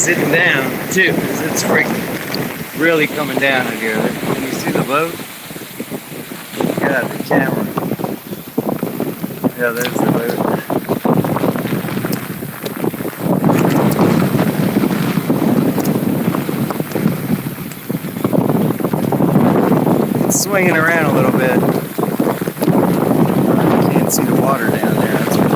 sitting down too, because it's freaking really coming down out here. Can you see the boat? Yeah, the camera. Yeah, there's the boat. It's swinging around a little bit. You can't see the water down there. That's right.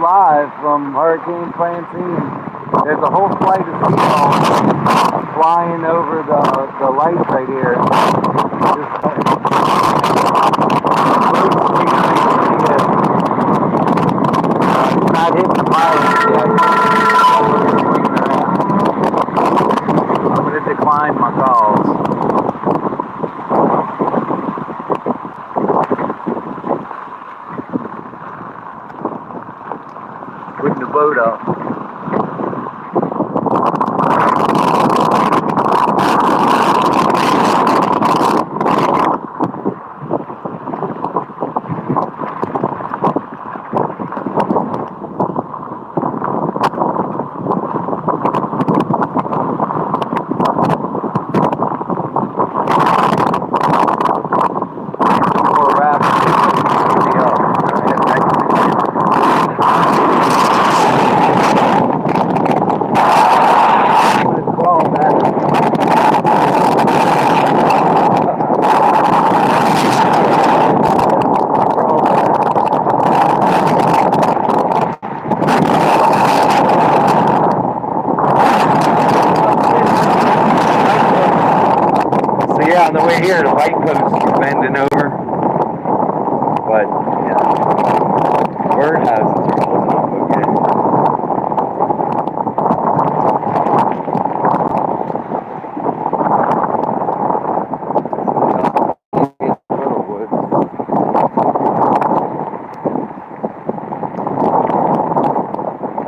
Live from Hurrican Francine. There's a whole flight of seagulls flying over the lights right here. It's not hitting the pilots yet. I'm going to decline my calls. Putting the boat up. On the way here, the light post is bending over, but yeah, birdhouses are holding up okay.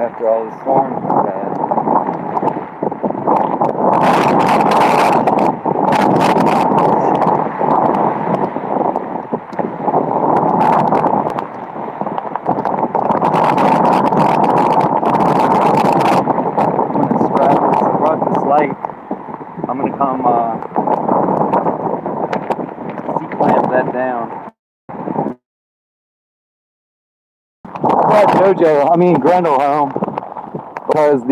After all the storms we've had. I'm going to come clamp that down. I brought Grendel home because I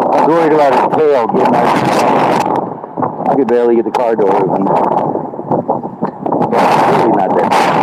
was worried about his tail getting out. I could barely get the car door open. But it's really not that bad.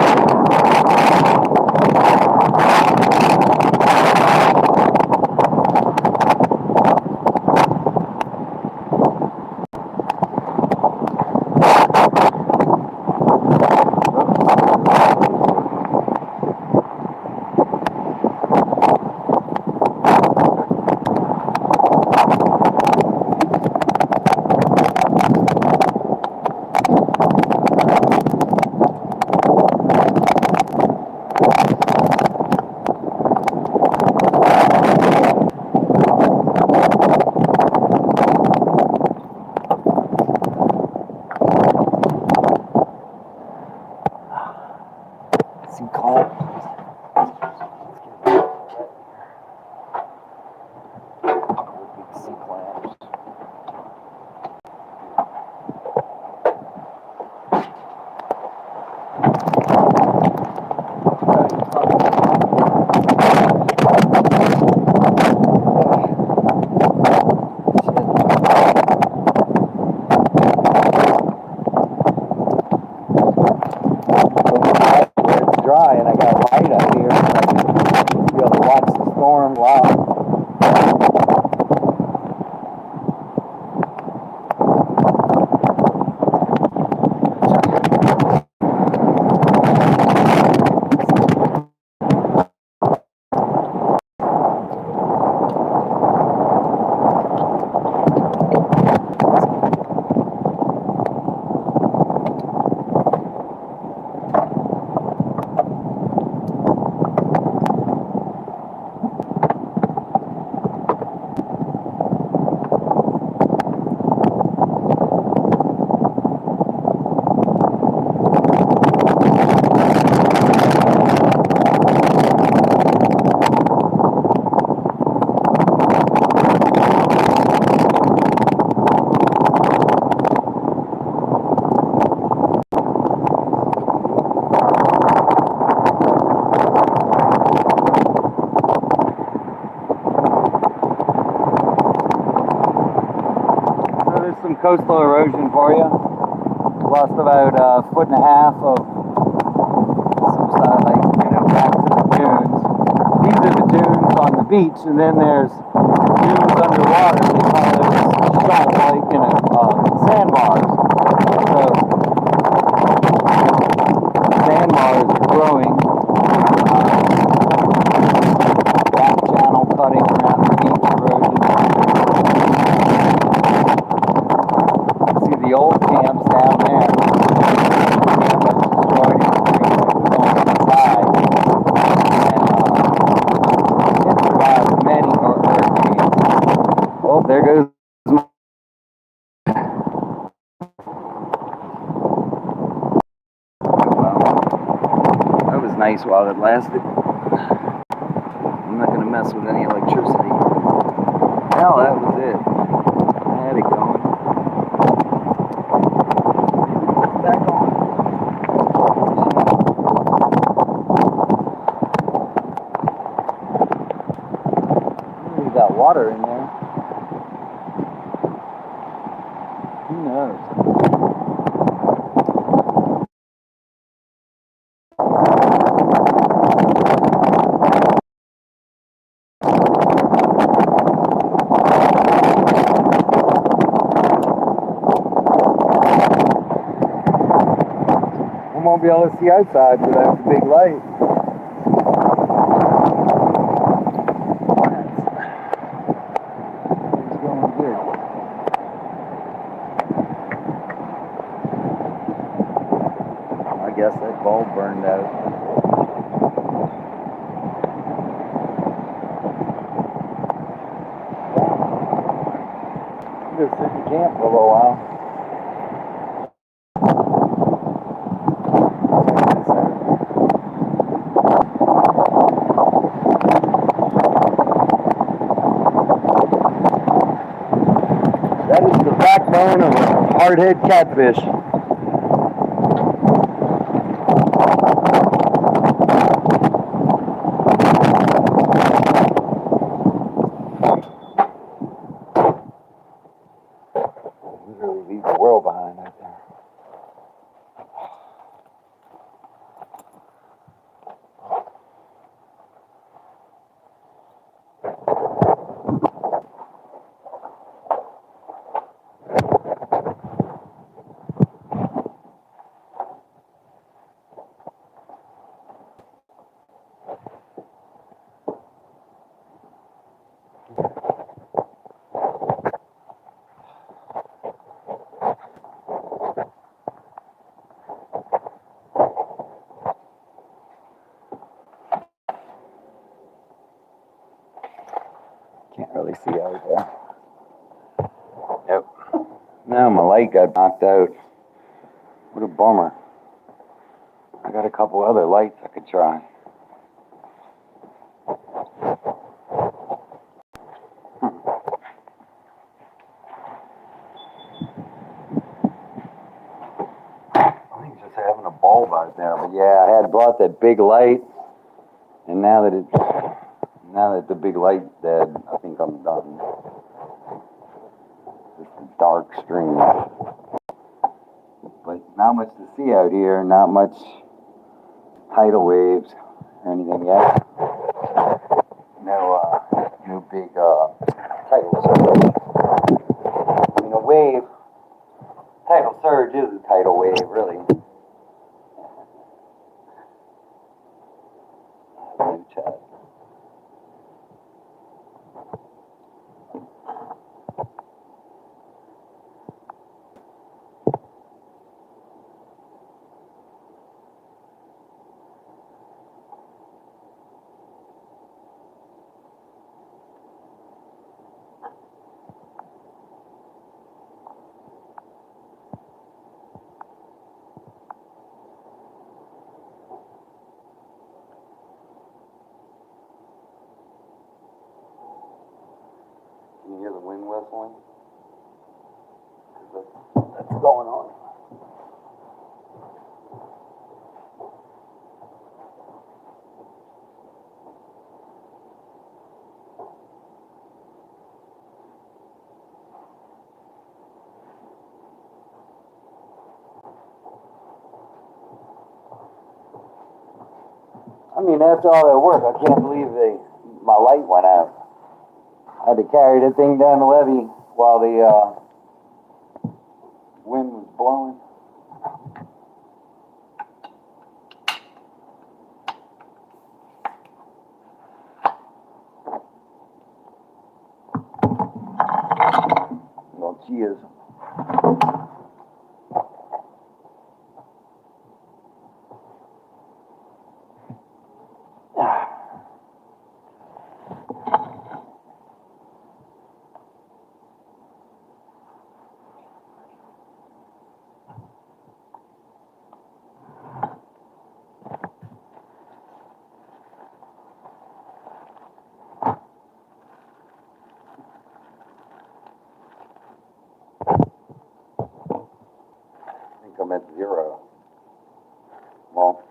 Some calm. Dry, and I got light coastal erosion for you. Lost about a foot and a half of some side, like, you know, back to the dunes. These are the dunes on the beach, and then there's dunes underwater. They call those shot, like, you know, sandbars. So sandbars are growing. Back channel cutting around the beach erosion. See the old camps down there. Camp was destroyed in the on the side. And it survived many hurricanes. Oh, there goes my... That was nice while it lasted. I'm not going to mess with any electricity. Hell, that was it. I had it going. Back on. You got water in there. Who knows? Won't be able to see outside without the big light. It's going good. I guess that bulb burned out. I'm just sitting in camp for a little while. That is the backbone of a hardhead catfish. We really leave the world behind right there. Can't really see out there. Yep. Now my light got knocked out. What a bummer. I got a couple other lights I could try. I think just having a bulb out there, but yeah, I had brought that big light, and now that the big light's dead, I think I'm done. Just a dark stream. But not much to see out here, not much tidal waves or anything yet. No big tidal surge. I mean, a wave, tidal surge is a tidal wave, really. Chat. Can you hear the wind whistling? That's going on. I mean, after all that work, I can't believe my light went out. I had to carry that thing down the levee while the wind was blowing. Well, cheers. I think I'm at 0. Well,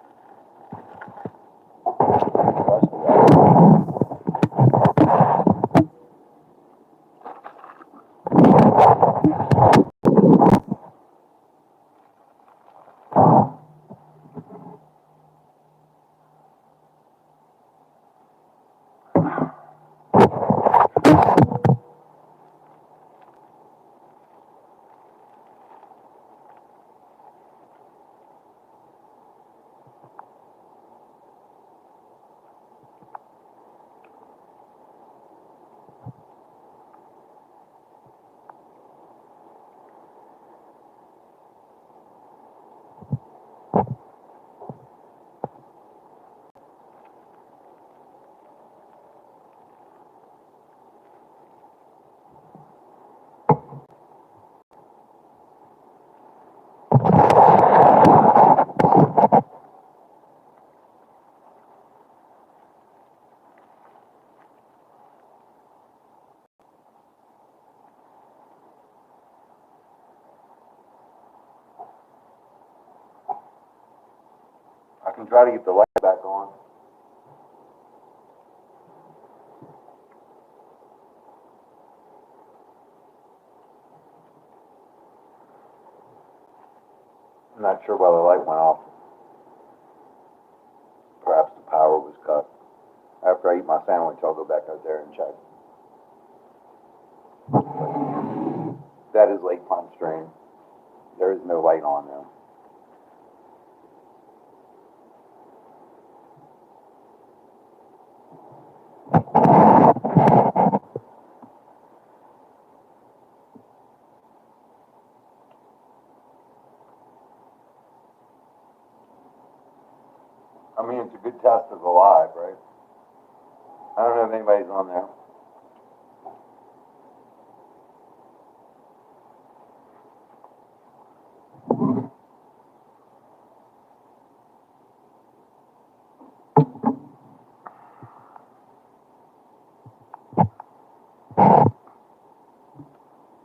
I can try to get the light back on. I'm not sure why the light went off. Perhaps the power was cut. After I eat my sandwich, I'll go back out there and check. That is Lake Pontchartrain. There is no light on now. I mean, it's a good test of alive, right? I don't know if anybody's on there.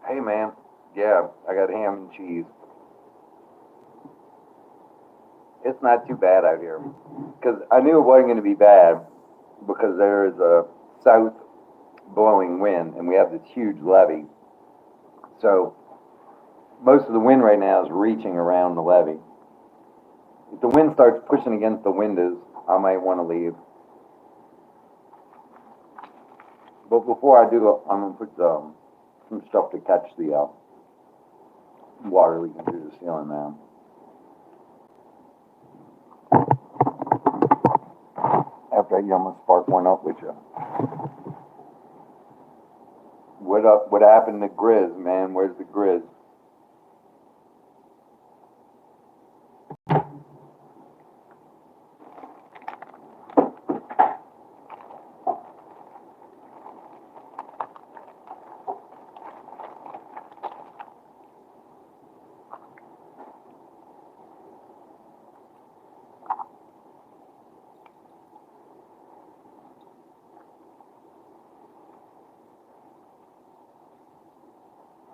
Hey, man. Yeah, I got ham and cheese. It's not too bad out here. Because I knew it wasn't going to be bad because there is a south blowing wind and we have this huge levee. So most of the wind right now is reaching around the levee. If the wind starts pushing against the windows, I might want to leave. But before I do, I'm going to put some stuff to catch the water leaking through the ceiling now. After I eat, I'm going to spark one up with you. What happened to Grizz, man? Where's the Grizz?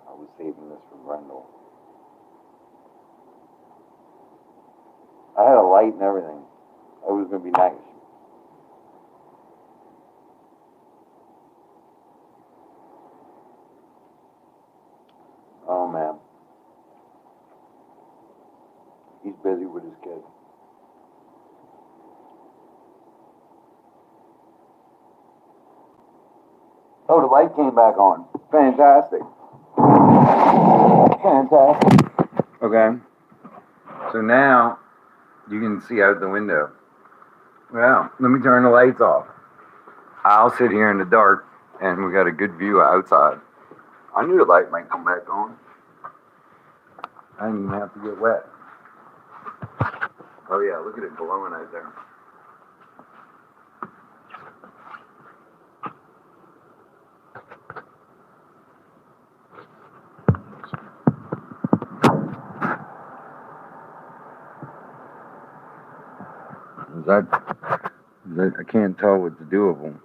I was saving this for Brendel. I had a light and everything. It was going to be nice. Oh, man. He's busy with his kid. light came back on. Fantastic. Fantastic. Okay. So now you can see out the window. Well, let me turn the lights off. I'll sit here in the dark, and we got a good view outside. I knew the light might come back on. I didn't even have to get wet. Oh yeah, look at it glowing out there. Is that I can't tell what to do with them.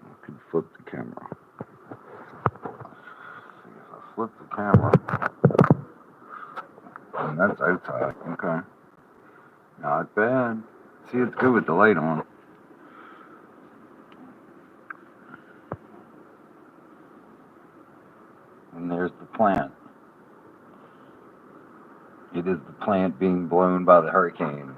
I could flip the camera. See if I flip the camera. And that's outside. Okay. Not bad. See, it's good with the light on. And there's the plant. It is the plant being blown by the hurricane.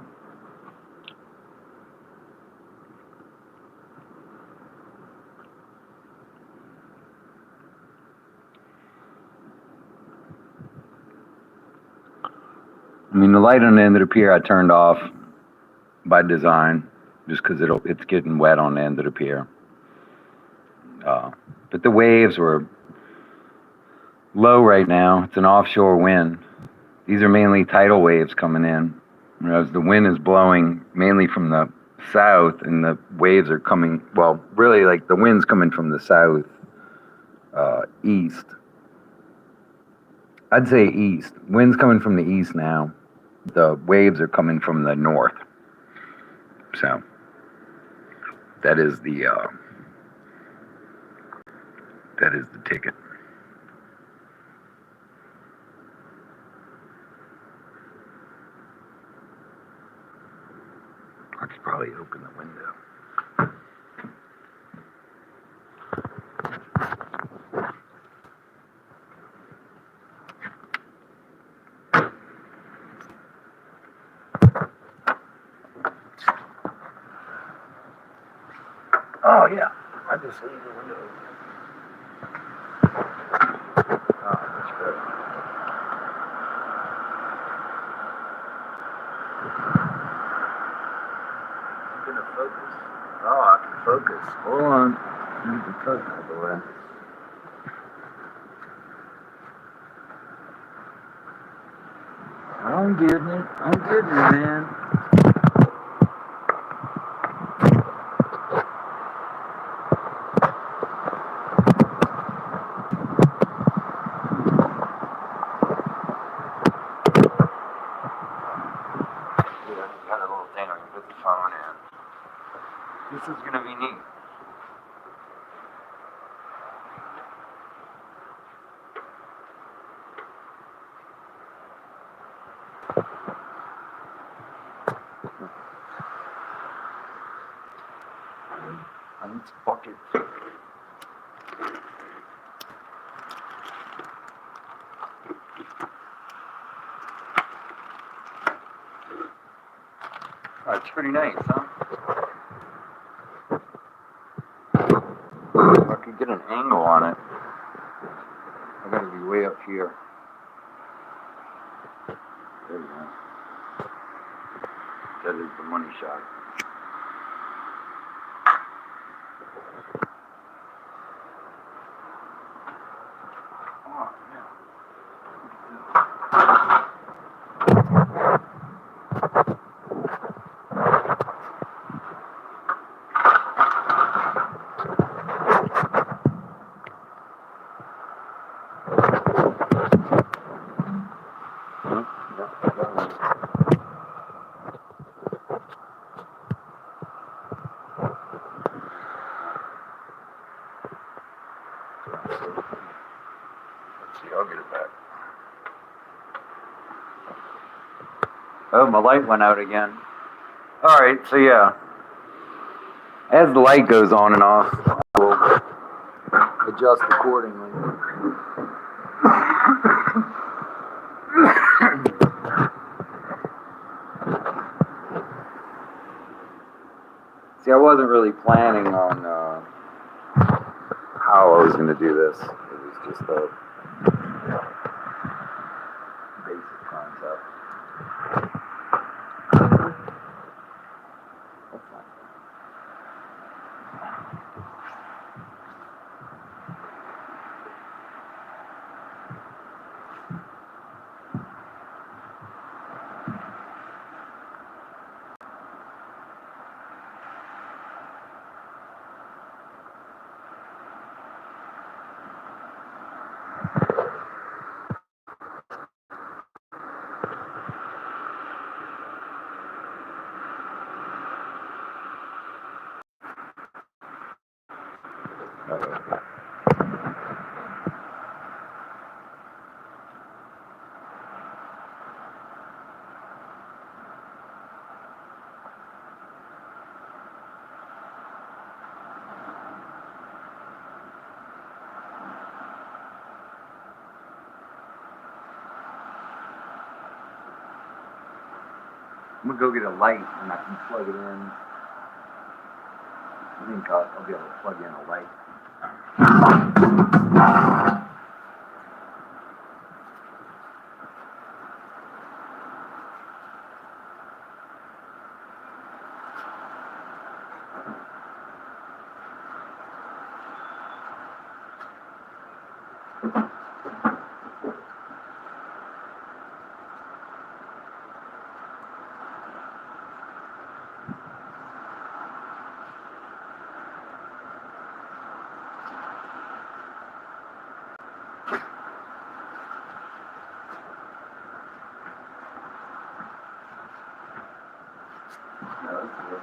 I mean, the light on the end of the pier I turned off by design, just because it's getting wet on the end of the pier. But the waves were low right now. It's an offshore wind. These are mainly tidal waves coming in. Whereas the wind is blowing mainly from the south, and the waves are coming, well, really like the wind's coming from the south, east. I'd say east. Wind's coming from the east now. The waves are coming from the north. So that is the ticket. I could probably open the window. Oh yeah, I just leave the window open. Oh, that's good. I'm gonna focus. Oh, I can focus. Hold on. Get the truck out of the way. I'm getting it, man. Got a little thing I can put the phone in. This is gonna be neat. I need some buckets. Oh, it's pretty nice, huh? If I could get an angle on it, I gotta be way up here. There we go. That is the money shot. Oh, yeah. Let's see, I'll get it back. Oh, my light went out again. Alright, so yeah. As the light goes on and off, I will adjust accordingly. See, I wasn't really planning on how I was going to do this. It was just a basic concept. Okay. I'm gonna go get a light and I can plug it in. I think I'll be able to plug in a light. No, that's good.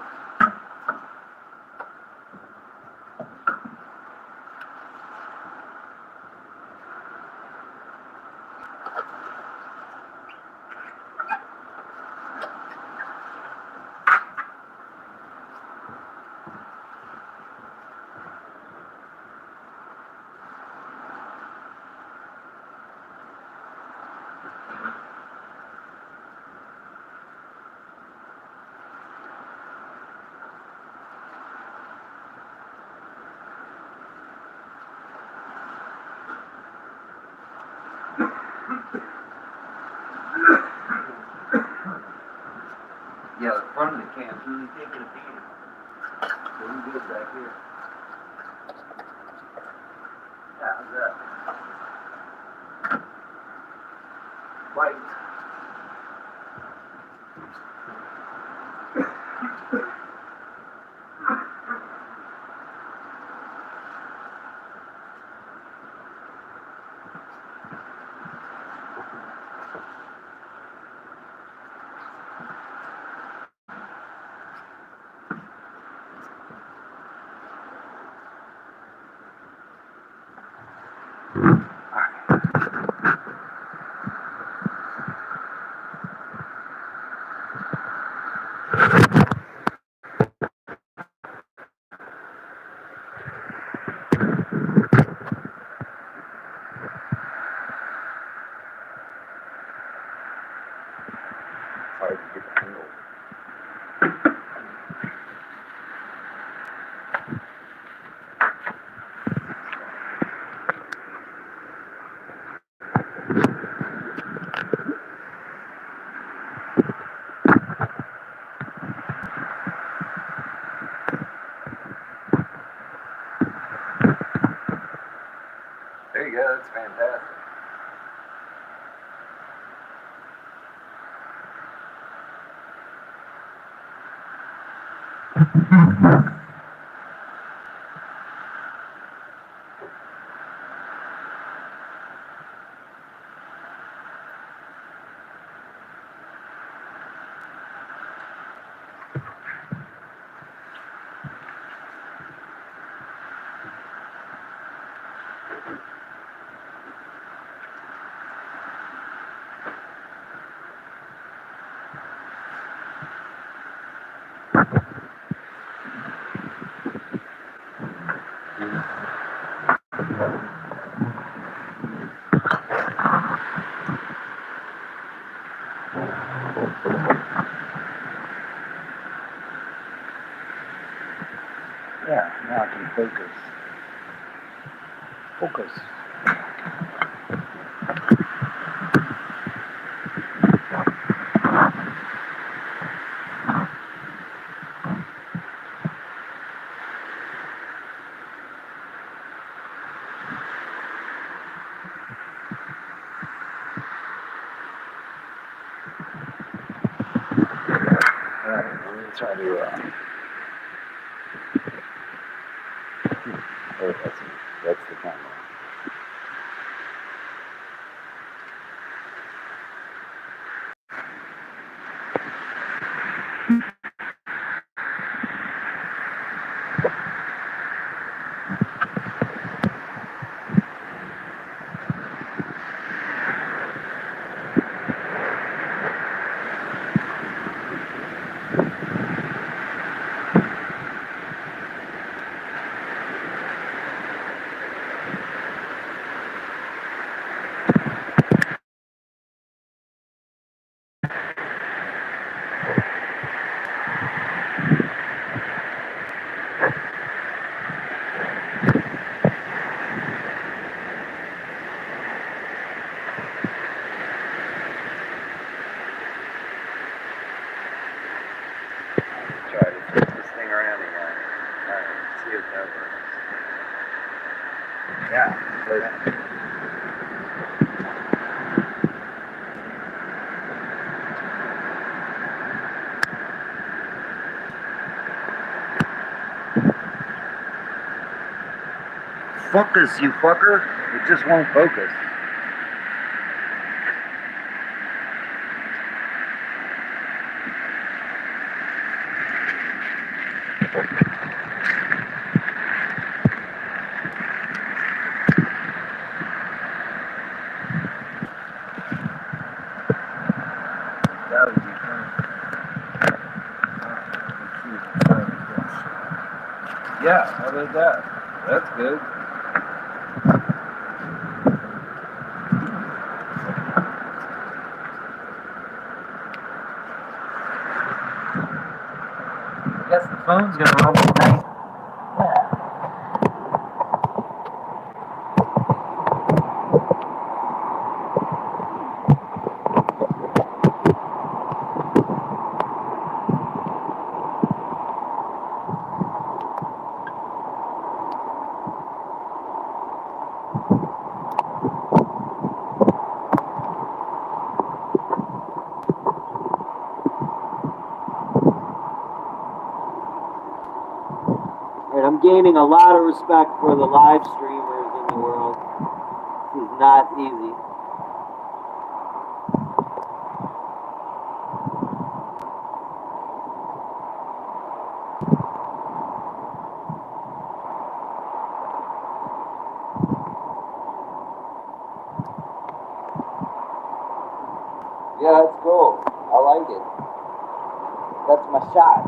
Yeah, the front of the camp's really taking a beating. Doing good back here. Yeah, how's that? Light. Hard to get the angle. There you go, that's fantastic. Now I can focus. Focus. Alright, let me try to, oh, that's the camera. Try to flip this thing around again. Alright, see if that works. Yeah, but focus, you fucker. It just won't focus. That would be fun. Yeah, how about that? That's good. I guess the phone's gonna run tonight. And I'm gaining a lot of respect for the live streamers in the world. This is not easy. Yeah, it's cool. I like it. That's my shot.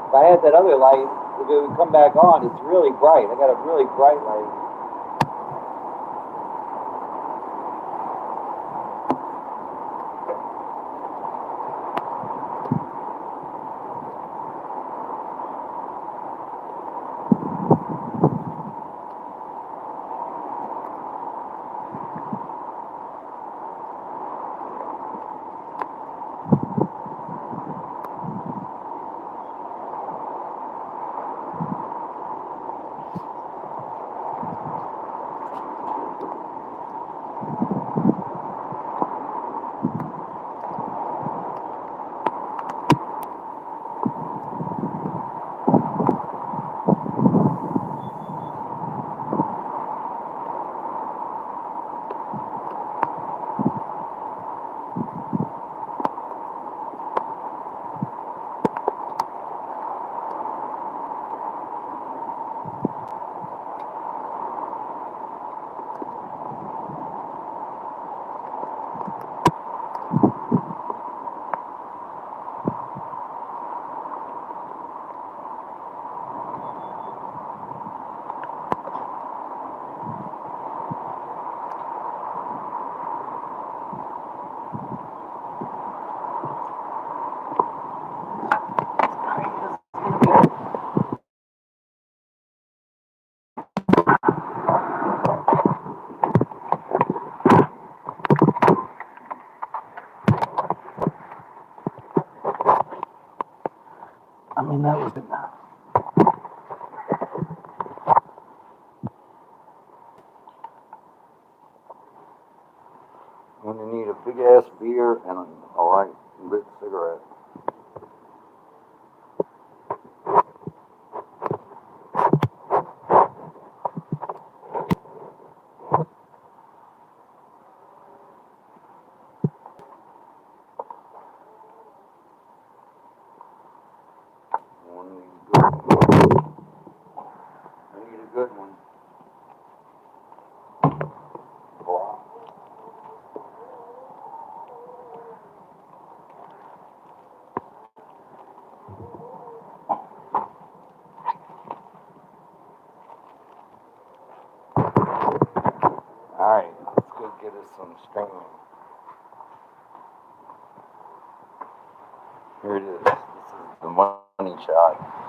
If I had that other light, if it would come back on, it's really bright. I got a really bright light. And that was it. When you need a big ass beer and a alright lit cigarette. I need a good one. Alright, let's go get us some string. Here it is. This is the money shot.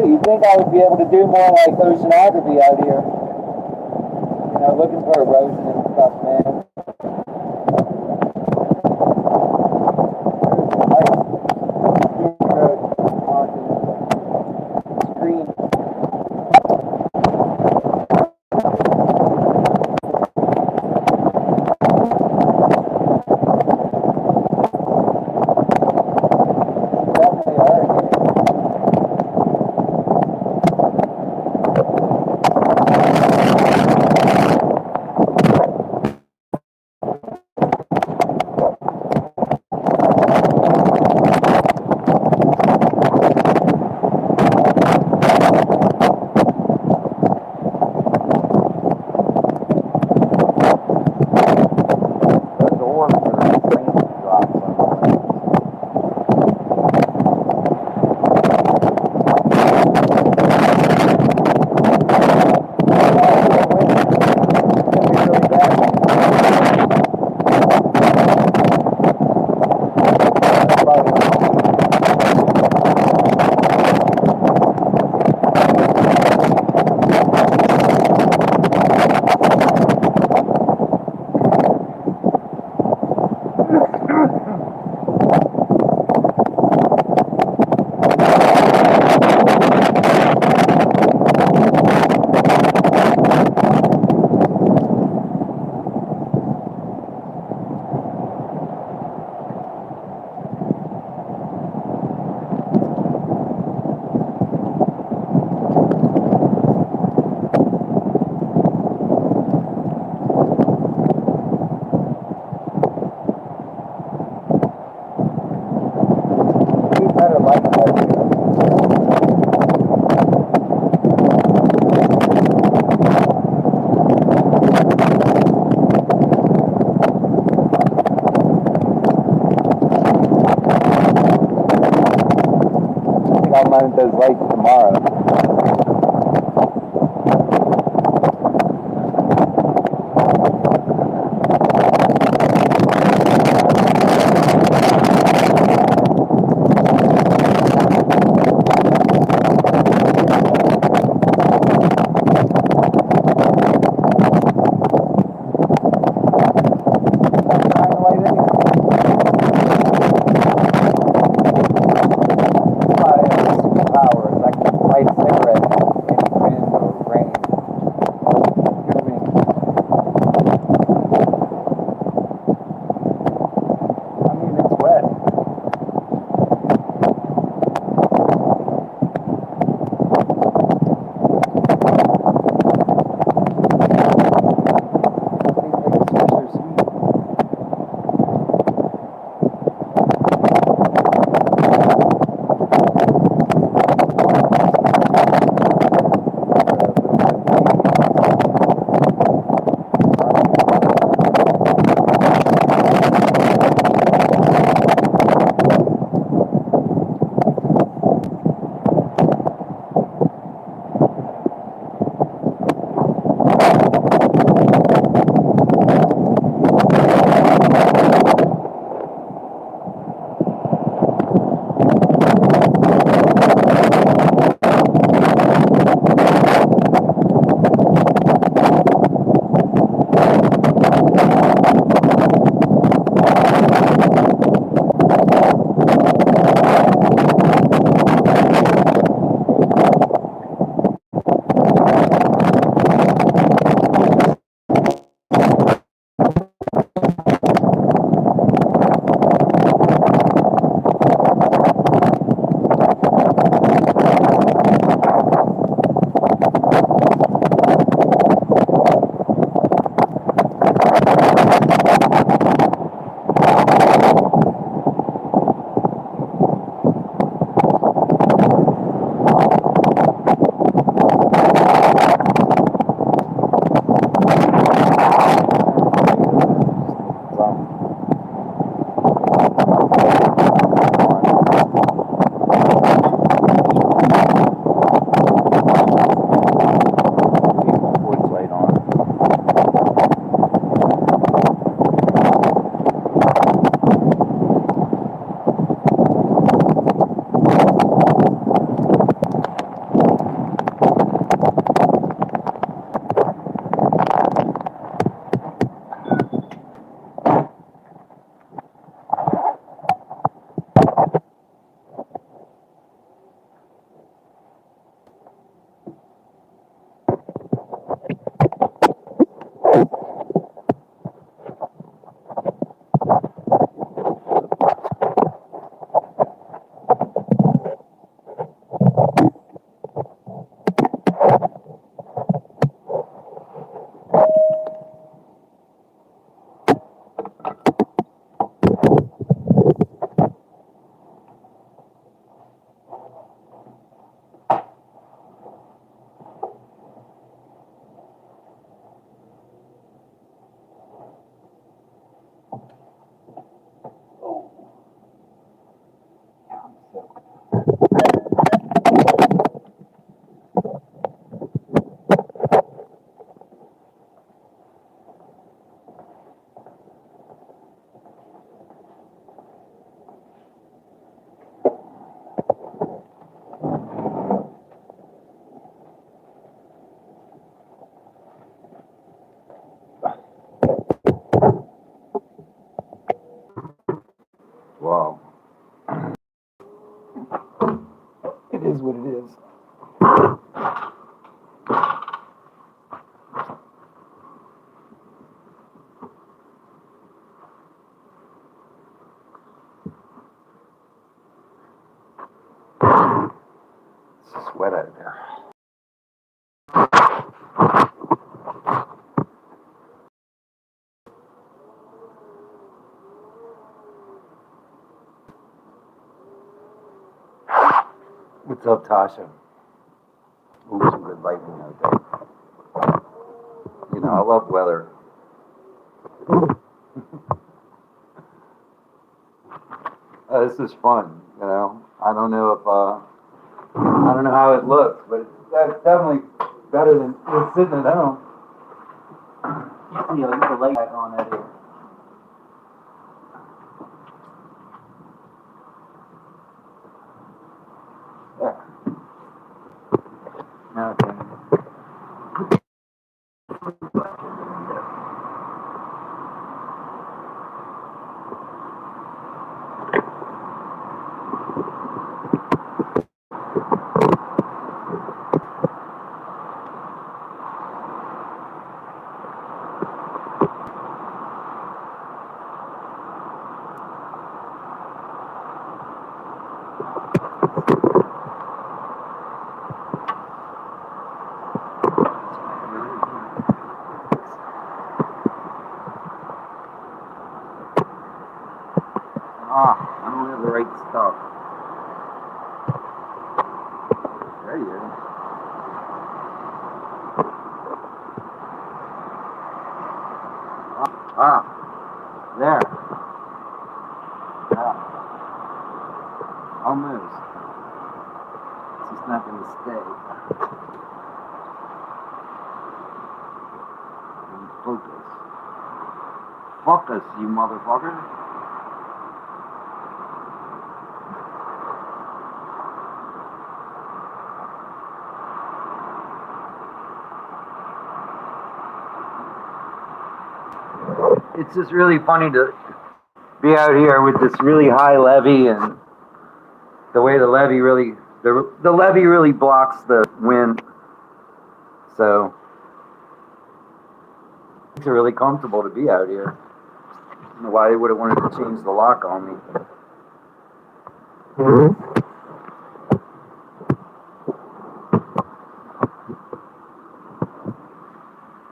know, you'd think I would be able to do more like oceanography out here. You know, looking for erosion and stuff, man. Screen. I'll mount those lights tomorrow. Lights is what it is. It's wet out there. What's up, Tasha? Ooh, some good lightning out there. You know, I love weather. This is fun, you know. I don't know how it looks, but it's definitely better than just sitting at home. You see, I'll get the light back on that here. There. Now it's in. I don't have the right stuff. There you go. There. Yeah. Almost. It's just not going to stay. And focus. Focus, you motherfucker. It's just really funny to be out here with this really high levee, and the way the levee really blocks the wind, so it's really comfortable to be out here. I don't know why they would have wanted to change the lock on me.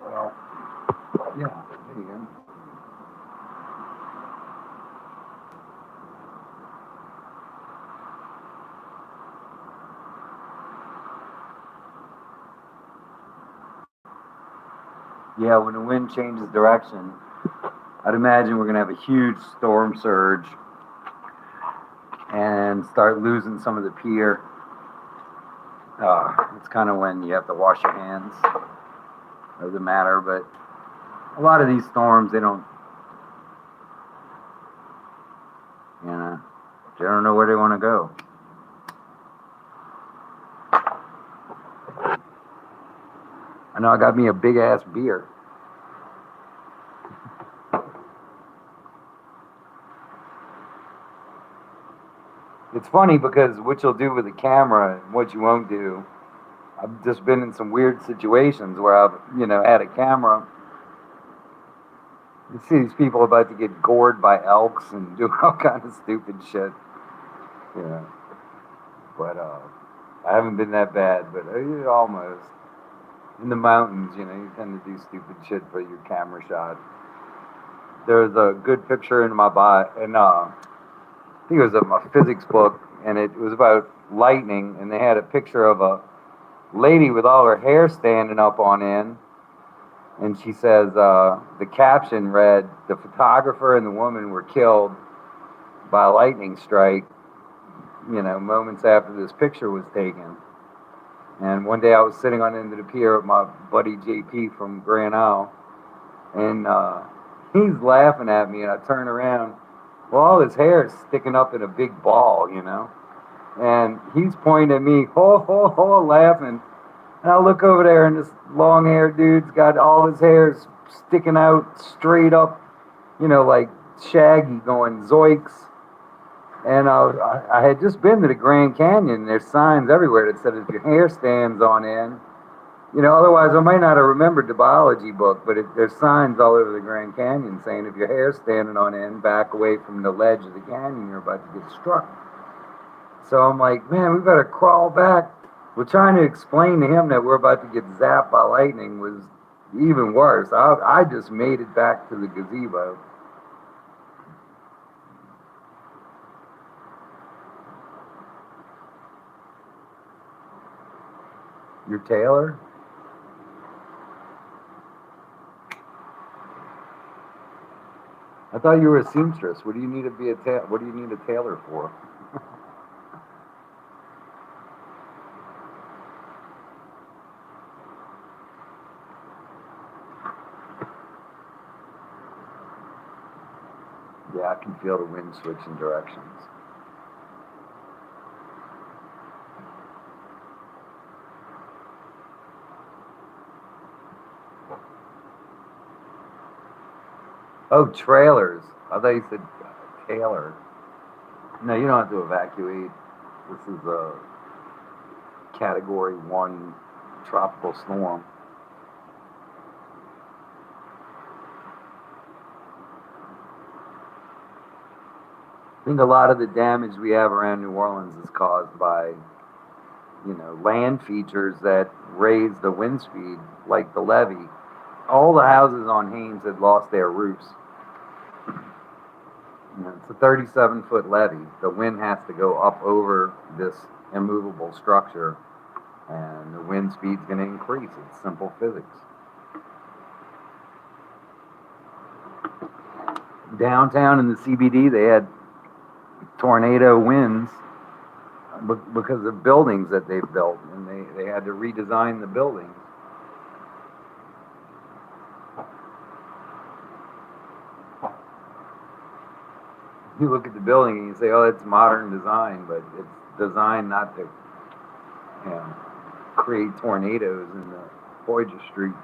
Well, yeah, there you go. Yeah, when the wind changes direction, I'd imagine we're going to have a huge storm surge and start losing some of the pier. It's kind of when you have to wash your hands. Doesn't matter, but a lot of these storms, they don't, they don't know where they want to go. I know I got me a big ass beer. It's funny because what you'll do with a camera and what you won't do. I've just been in some weird situations where I've, had a camera. You see these people about to get gored by elks and do all kinds of stupid shit. But I haven't been that bad, but almost. In the mountains, you tend to do stupid shit for your camera shot. There's a good picture in my bio, and I think it was in my physics book, and it was about lightning, and they had a picture of a lady with all her hair standing up on end, and she says, the caption read, "The photographer and the woman were killed by a lightning strike, moments after this picture was taken." And one day I was sitting on the end of the pier with my buddy JP from Grand Isle, and he's laughing at me, and I turn around. Well, all his hair is sticking up in a big ball, and he's pointing at me, ho, ho, ho, laughing. And I look over there, and this long-haired dude's got all his hair sticking out straight up, like Shaggy going zoinks. And I had just been to the Grand Canyon. And there's signs everywhere that said if your hair stands on end, otherwise I might not have remembered the biology book, but there's signs all over the Grand Canyon saying if your hair's standing on end, back away from the ledge of the canyon, you're about to get struck. So I'm like, man, we better crawl back. We're trying to explain to him that we're about to get zapped by lightning was even worse. I just made it back to the gazebo. You're Taylor? I thought you were a seamstress. What do you need to be what do you need a tailor for? Yeah, I can feel the wind switching directions. Oh, trailers. I thought you said Taylor. No, you don't have to evacuate. This is a Category 1 tropical storm. I think a lot of the damage we have around New Orleans is caused by, land features that raise the wind speed, like the levee. All the houses on Haynes had lost their roofs. It's a 37-foot levee. The wind has to go up over this immovable structure, and the wind speed's going to increase. It's simple physics. Downtown in the CBD, they had tornado winds because of buildings that they've built, and they had to redesign the buildings. You look at the building and you say, oh, it's modern design, but it's designed not to create tornadoes in the Voyager Street.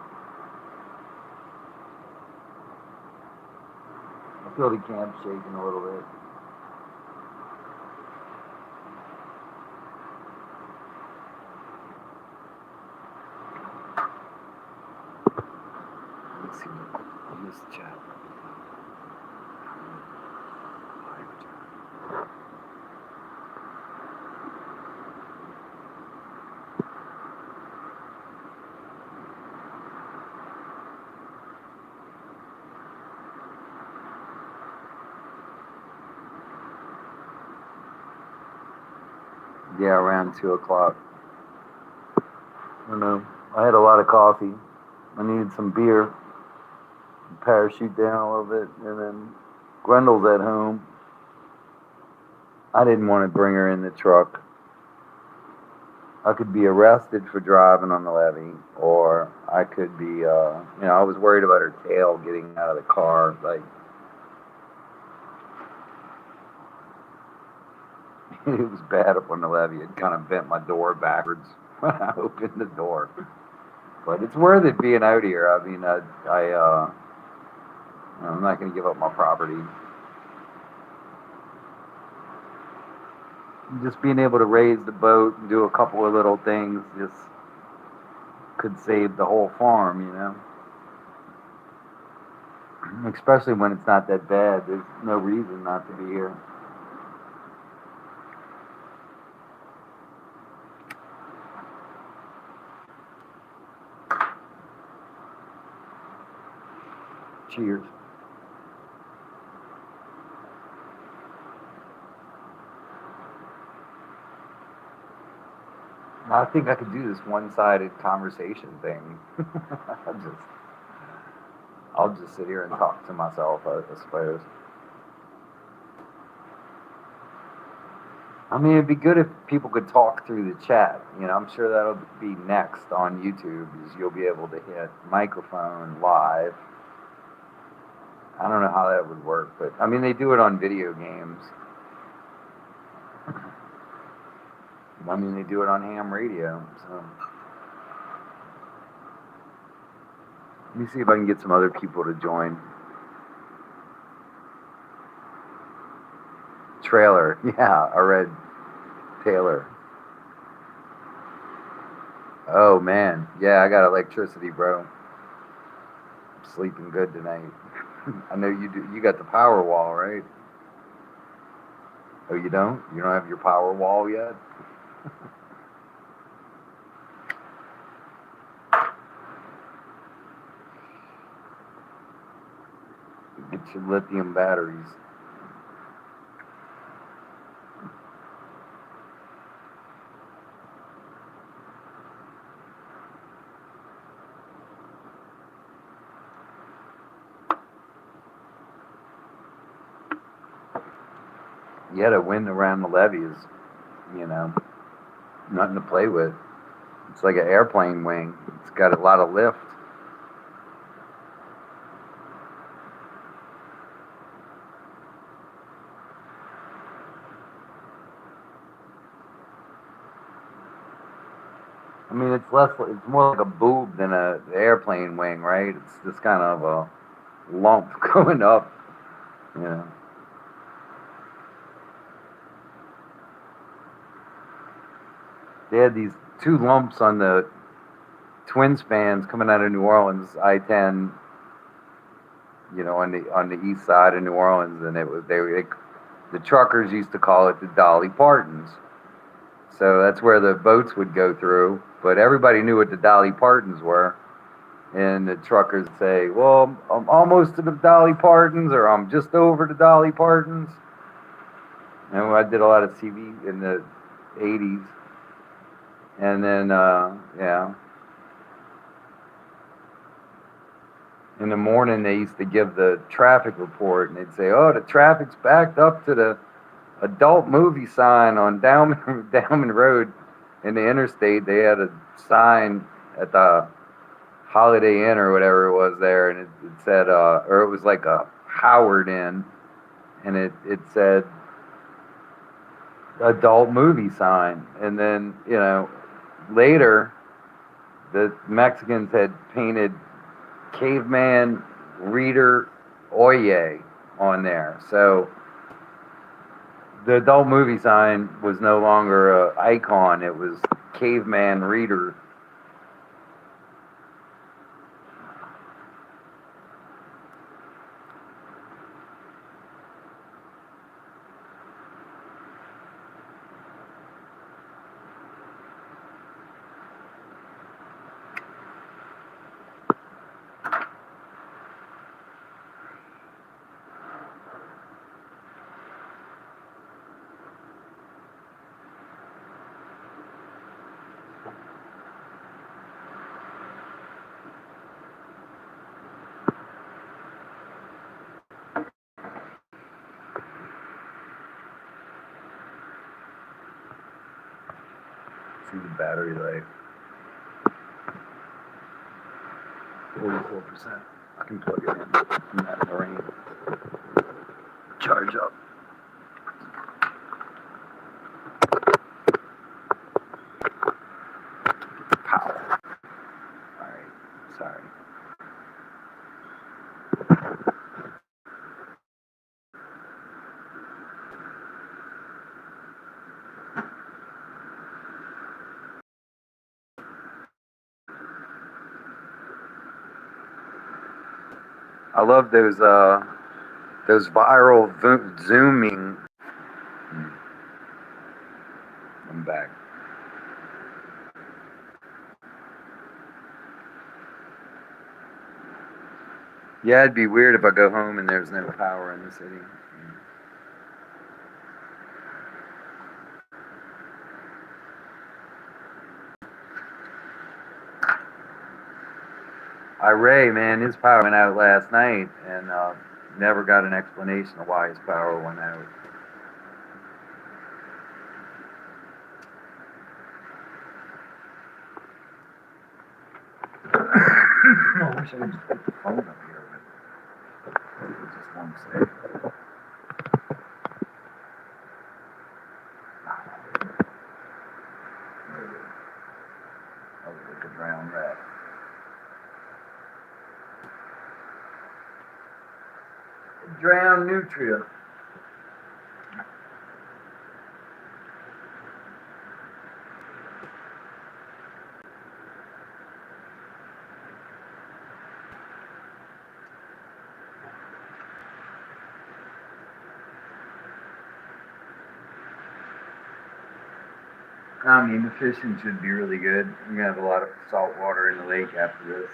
I feel the camp shaking a little bit. Let's see. On this chat. Yeah, around 2 o'clock. I don't know. I had a lot of coffee. I needed some beer. Parachute down a little bit, and then Grendel's at home. I didn't want to bring her in the truck. I could be arrested for driving on the levee, or I could be, I was worried about her tail getting out of the car. Like, it was bad up on the levee. It kind of bent my door backwards when I opened the door. But it's worth it being out here. I mean, I'm not going to give up my property. Just being able to raise the boat and do a couple of little things just could save the whole farm, Especially when it's not that bad. There's no reason not to be here. Cheers. I think I could do this one-sided conversation thing. I'll just sit here and talk to myself, I suppose. I mean, it'd be good if people could talk through the chat. I'm sure that'll be next on YouTube, is you'll be able to hit microphone live. I don't know how that would work, but I mean, they do it on video games. I mean, they do it on ham radio, so. Let me see if I can get some other people to join. trailer. Yeah, a red Taylor. Oh man, yeah, I got electricity, bro. I'm sleeping good tonight. I know you do. You got the power wall, right? Oh, you don't? You don't have your power wall yet? Get your lithium batteries. Yeah, the wind around the levee is, you know, nothing to play with. It's like an airplane wing. It's got a lot of lift. I mean, it's more like a boob than a airplane wing, right? It's just kind of a lump going up, you know. They had these two lumps on the twin spans coming out of New Orleans, I-10, you know, on the east side of New Orleans, and it was the truckers used to call it the Dolly Partons. So that's where the boats would go through, but everybody knew what the Dolly Partons were. And the truckers would say, well, I'm almost to the Dolly Partons, or I'm just over the Dolly Partons. And I did a lot of TV in the 80s. And then, yeah. In the morning, they used to give the traffic report, and they'd say, oh, the traffic's backed up to the adult movie sign on Downman Road in the interstate. They had a sign at the Holiday Inn or whatever it was there, and it said, or it was like a Howard Inn, and it said adult movie sign. And then, you know, later, the Mexicans had painted Caveman Reader Oye on there. So the adult movie sign was no longer an icon, it was Caveman Reader. See the battery life. 44%. I can plug it in. Not in the rain. Charge up. Power. Alright, sorry. I love those viral zooming. I'm back. Yeah, it'd be weird if I go home and there's no power in the city. Ray, man, his power went out last night, and never got an explanation of why his power went out. I wish I could just put the phone up here, but it just won't say. Oh, like a drowned rat. Drowned nutria. I mean, the fishing should be really good. We're gonna have a lot of salt water in the lake after this.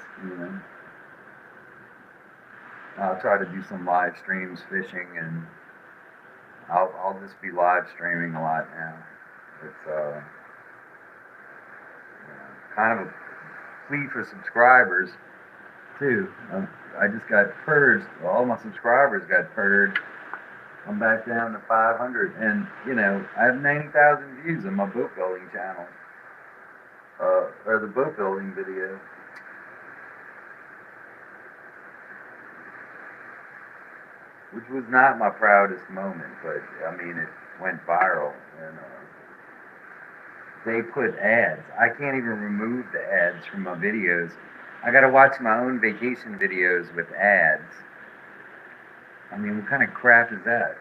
I'll try to do some live streams fishing, and I'll just be live streaming a lot now. It's kind of a plea for subscribers too. I just got purged. All my subscribers got purged. I'm back down to 500, and I have 90,000 views on my boat building channel, or the boat building video, which was not my proudest moment, but I mean it went viral, and they put ads. I can't even remove the ads from my videos. I gotta watch my own vacation videos with ads. I mean, what kind of crap is that?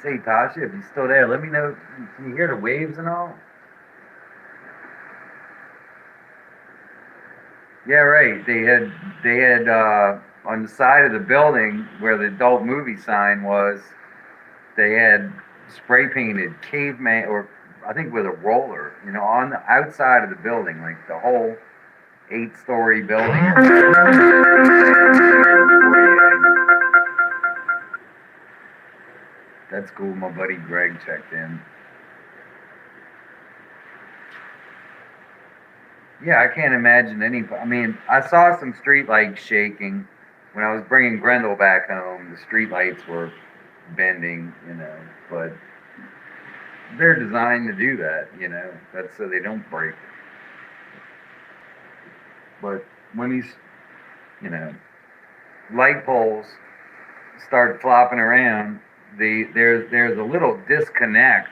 Say, Tasha, if you're still there, let me know. Can you hear the waves and all? Yeah, right. They had on the side of the building where the adult movie sign was, they had spray painted caveman, or I think with a roller, on the outside of the building, like the whole 8-story building. That's cool. My buddy Greg checked in. Yeah, I can't imagine any. I mean, I saw some street lights shaking when I was bringing Grendel back home. The street lights were bending, but they're designed to do that. That's so they don't break. But when these, you know, light poles start flopping around, there's a little disconnect.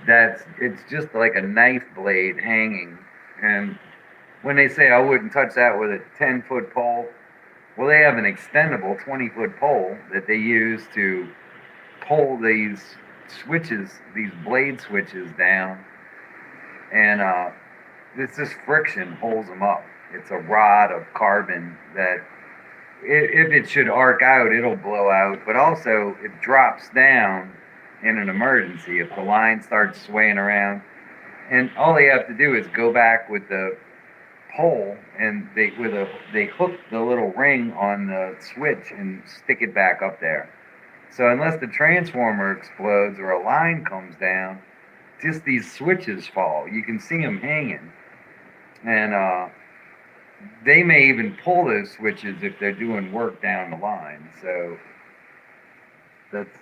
It's just like a knife blade hanging, and when they say I wouldn't touch that with a 10-foot pole, well, they have an extendable 20-foot pole that they use to pull these switches, these blade switches down, and it's just friction holds them up. It's a rod of carbon that, if it should arc out, it'll blow out, but also it drops down in an emergency if the line starts swaying around. And all they have to do is go back with the pole, and they hook the little ring on the switch and stick it back up there. So unless the transformer explodes or a line comes down, just these switches fall. You can see them hanging, and they may even pull those switches if they're doing work down the line. So that's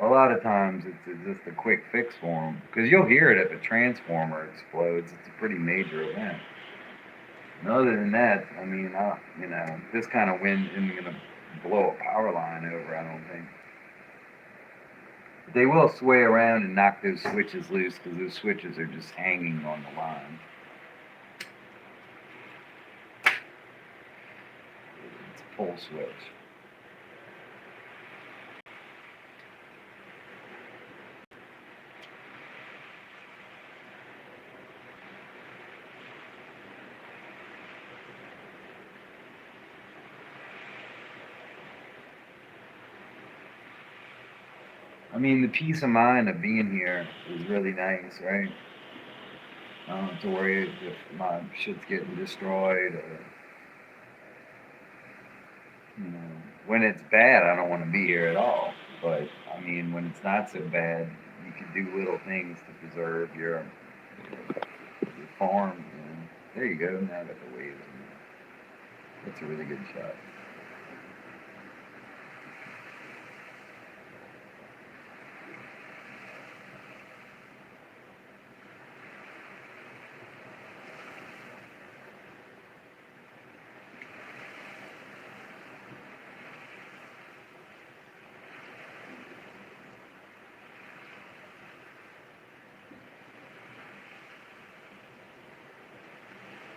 a lot of times it's just a quick fix for them, because you'll hear it if a transformer explodes. It's a pretty major event. And other than that, I mean, this kind of wind isn't going to blow a power line over, I don't think. They will sway around and knock those switches loose, because those switches are just hanging on the line. It's a pull switch. I mean, the peace of mind of being here is really nice, right? I don't have to worry if my shit's getting destroyed, or, when it's bad, I don't want to be here at all. But, I mean, when it's not so bad, you can do little things to preserve your farm. There you go, now I got the waves. That's a really good shot.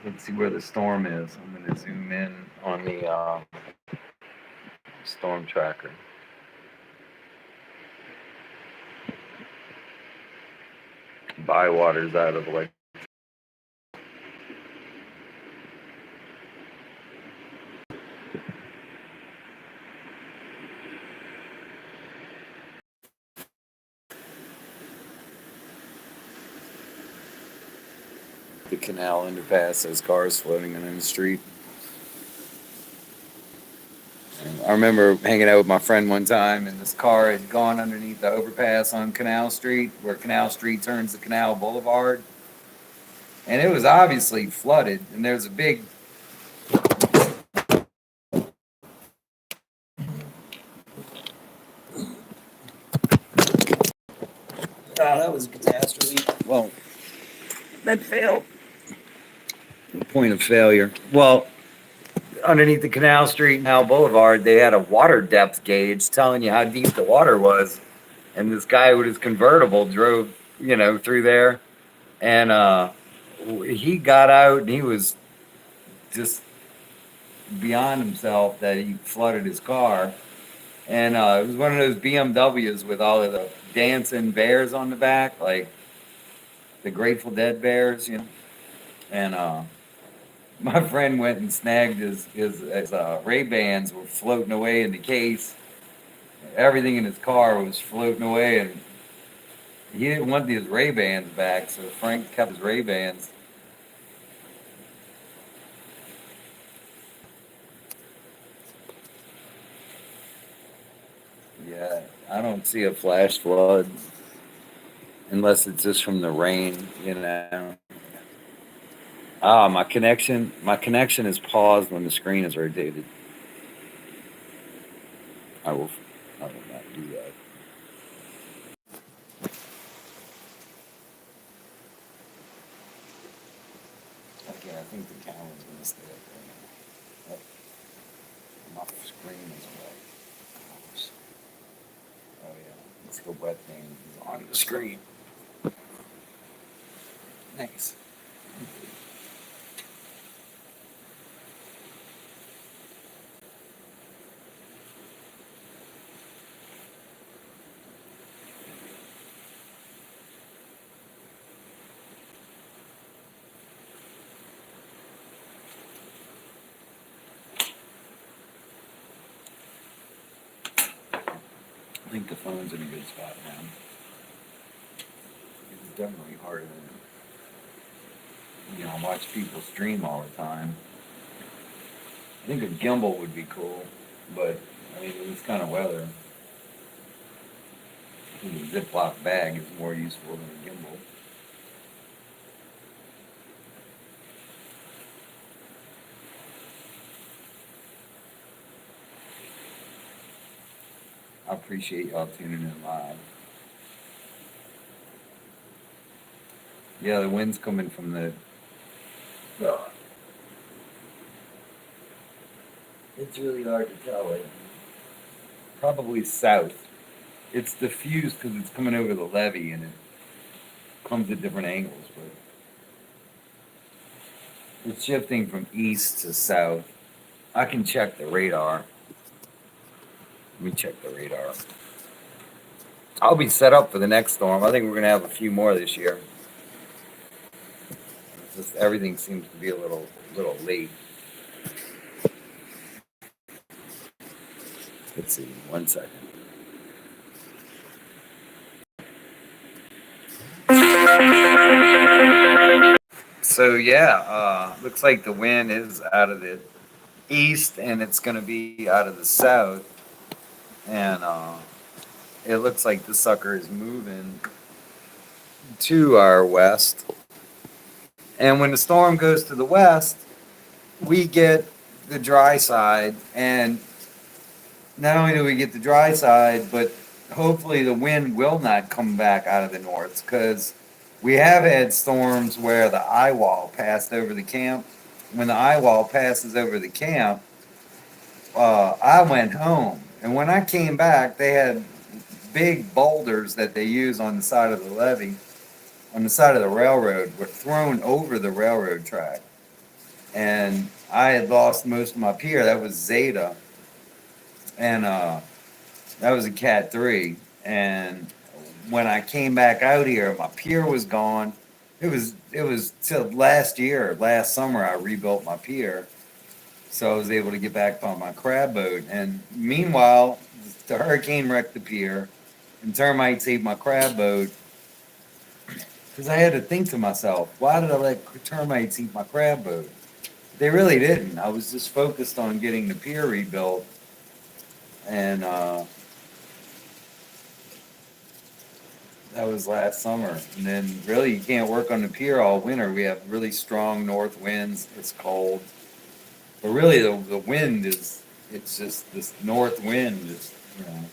Let's see where the storm is. I'm going to zoom in on the storm tracker. Bywater's out of like. the canal underpass. Those cars floating in the street. And I remember hanging out with my friend one time, and this car had gone underneath the overpass on Canal Street, where Canal Street turns to Canal Boulevard, and it was obviously flooded. And there's a big that was a catastrophe. Well, that failed. Point of failure. Well, underneath the Canal Street Canal Boulevard, they had a water depth gauge telling you how deep the water was. And this guy with his convertible drove, through there. And he got out and he was just beyond himself that he flooded his car. And it was one of those BMWs with all of the dancing bears on the back, like the Grateful Dead bears, And my friend went and snagged his Ray-Bans were floating away in the case. Everything in his car was floating away, and he didn't want his Ray-Bans back, so Frank kept his Ray-Bans. Yeah, I don't see a flash flood unless it's just from the rain. My connection is paused when the screen is rotated. I will not do that. Okay, I think the camera's gonna stay up there. My screen is wet. Oh yeah, it's the wet thing on the screen. Nice. I think the phone's in a good spot now. It's definitely harder than, watch people stream all the time. I think a gimbal would be cool, but I mean, in this kind of weather, I think a Ziploc bag is more useful than a gimbal. I appreciate y'all tuning in live. Yeah, the wind's coming from the. It's really hard to tell. Probably south. It's diffused because it's coming over the levee and it comes at different angles, but it's shifting from east to south. I can check the radar. Let me check the radar. I'll be set up for the next storm. I think we're gonna have a few more this year. It's just everything seems to be a little late. Let's see, 1 second. So yeah, looks like the wind is out of the east and it's going to be out of the south, and it looks like the sucker is moving to our west. And when the storm goes to the west, we get the dry side, and not only do we get the dry side, but hopefully the wind will not come back out of the north, because we have had storms where the eye wall passed over the camp. When the eye wall passes over the camp, I went home, and when I came back, they had big boulders that they use on the side of the levee, on the side of the railroad, were thrown over the railroad track, and I had lost most of my pier. That was Zeta, and that was a Cat 3, and when I came back out here, my pier was gone. It was till last summer, I rebuilt my pier, so I was able to get back on my crab boat. And meanwhile, the hurricane wrecked the pier, and termites ate my crab boat. Because I had to think to myself, why did I let termites eat my crab boat? They really didn't. I was just focused on getting the pier rebuilt, and that was last summer. And then really, you can't work on the pier all winter. We have really strong north winds. It's cold, but really the wind is. It's just this north wind. Just you know.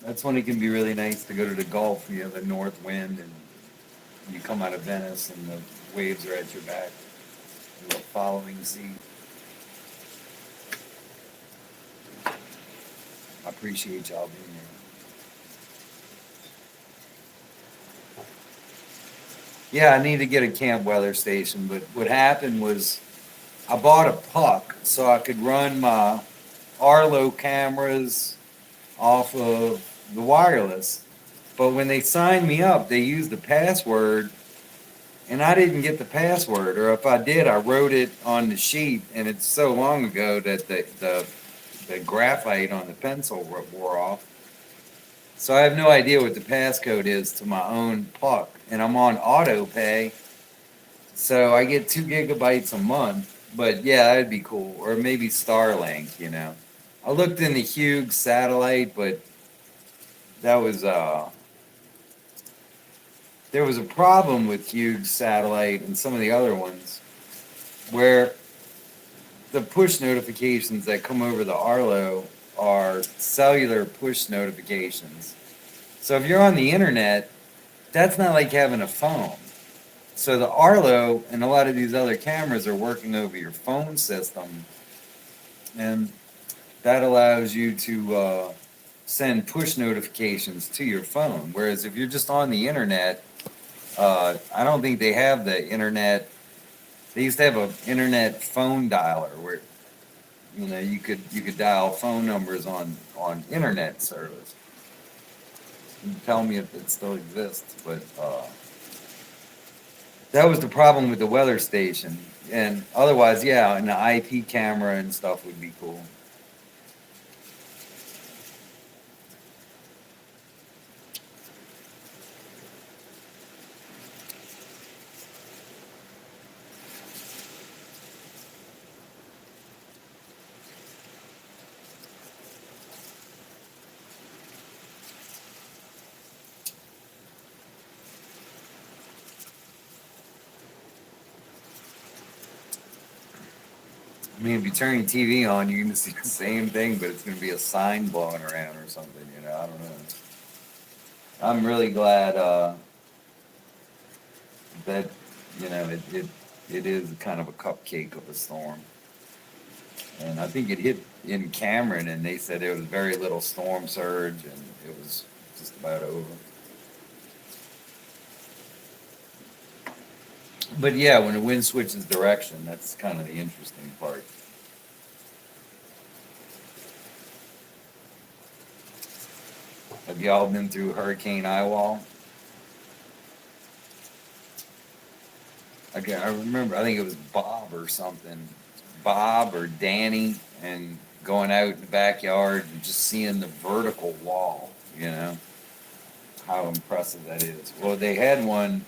That's when it can be really nice to go to the Gulf. You have the north wind, and you come out of Venice, and the waves are at your back. The following sea. I appreciate y'all being here. Yeah, I need to get a camp weather station, but what happened was I bought a puck so I could run my Arlo cameras off of the wireless. But when they signed me up, they used the password, and I didn't get the password. Or if I did, I wrote it on the sheet, and it's so long ago that the graphite on the pencil wore off. So I have no idea what the passcode is to my own puck, and I'm on auto pay, so I get 2 gigabytes a month. But yeah, that'd be cool, or maybe Starlink. You know, I looked in the Hughes satellite, but that was there was a problem with Hughes satellite and some of the other ones where the push notifications that come over the Arlo are cellular push notifications. So if you're on the internet, that's not like having a phone. So the Arlo and a lot of these other cameras are working over your phone system, and that allows you to send push notifications to your phone. Whereas if you're just on the internet, I don't think they have the internet. They used to have an internet phone dialer where you could dial phone numbers on internet service. You can tell me if it still exists, but that was the problem with the weather station. And otherwise, yeah, and the IP camera and stuff would be cool. I mean, if you turn your TV on, you're gonna see the same thing, but it's gonna be a sign blowing around or something. I don't know. I'm really glad that it is kind of a cupcake of a storm, and I think it hit in Cameron, and they said there was very little storm surge, and it was just about over. But yeah, when the wind switches direction, that's kind of the interesting part. Have y'all been through Hurricane Eyewall? I remember, I think it was Bob or something, Bob or Danny, and going out in the backyard and just seeing the vertical wall, how impressive that is. Well, they had one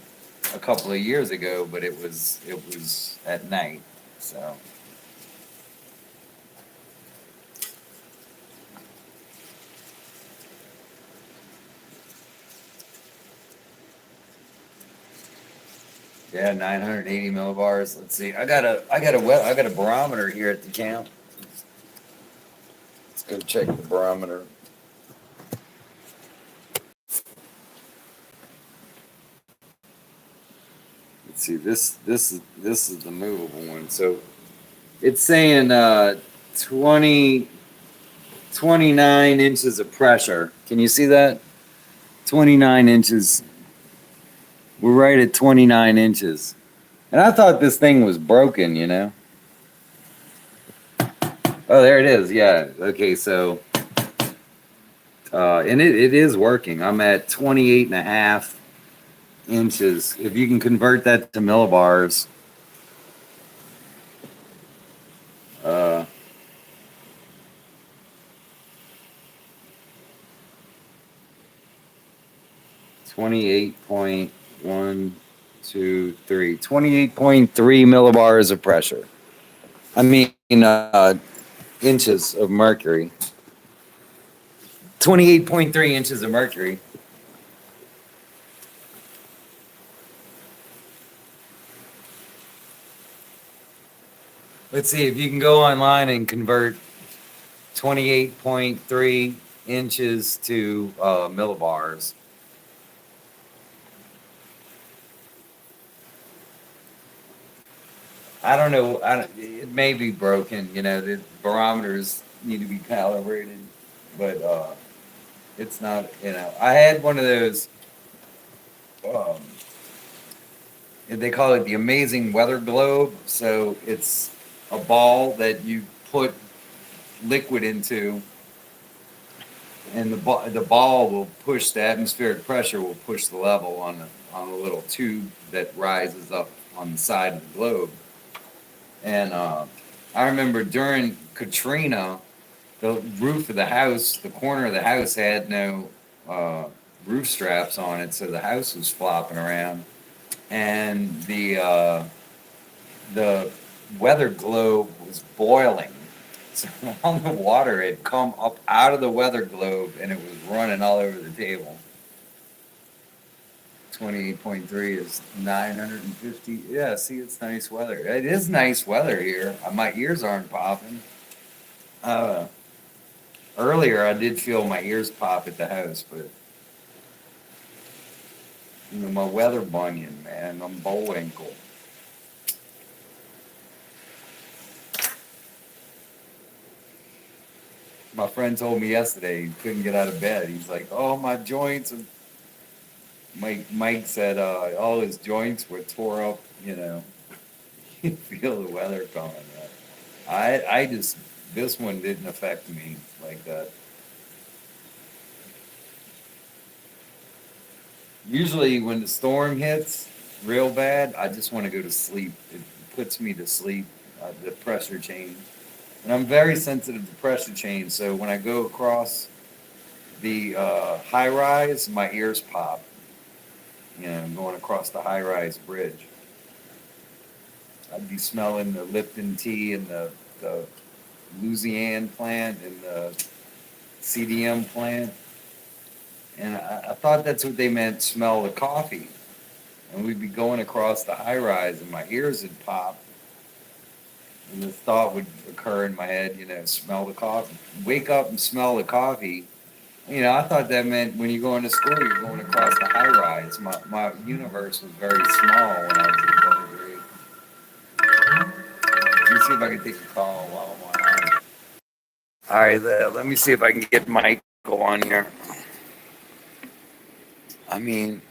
a couple of years ago, but it was at night, so. Yeah, 980 millibars. Let's see. I got a barometer here at the camp. Let's go check the barometer. Let's see. This is the movable one. So it's saying 20 29 inches of pressure. Can you see that? 29 inches. We're right at 29 inches. And I thought this thing was broken. Oh, there it is. Yeah. Okay, so and it is working. I'm at 28 and a half inches. If you can convert that to millibars, uh, 28.123. 28.3 millibars of pressure. I mean, inches of mercury. 28.3 inches of mercury. Let's see if you can go online and convert 28.3 inches to millibars. I don't know. It may be broken. The barometers need to be calibrated, but it's not. I had one of those. Um, they call it the Amazing Weather Globe. So it's a ball that you put liquid into, and the ball will push the atmospheric pressure will push the level on a little tube that rises up on the side of the globe. And I remember during Katrina, the roof of the house, the corner of the house had no roof straps on it, so the house was flopping around, and the weather globe was boiling. So all the water had come up out of the weather globe, and it was running all over the table. 28.3 is 950. Yeah, see, it's nice weather. It is nice weather here. My ears aren't popping. Uh, Earlier, I did feel my ears pop at the house, but my weather bunion, man, I'm Bullwinkle. My friend told me yesterday he couldn't get out of bed. He's like, "Oh, my joints." Mike said, all his joints were tore up. You feel the weather coming. I just this one didn't affect me like that. Usually, when the storm hits real bad, I just want to go to sleep. It puts me to sleep. The pressure change, and I'm very sensitive to pressure change. So when I go across the high rise, my ears pop. I'm going across the high rise bridge. I'd be smelling the Lipton tea and the Louisiana plant and the CDM plant. And I thought that's what they meant, smell the coffee. And we'd be going across the high rise and my ears would pop. And the thought would occur in my head, smell the coffee. Wake up and smell the coffee. I thought that meant when you're going to school, you're going across the high rise. My universe was very small when I was in third grade. Let me see if I can take a call while I'm on. All right, let me see if I can get Michael on here. I mean,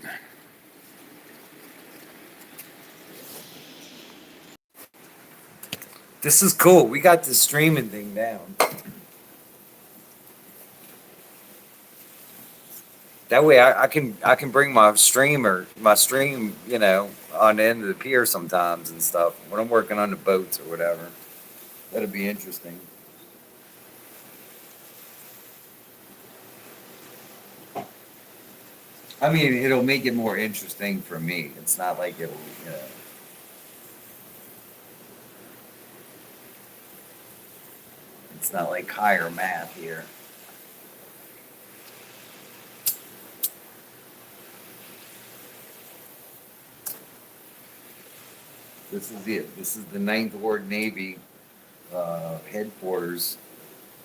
this is cool. We got the streaming thing down. That way, I can bring my stream, on the end of the pier sometimes and stuff when I'm working on the boats or whatever. That'd be interesting. I mean, it'll make it more interesting for me. It's not like it'll, you know, it's not like higher math here. This is it. This is the Ninth Ward Navy headquarters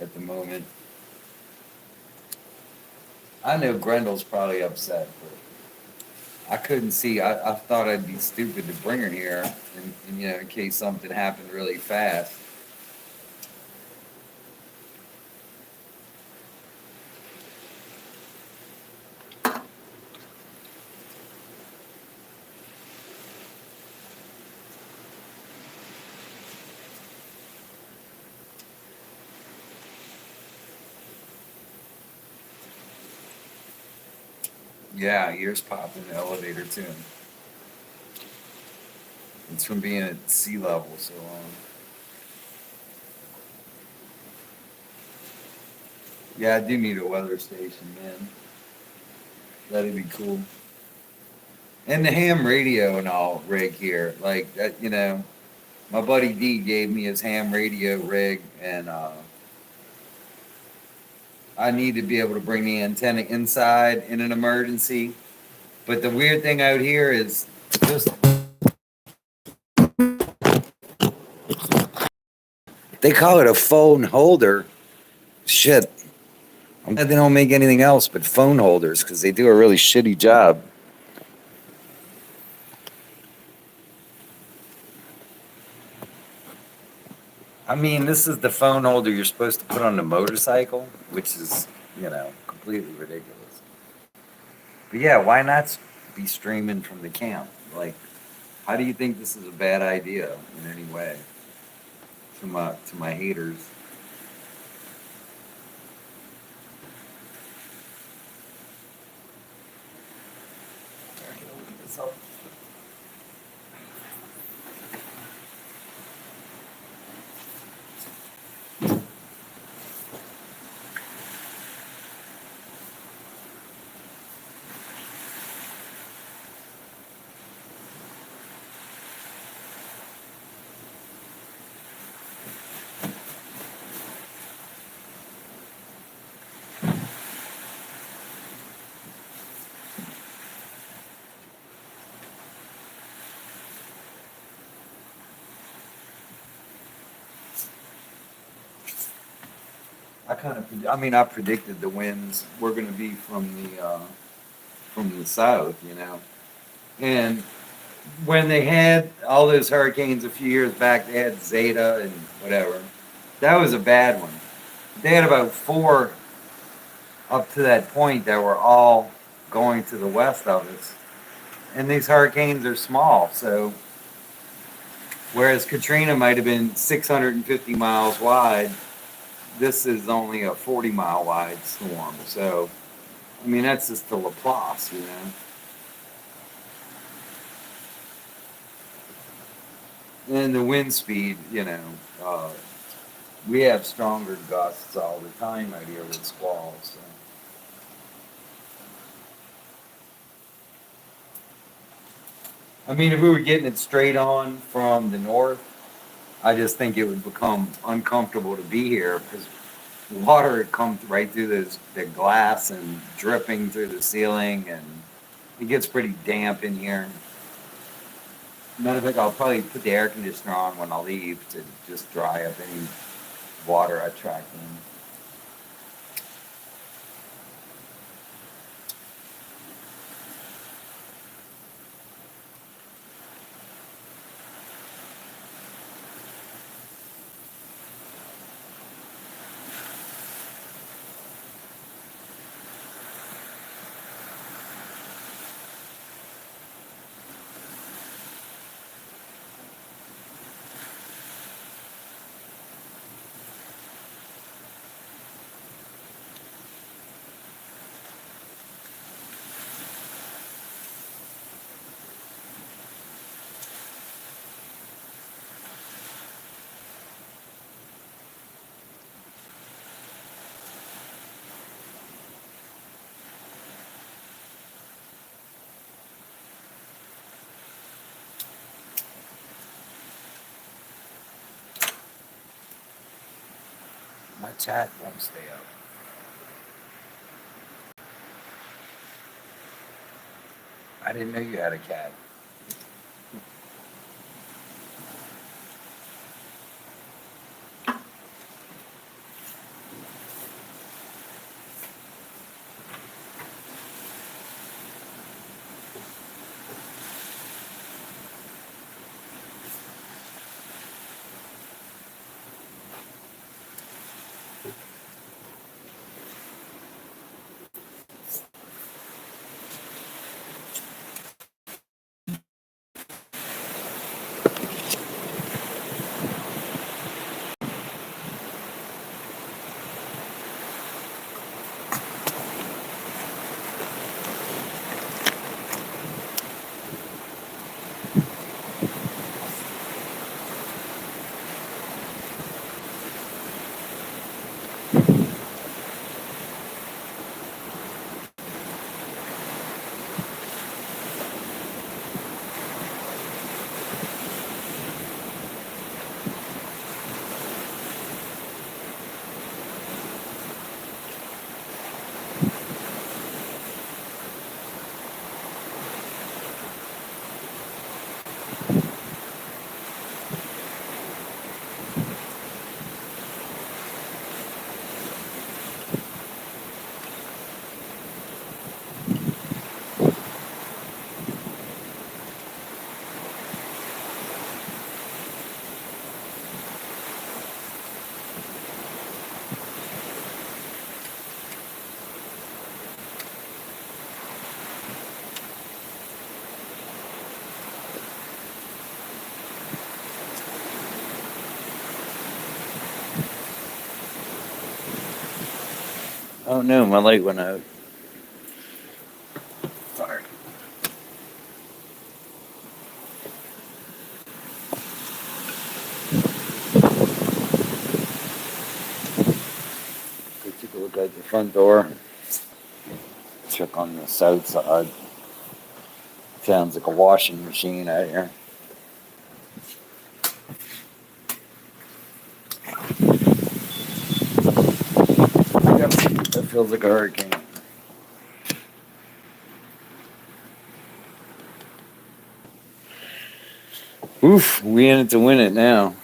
at the moment. I know Grendel's probably upset, but I couldn't see. I thought I'd be stupid to bring her here, in case something happened really fast. Yeah, ears pop in the elevator too. It's from being at sea level so long. Yeah, I do need a weather station, man. That'd be cool. And the ham radio and all rig here, like that, my buddy D gave me his ham radio rig, and I need to be able to bring the antenna inside in an emergency. But the weird thing out here is just they call it a phone holder. Shit, I'm glad they don't make anything else but phone holders because they do a really shitty job. I mean, this is the phone holder you're supposed to put on the motorcycle, which is, completely ridiculous. But yeah, why not be streaming from the camp? Like, how do you think this is a bad idea in any way to my haters? I predicted the winds were going to be from the south. And when they had all those hurricanes a few years back, they had Zeta and whatever. That was a bad one. They had about four up to that point that were all going to the west of us. And these hurricanes are small, so whereas Katrina might have been 650 miles wide, this is only a 40-mile wide storm. So, I mean, that's just the Laplace. And the wind speed, we have stronger gusts all the time out here with squalls. So. I mean, if we were getting it straight on from the north, I just think it would become uncomfortable to be here because water would come right through the glass and dripping through the ceiling, and it gets pretty damp in here. Matter of fact, I'll probably put the air conditioner on when I leave to just dry up any water I track in. My chat won't stay up. I didn't know you had a cat. Oh no, my light went out. Sorry. Go take a look out the front door. Check on the south side. Sounds like a washing machine out here. Yep, that feels like a hurricane. Oof, we in it to win it now.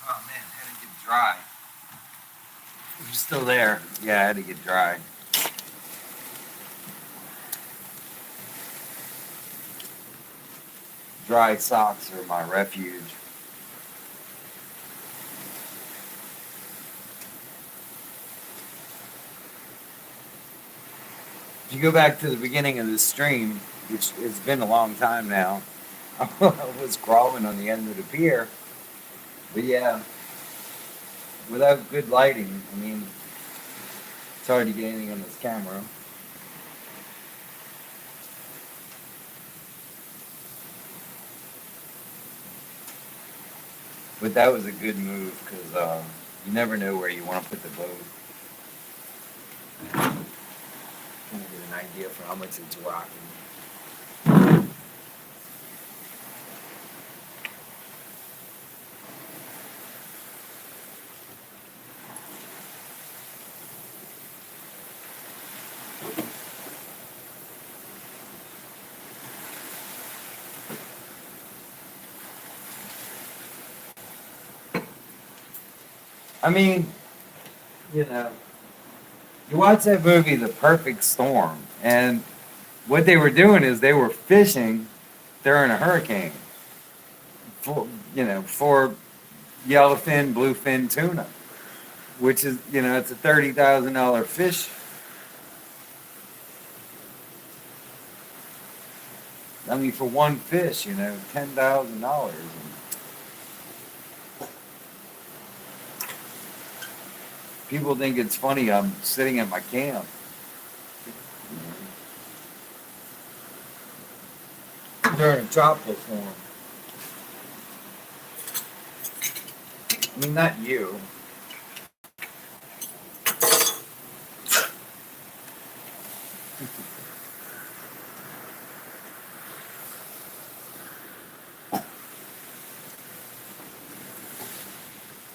Oh man, I had to get dry. You're still there. Yeah, I had to get dry. Dry socks are my refuge. If you go back to the beginning of the stream, which has been a long time now, I was crawling on the end of the pier. But yeah, without good lighting, I mean, it's hard to get anything on this camera. But that was a good move because you never know where you want to put the boat. Kind of get an idea for how much it's rocking. I mean, you know, you watch that movie, The Perfect Storm, and what they were doing is they were fishing during a hurricane for, for yellowfin, bluefin tuna, which is, it's a $30,000 fish. I mean, for one fish, $10,000. People think it's funny I'm sitting at my camp. During a tropical storm. I mean, not you.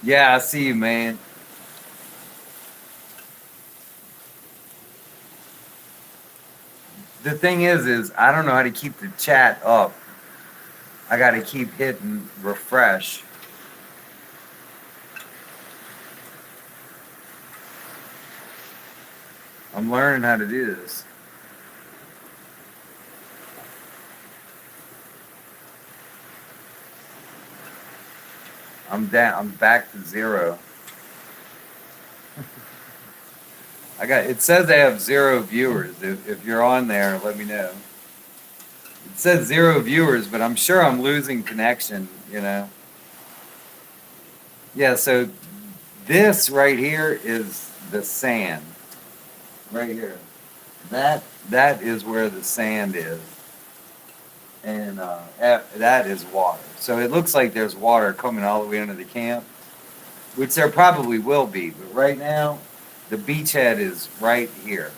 Yeah, I see you, man. The thing is I don't know how to keep the chat up. I got to keep hitting refresh. I'm learning how to do this. I'm down. I'm back to 0. It says I have 0 viewers. If you're on there, let me know. It says 0 viewers, but I'm sure I'm losing connection. Yeah, so this right here is the sand. Right here. That is where the sand is. And that is water. So it looks like there's water coming all the way under the camp, which there probably will be. But right now, the beachhead is right here.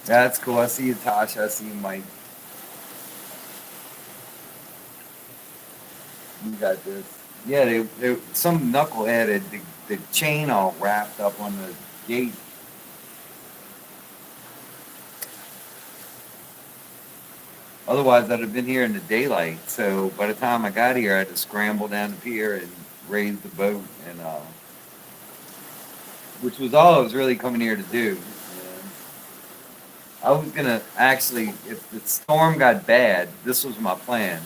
That's cool. I see you, Tasha. I see you, Mike. You got this. Yeah, some knucklehead had the chain all wrapped up on the gate. Otherwise, I'd have been here in the daylight. So by the time I got here, I had to scramble down the pier and raise the boat, and which was all I was really coming here to do. I was gonna actually, if the storm got bad, this was my plan.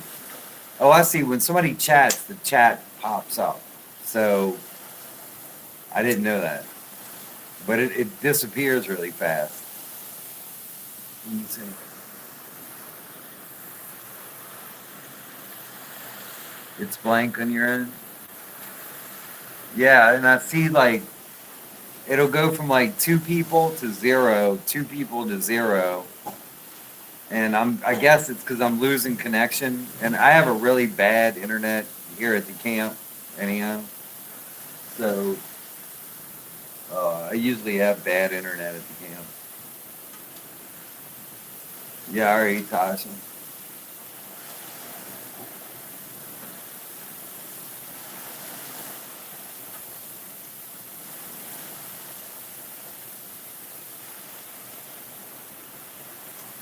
Oh, I see. When somebody chats, the chat pops up. So I didn't know that, but it disappears really fast. Let me see. It's blank on your end. Yeah, and I see like it'll go from like 2 people to 0, 2 people to 0, and I guess it's because I'm losing connection, and I have a really bad internet here at the camp, anyhow. So I usually have bad internet at the camp. Yeah, all right, Tasha.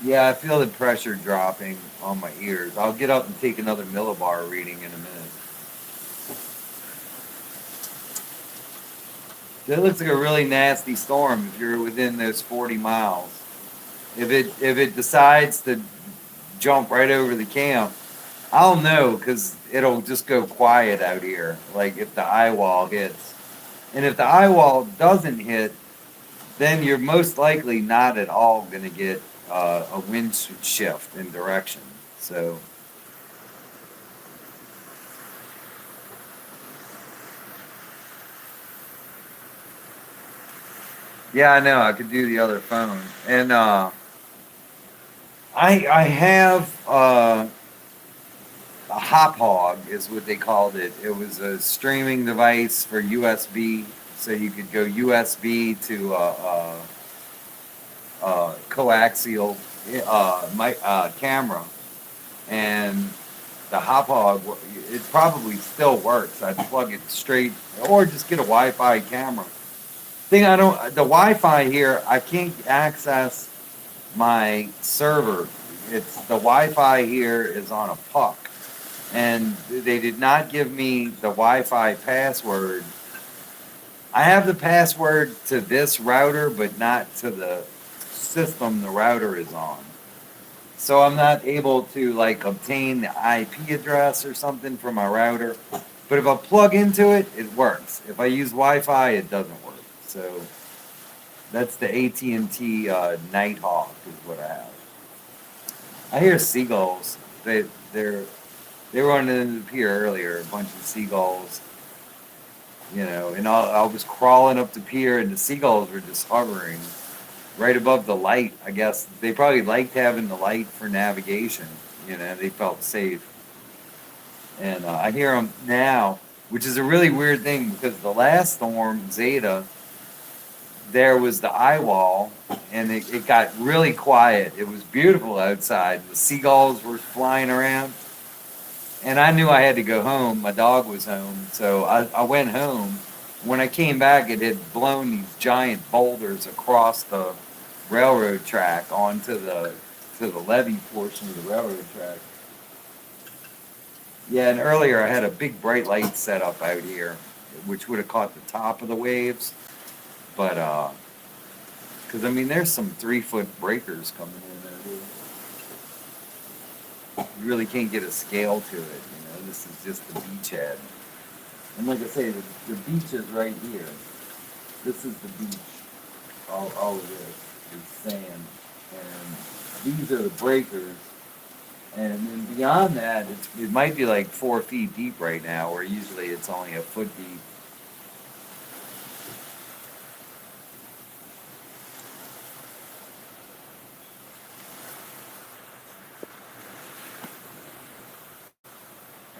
Yeah, I feel the pressure dropping on my ears. I'll get up and take another millibar reading in a minute. That looks like a really nasty storm if you're within those 40 miles. If it decides to jump right over the camp, I'll know because it'll just go quiet out here. Like if the eye wall hits, and if the eye wall doesn't hit, then you're most likely not at all going to get a wind shift in direction. So. Yeah, I know. I could do the other phone, and I have a hop hog is what they called it. It was a streaming device for USB, so you could go USB to coaxial camera, and the hop hog it probably still works. I'd plug it straight, or just get a Wi-Fi camera. The Wi-Fi here, I can't access my server. It's the Wi-Fi here is on a puck, and they did not give me the Wi-Fi password. I have the password to this router, but not to the system the router is on. So I'm not able to like obtain the IP address or something from my router. But if I plug into it, it works. If I use Wi-Fi, it doesn't work. So that's the AT&T Nighthawk is what I have. I hear seagulls. They're they were on the pier earlier. A bunch of seagulls, and I was crawling up the pier, and the seagulls were just hovering right above the light. I guess they probably liked having the light for navigation. They felt safe, and I hear them now, which is a really weird thing because the last storm, Zeta, there was the eye wall, and it got really quiet. It was beautiful outside. The seagulls were flying around, and I knew I had to go home. My dog was home, so I went home. When I came back, it had blown these giant boulders across the railroad track onto the levee portion of the railroad track. Yeah, and earlier I had a big bright light set up out here, which would have caught the top of the waves, but because I mean there's some 3 foot breakers coming in there. You really can't get a scale to it. This is just the beachhead. And like I say, the beach is right here. This is the beach. All of this is sand. And these are the breakers. And then beyond that, it might be like 4 feet deep right now, where usually it's only a foot deep.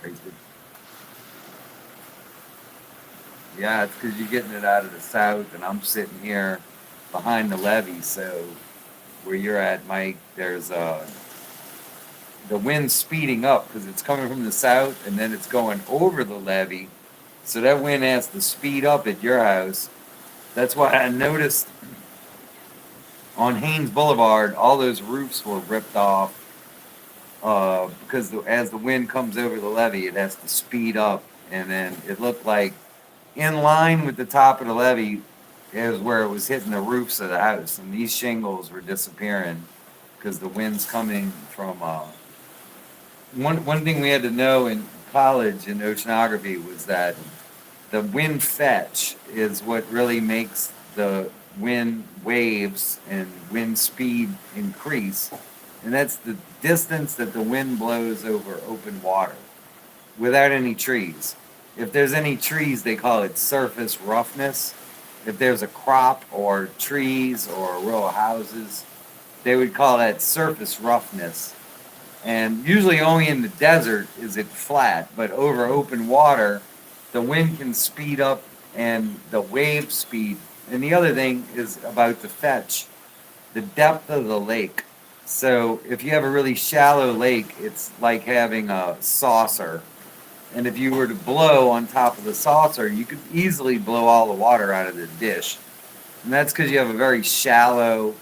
Right? Yeah, it's because you're getting it out of the south, and I'm sitting here behind the levee. So where you're at, Mike, there's the wind's speeding up because it's coming from the south, and then it's going over the levee. So that wind has to speed up at your house. That's why I noticed on Haynes Boulevard, all those roofs were ripped off because as the wind comes over the levee, it has to speed up, and then it looked like in line with the top of the levee is where it was hitting the roofs of the house, and these shingles were disappearing because the wind's coming from. One thing we had to know in college in oceanography was that the wind fetch is what really makes the wind waves and wind speed increase, and that's the distance that the wind blows over open water without any trees. If there's any trees, they call it surface roughness. If there's a crop or trees or a row of houses, they would call that surface roughness. And usually only in the desert is it flat, but over open water, the wind can speed up and the wave speed. And the other thing is about the fetch, the depth of the lake. So if you have a really shallow lake, it's like having a saucer. And if you were to blow on top of the saucer, you could easily blow all the water out of the dish. And that's because you have a very shallow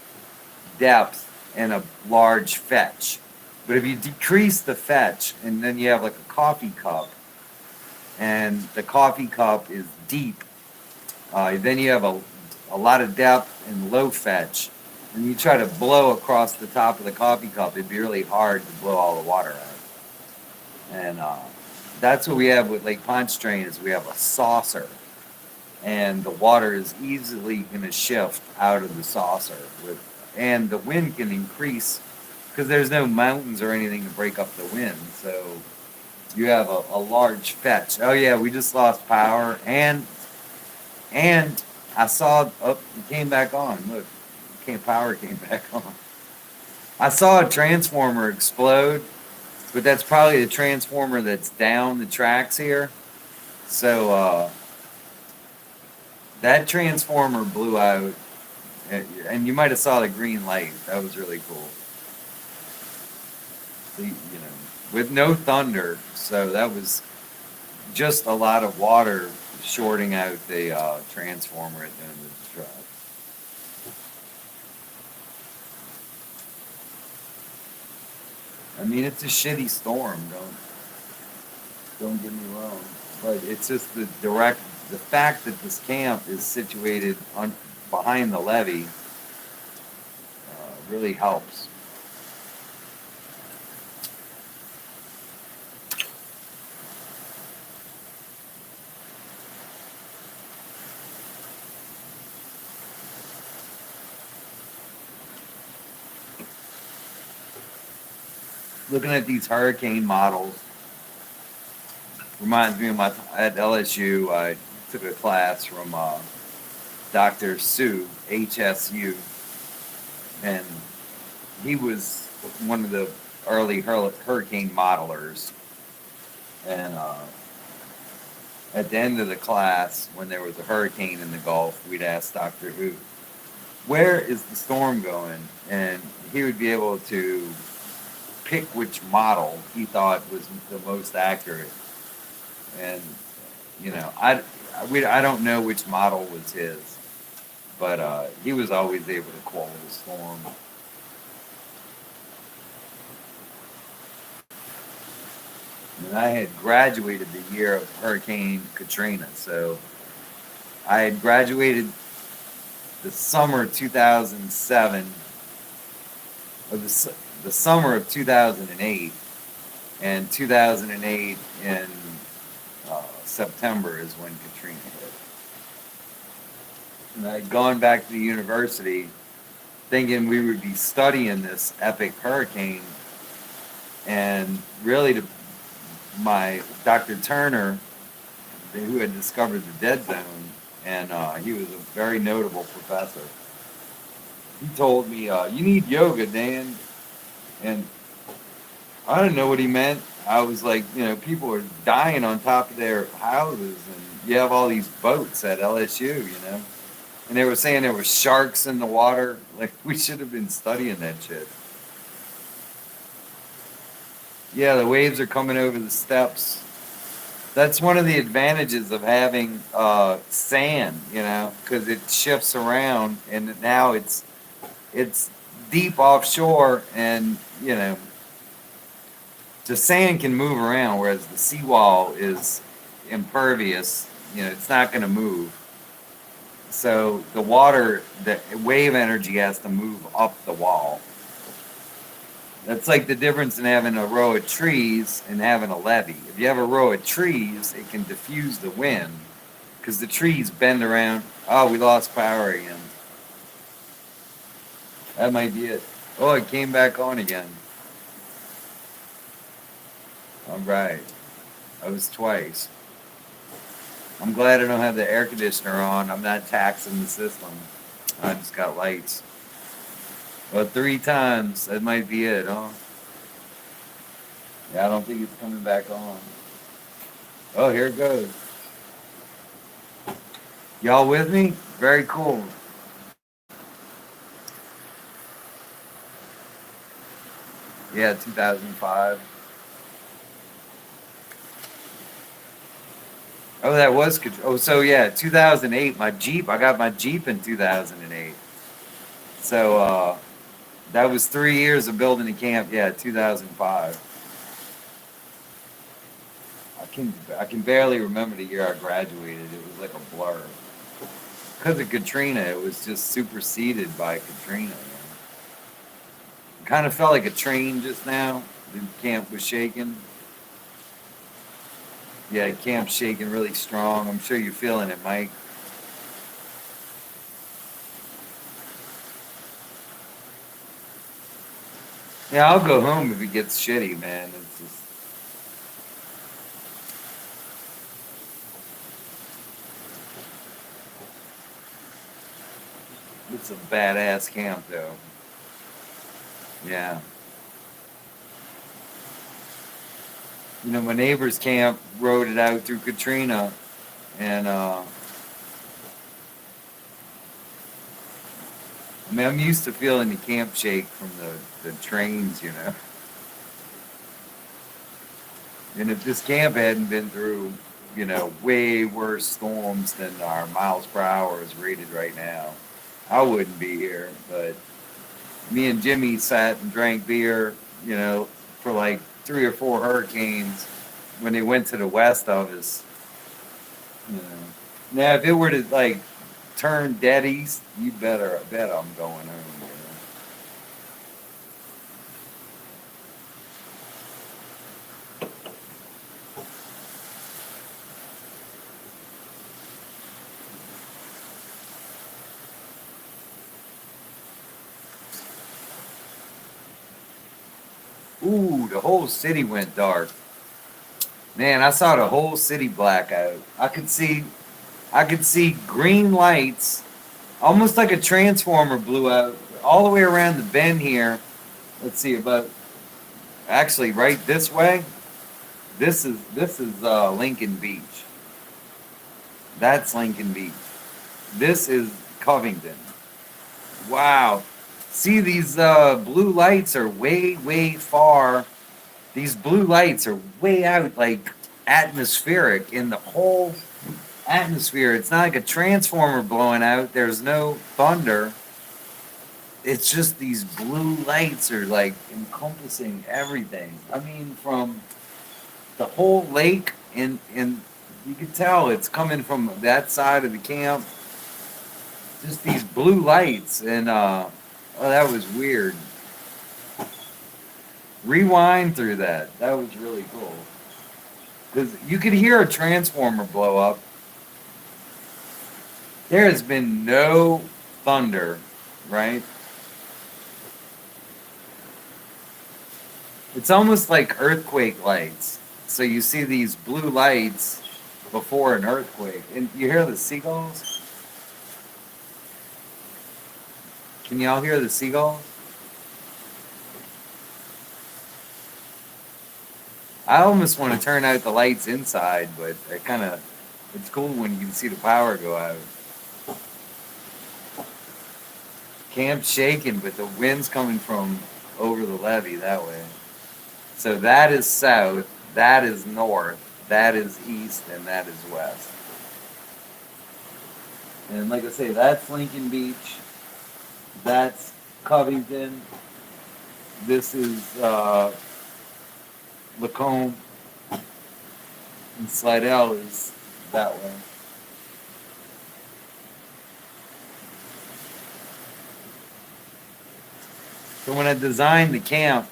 depth and a large fetch. But if you decrease the fetch and then you have like a coffee cup, and the coffee cup is deep, then you have a lot of depth and low fetch, and you try to blow across the top of the coffee cup, it'd be really hard to blow all the water out. And that's what we have with Lake Pontchartrain is we have a saucer, and the water is easily going to shift out of the saucer and the wind can increase because there's no mountains or anything to break up the wind. So you have a large fetch. Oh yeah, we just lost power, and I saw it came back on. Look, power came back on. I saw a transformer explode, but that's probably the transformer that's down the tracks here. So that transformer blew out, and you might have saw the green light. That was really cool. With no thunder, so that was just a lot of water shorting out the transformer at the end of the track. I mean, it's a shitty storm, don't Don't get me wrong, but it's just the fact that this camp is situated on behind the levee really helps. Looking at these hurricane models reminds me of at LSU. I took a class from Dr. Sue, HSU, and he was one of the early hurricane modelers. And at the end of the class, when there was a hurricane in the Gulf, we'd ask Dr. Who, where is the storm going? And he would be able to pick which model he thought was the most accurate. And, you know, I don't know which model was his, but he was always able to call the storm. And I had graduated the year of Hurricane Katrina. So I had graduated the summer of 2007, or the summer of 2008, and 2008 in September is when Katrina hit. And I'd gone back to the university thinking we would be studying this epic hurricane, and really my Dr. Turner, who had discovered the dead zone, and he was a very notable professor. He told me, you need yoga, Dan. And I didn't know what he meant. I was like, you know, people are dying on top of their houses, and you have all these boats at LSU, you know. And they were saying there were sharks in the water. Like, we should have been studying that shit. Yeah, the waves are coming over the steps. That's one of the advantages of having sand, you know, because it shifts around, and now it's deep offshore, and you know, the sand can move around, whereas the seawall is impervious. You know, it's not going to move. So the wave energy has to move up the wall. That's like the difference in having a row of trees and having a levee. If you have a row of trees, it can diffuse the wind because the trees bend around. Oh, we lost power again. That might be it. Oh, it came back on again. All right. That was twice. I'm glad I don't have the air conditioner on. I'm not taxing the system. I just got lights. Well, 3 times. That might be it, huh? Yeah, I don't think it's coming back on. Oh, here it goes. Y'all with me? Very cool. Yeah, 2005. Oh, that was good. Oh, so yeah, 2008. My Jeep. I got my Jeep in 2008. So that was 3 years of building a camp. Yeah, 2005. I can barely remember the year I graduated. It was like a blur. Because of Katrina, it was just superseded by Katrina. It kind of felt like a train just now. The camp was shaking. Yeah, the camp's shaking really strong. I'm sure you're feeling it, Mike. Yeah, I'll go home if it gets shitty, man. It's a badass camp, though. Yeah. You know, my neighbor's camp rode it out through Katrina, and I mean, I'm used to feeling the camp shake from the trains, you know. And if this camp hadn't been through, you know, way worse storms than our miles per hour is rated right now, I wouldn't be here. But me and Jimmy sat and drank beer, you know, for like 3 or 4 hurricanes when they went to the west of us. You know. Now, if it were to like turn dead east, you better bet I'm going home. Ooh, the whole city went dark. Man, I saw the whole city black out. I could see green lights, almost like a transformer blew out all the way around the bend here. Let's see, about actually right this way. This is Lincoln Beach. That's Lincoln Beach. This is Covington. Wow. See, these blue lights are way far. These blue lights are way out, like atmospheric in the whole atmosphere. It's not like a transformer blowing out. There's no thunder. It's just these blue lights are like encompassing everything. I mean, from the whole lake, and you can tell it's coming from that side of the camp. Just these blue lights, and oh, that was weird. Rewind through that. That was really cool. Because you could hear a transformer blow up. There has been no thunder, right? It's almost like earthquake lights. So you see these blue lights before an earthquake. And you hear the seagulls? Can y'all hear the seagulls? I almost want to turn out the lights inside, but it's cool when you can see the power go out. Camp's shaking, but the wind's coming from over the levee that way. So that is south, that is north, that is east, and that is west. And like I say, that's Lincoln Beach, that's Covington, this is Lacombe, and Slidell is that way. So when I designed the camp,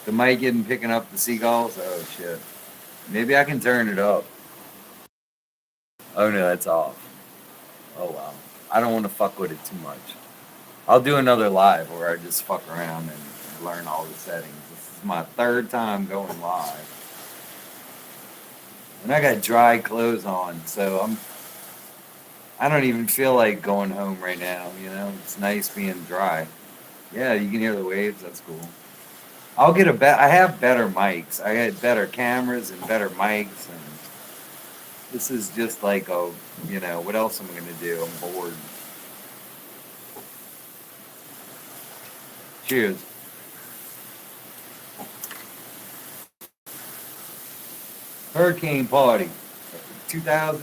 the mic isn't picking up the seagulls. Oh shit. Maybe I can turn it up. Oh no, that's off. Oh wow. I don't want to fuck with it too much. I'll do another live where I just fuck around and learn all the settings. This is my third time going live. And I got dry clothes on, so I don't even feel like going home right now, you know? It's nice being dry. Yeah, you can hear the waves, that's cool. I have better mics. I had better cameras and better mics, and this is just like what else am I gonna do? I'm bored. Cheers. Hurricane Party, 2000.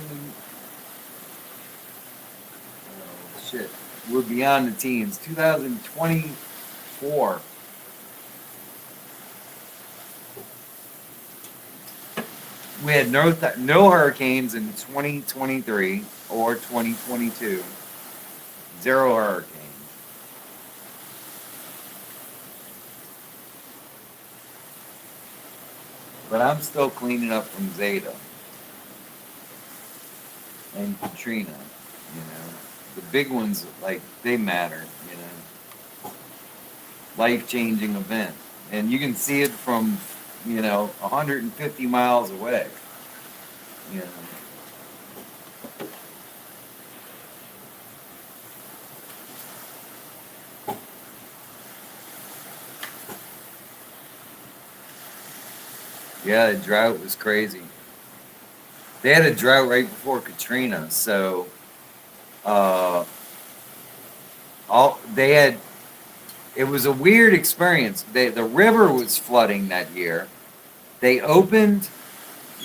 Oh, shit. We're beyond the teens. 2024. We had no hurricanes in 2023 or 2022. Zero hurricanes. But I'm still cleaning up from Zeta and Katrina, you know. The big ones, like, they matter, you know. Life-changing event. And you can see it from, 150 miles away. You know. Yeah, the drought was crazy. They had a drought right before Katrina, so all they had. It was a weird experience. The river was flooding that year. They opened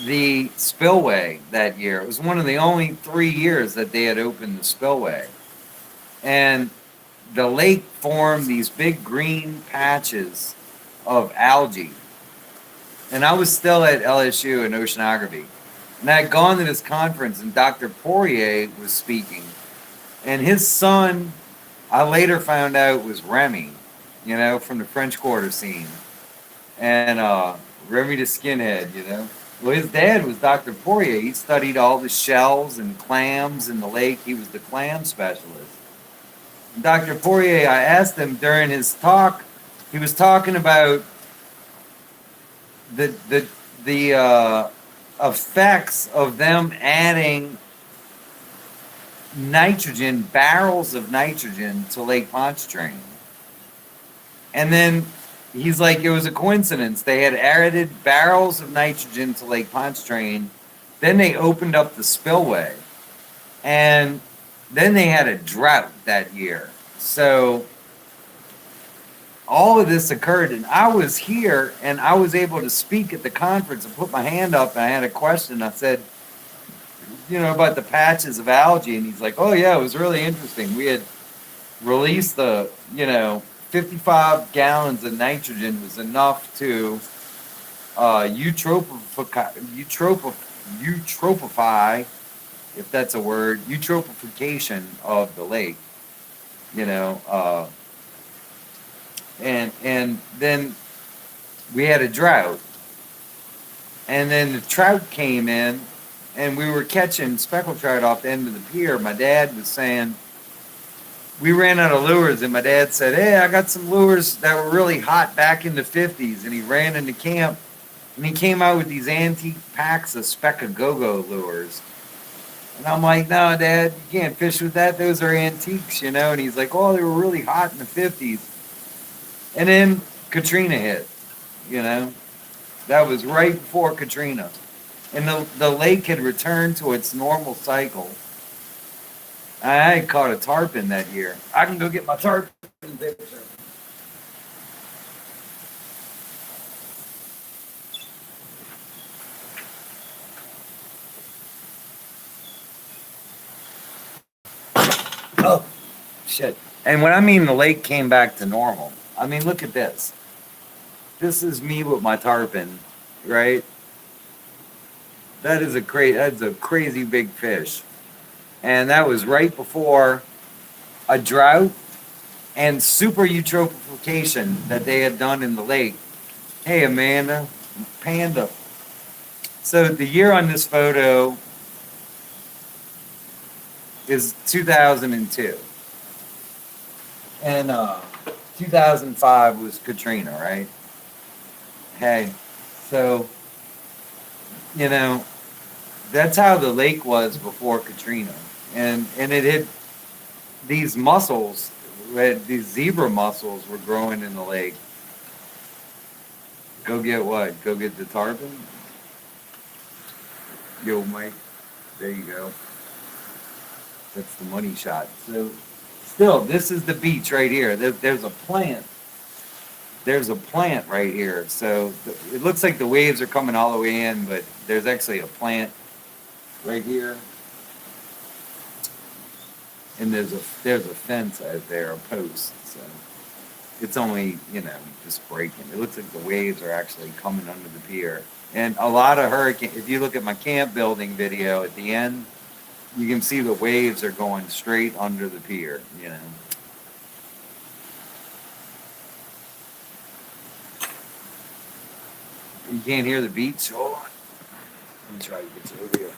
the spillway that year. It was one of the only 3 years that they had opened the spillway, and the lake formed these big green patches of algae. and I was still at LSU in oceanography. And I had gone to this conference, and Dr. Poirier was speaking. And his son, I later found out, was Remy, from the French Quarter scene. And Remy the Skinhead, Well, his dad was Dr. Poirier. He studied all the shells and clams in the lake. He was the clam specialist. And Dr. Poirier, I asked him during his talk, he was talking about the effects of them adding nitrogen, barrels of nitrogen to Lake Pontchartrain. And then he's like, it was a coincidence. They had added barrels of nitrogen to Lake Pontchartrain. Then they opened up the spillway. And then they had a drought that year. So all of this occurred, and I was here, and I was able to speak at the conference and put my hand up, and I had a question. I said, about the patches of algae, and he's like, oh, yeah, it was really interesting. We had released 55 gallons of nitrogen was enough to eutropify, if that's a word, eutrophication of the lake, and then we had a drought, and then the trout came in, and we were catching speckled trout off the end of the pier. My dad was saying, we ran out of lures, and my dad said, hey, I got some lures that were really hot back in the 50s, and he ran into camp, and he came out with these antique packs of Speck-a-Go-Go lures. And I'm like, no, Dad, you can't fish with that. Those are antiques, And he's like, oh, they were really hot in the 50s. And then Katrina hit, That was right before Katrina. And the lake had returned to its normal cycle. I caught a tarpon that year. I can go get my tarpon picture. Oh, shit. And when I mean the lake came back to normal, I mean, look at this. This is me with my tarpon, right? That's a crazy big fish. And that was right before a drought and super eutrophication that they had done in the lake. Hey, Amanda, Panda. So the year on this photo is 2002. And 2005 was Katrina, right? Hey, so, that's how the lake was before Katrina. And it had these mussels, these zebra mussels were growing in the lake. Go get what? Go get the tarpon? Yo, Mike. There you go. That's the money shot. So, still, this is the beach right here. There's a plant. There's a plant right here. So, it looks like the waves are coming all the way in, but there's actually a plant right here. And there's a fence out there, a post. So, it's only, just breaking. It looks like the waves are actually coming under the pier. And a lot of hurricane, if you look at my camp building video at the end, you can see the waves are going straight under the pier, You can't hear the beach? Hold on. Let me try to get you over here.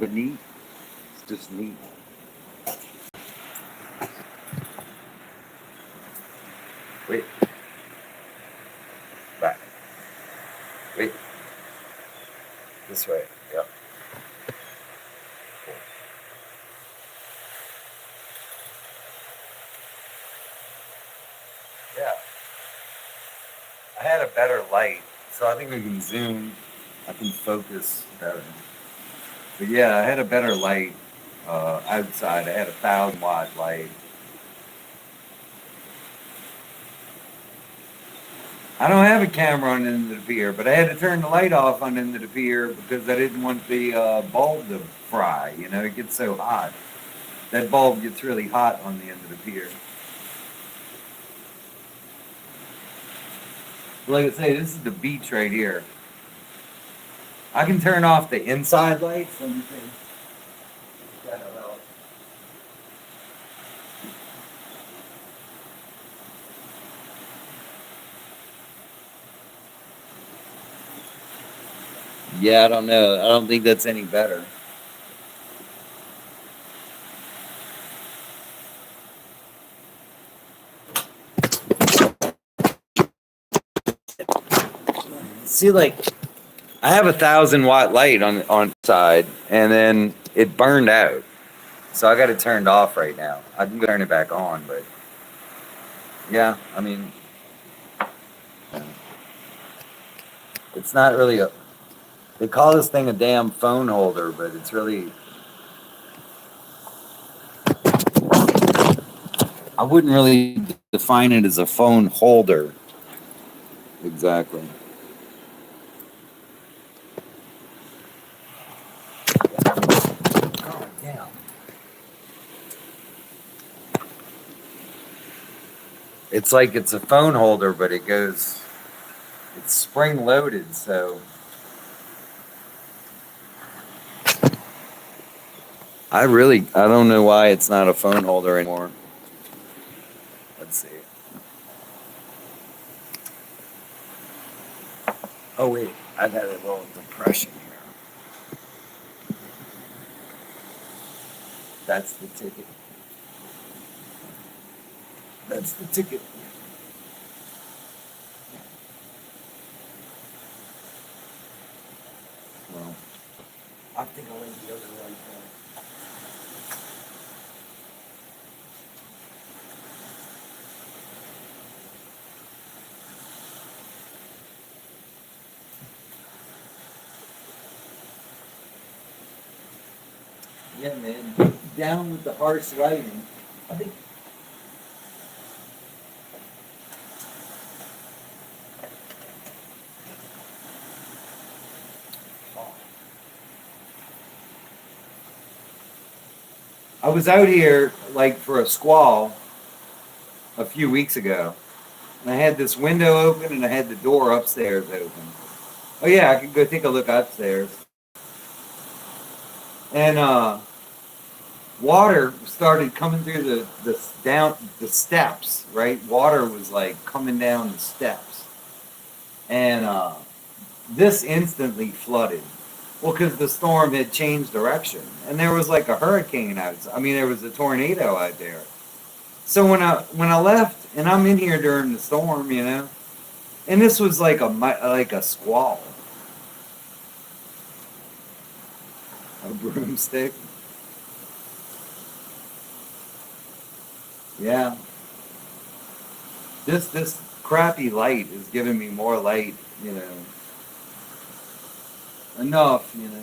of neat? It's just neat. Wait. Back. Wait. This way. Yep. Cool. Yeah. I had a better light, so I think we can zoom. I can focus better. But yeah, I had a better light outside. I had 1,000 watt light. I don't have a camera on the end of the pier, but I had to turn the light off on the end of the pier because I didn't want the bulb to fry. You know, it gets so hot. That bulb gets really hot on the end of the pier. Like I say, this is the beach right here. I can turn off the inside lights. Let me see. That'll help. Yeah, I don't know. I don't think that's any better. See, like I have 1,000 watt light on side, and then it burned out. So I got it turned off right now. I can turn it back on, but yeah, I mean, it's not really a. They call this thing a damn phone holder, but it's really. I wouldn't really define it as a phone holder. Exactly. God damn. It's like it's a phone holder, but it goes. It's spring loaded, so. I don't know why it's not a phone holder anymore. Let's see. Oh wait, I've had a little depression here. That's the ticket. That's the ticket. Well, I think I'll leave the other light on. Yeah, man. Down with the harsh lighting. I think. I was out here like for a squall a few weeks ago, and I had this window open and I had the door upstairs open. Oh yeah, I could go take a look upstairs. And water started coming through the steps, right? Water was like coming down the steps. And this instantly flooded. Well, because the storm had changed direction, and there was like a hurricane out. I mean, there was a tornado out there. So when I left, and I'm in here during the storm, you know, and this was like a squall, a broomstick. Yeah, this crappy light is giving me more light, you know, enough, you know.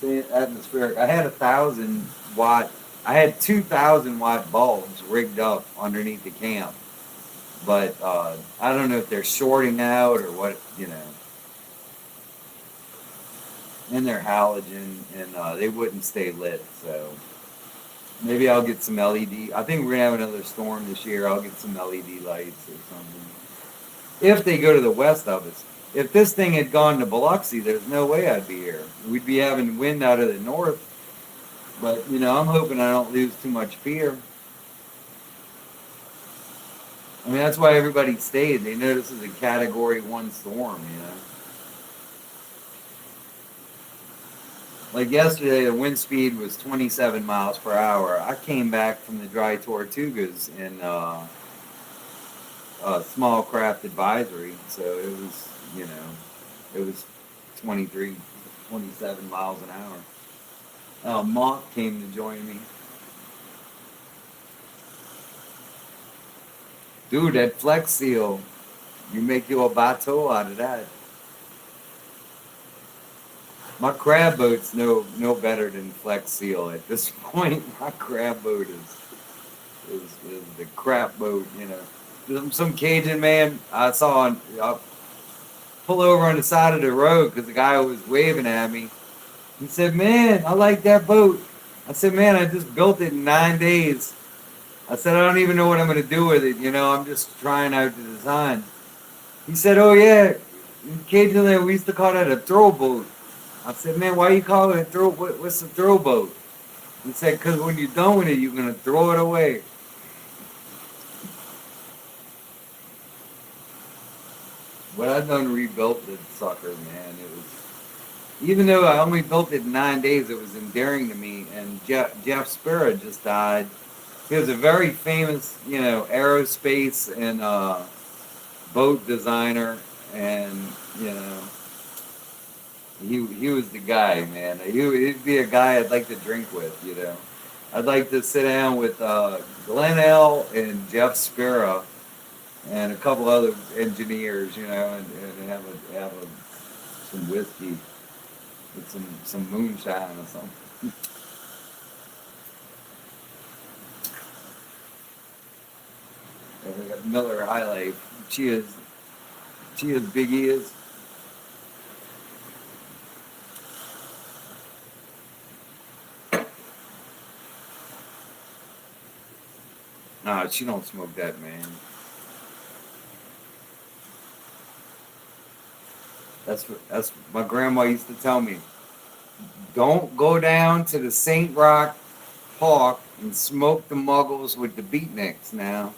It's atmospheric. I had 1,000 watt. I had 2,000 watt bulbs rigged up underneath the camp, but I don't know if they're shorting out or what, you know. And they're halogen, and they wouldn't stay lit. So maybe I'll get some LED. I think we're gonna have another storm this year. I'll get some LED lights or something. If they go to the west of us. If this thing had gone to Biloxi, there's no way I'd be here. We'd be having wind out of the north. But, you know, I'm hoping I don't lose too much fear. I mean, that's why everybody stayed. They know this is a Category 1 storm, you know. Like yesterday, the wind speed was 27 miles per hour. I came back from the dry Tortugas in small craft advisory, so it was, you know, it was 23, 27 miles an hour. Moth came to join me. Dude, that Flex Seal, you make you a bateau out of that. My crab boat's no better than Flex Seal at this point. My crab boat is the crap boat, you know. Some Cajun man I saw pull over on the side of the road because the guy was waving at me. He said, "Man, I like that boat." I said, "Man, I just built it in 9 days." I said, "I don't even know what I'm going to do with it. You know, I'm just trying out the design." He said, "Oh yeah, occasionally we used to call that a throw boat." I said, "Man, why you call it a throw? What's a throw boat?" He said, "Because when you're done with it, you're going to throw it away." But I done rebuilt the sucker, man. It was, even though I only built it in 9 days, it was endearing to me. And Jeff Spira just died. He was a very famous, you know, aerospace and boat designer, and you know, he was the guy, man. He'd be a guy I'd like to drink with, you know. I'd like to sit down with Glenn L. and Jeff Spira and a couple other engineers, you know, and have some whiskey with some moonshine or something. And we got Miller High Life. She is big ears. Nah, she don't smoke that, man. That's my grandma used to tell me. Don't go down to the St. Rock Park and smoke the muggles with the beatniks now.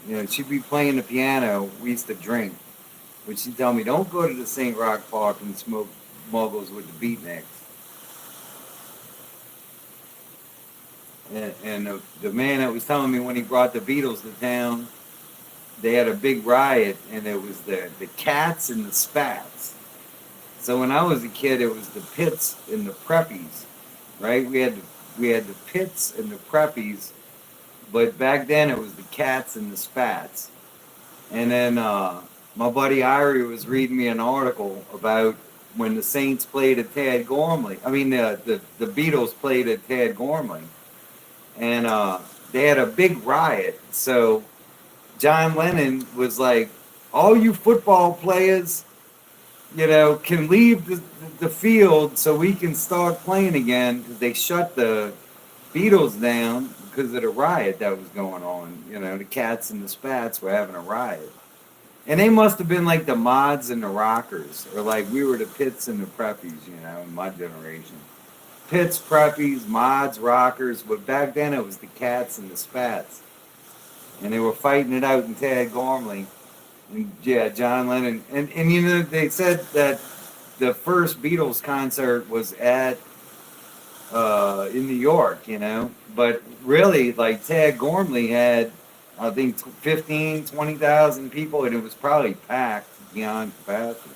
You know, she'd be playing the piano. We used to drink. But she'd tell me, don't go to the St. Rock Park and smoke muggles with the beatniks. And the man that was telling me when he brought the Beatles to town, they had a big riot, and it was the cats and the spats. So when I was a kid, it was the pits and the preppies, right? We had the pits and the preppies, but back then it was the cats and the spats. And then my buddy Irie was reading me an article about when the Saints played at Tad Gormley. I mean, the Beatles played at Tad Gormley, and they had a big riot. So John Lennon was like, "All you football players, you know, can leave the field so we can start playing again," because they shut the Beatles down because of the riot that was going on. You know, the Cats and the Spats were having a riot. And they must have been like the mods and the rockers, or like we were the pits and the preppies, you know, in my generation. Pits, preppies, mods, rockers, but back then it was the Cats and the Spats. And they were fighting it out in Tad Gormley. And yeah, John Lennon. And you know, they said that the first Beatles concert was at in New York, you know. But really, like Tad Gormley had, I think, 15, 20,000 people, and it was probably packed beyond capacity.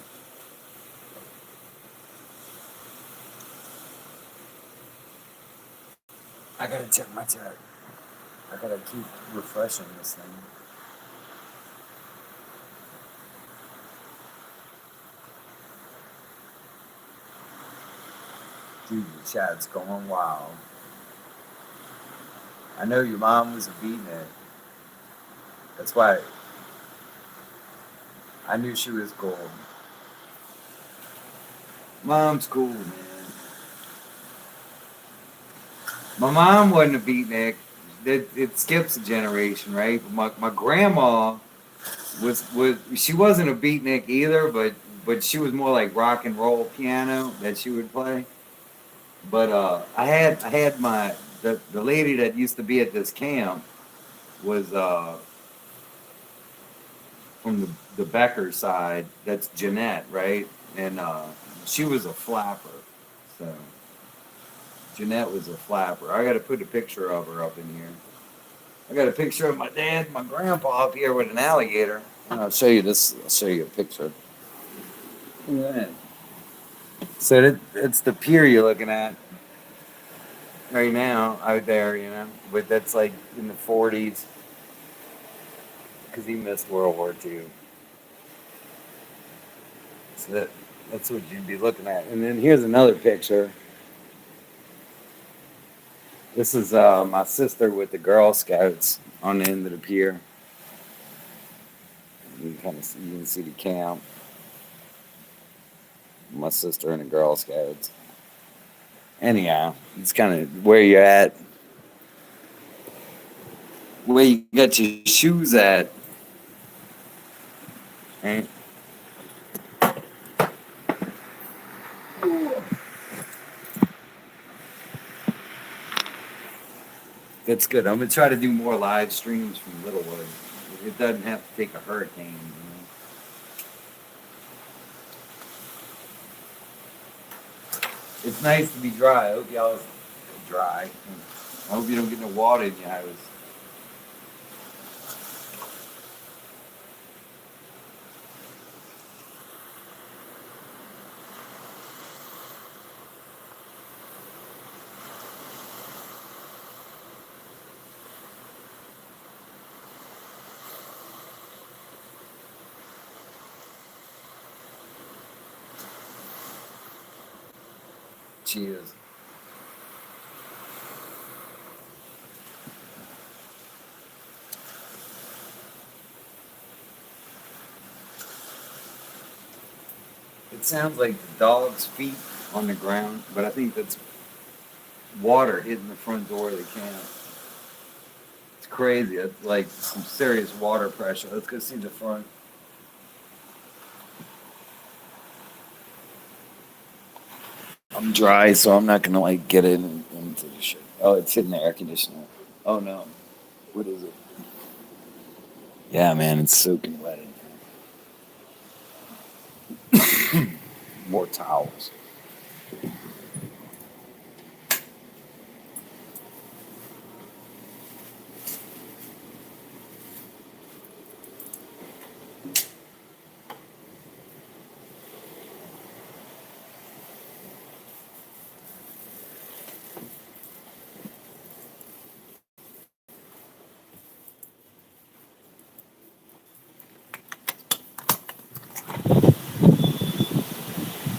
I gotta check my chart. I gotta keep refreshing this thing. Dude, the chat's going wild. I know your mom was a beatnik. That's why I knew she was gold. Mom's cool, man. My mom wasn't a beatnik. It skips a generation, right? My grandma was she wasn't a beatnik either, but she was more like rock and roll piano that she would play. But I had the lady that used to be at this camp was from the Becker side. That's Jeanette, right? And she was a flapper. So Jeanette was a flapper. I got to put a picture of her up in here. I got a picture of my dad, and my grandpa up here with an alligator. And I'll show you this. I'll show you a picture. Look at that. So it's the pier you're looking at right now out there, but that's like in the 40s because he missed World War II. So that's what you'd be looking at. And then here's another picture. This is my sister with the Girl Scouts on the end of the pier. You can see the camp. My sister and the Girl Scouts. Anyhow, it's kind of where you're at, where you got your shoes at. Right? That's good. I'm gonna try to do more live streams from Littlewood. It doesn't have to take a hurricane. It's nice to be dry. I hope y'all is dry. I hope you don't get no water in your house. Cheers. It sounds like the dog's feet on the ground, but I think that's water hitting the front door of the camp. It's crazy. It's like some serious water pressure. Let's go see the front. I'm dry, so I'm not gonna like get into the shit. Oh, it's hitting the air conditioner. Oh no. What is it? Yeah, man, it's soaking wet in here. More towels.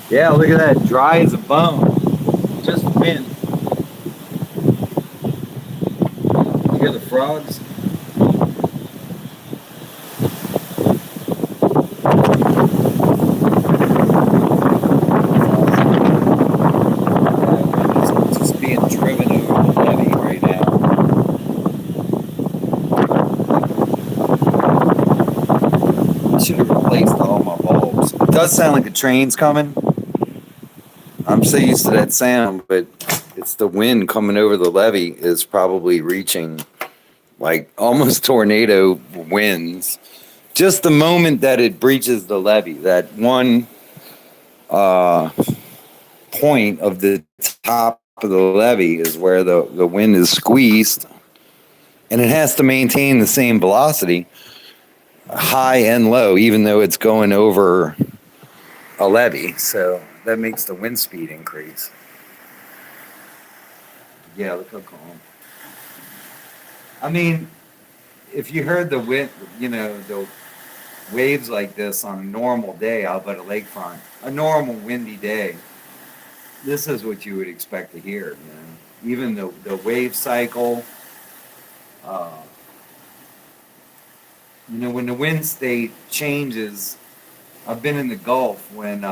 Yeah, look at that. Dry as a bone. Just wind. You hear the frogs? It's just being driven over the levee right now. I should have replaced all my bulbs. It does sound like a train's coming. I'm so used to that sound, but it's the wind coming over the levee is probably reaching like almost tornado winds. Just the moment that it breaches the levee, that one point of the top of the levee is where the wind is squeezed, and it has to maintain the same velocity, high and low, even though it's going over a levee. So that makes the wind speed increase. Yeah, look how calm. I mean, if you heard the wind, the waves like this on a normal day out at a lakefront, a normal windy day, this is what you would expect to hear. Even the wave cycle. Uh, when the wind state changes, I've been in the Gulf when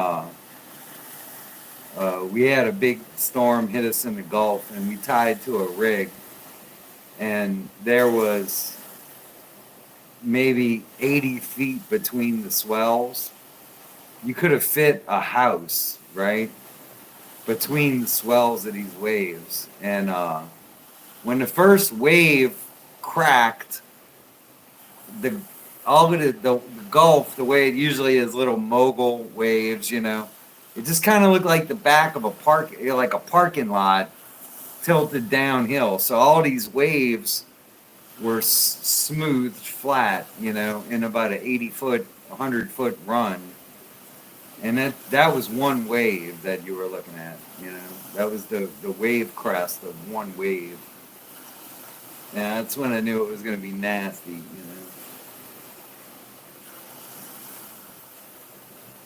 we had a big storm hit us in the Gulf, and we tied to a rig, and there was maybe 80 feet between the swells. You could have fit a house, right, between the swells of these waves. And when the first wave cracked, all of the Gulf, the way it usually is, little mogul waves, It just kind of looked like the back of a like a parking lot tilted downhill. So all these waves were smoothed flat, in about an 80-foot, 100-foot run. And that was one wave that you were looking at, That was the wave crest of one wave. And that's when I knew it was going to be nasty.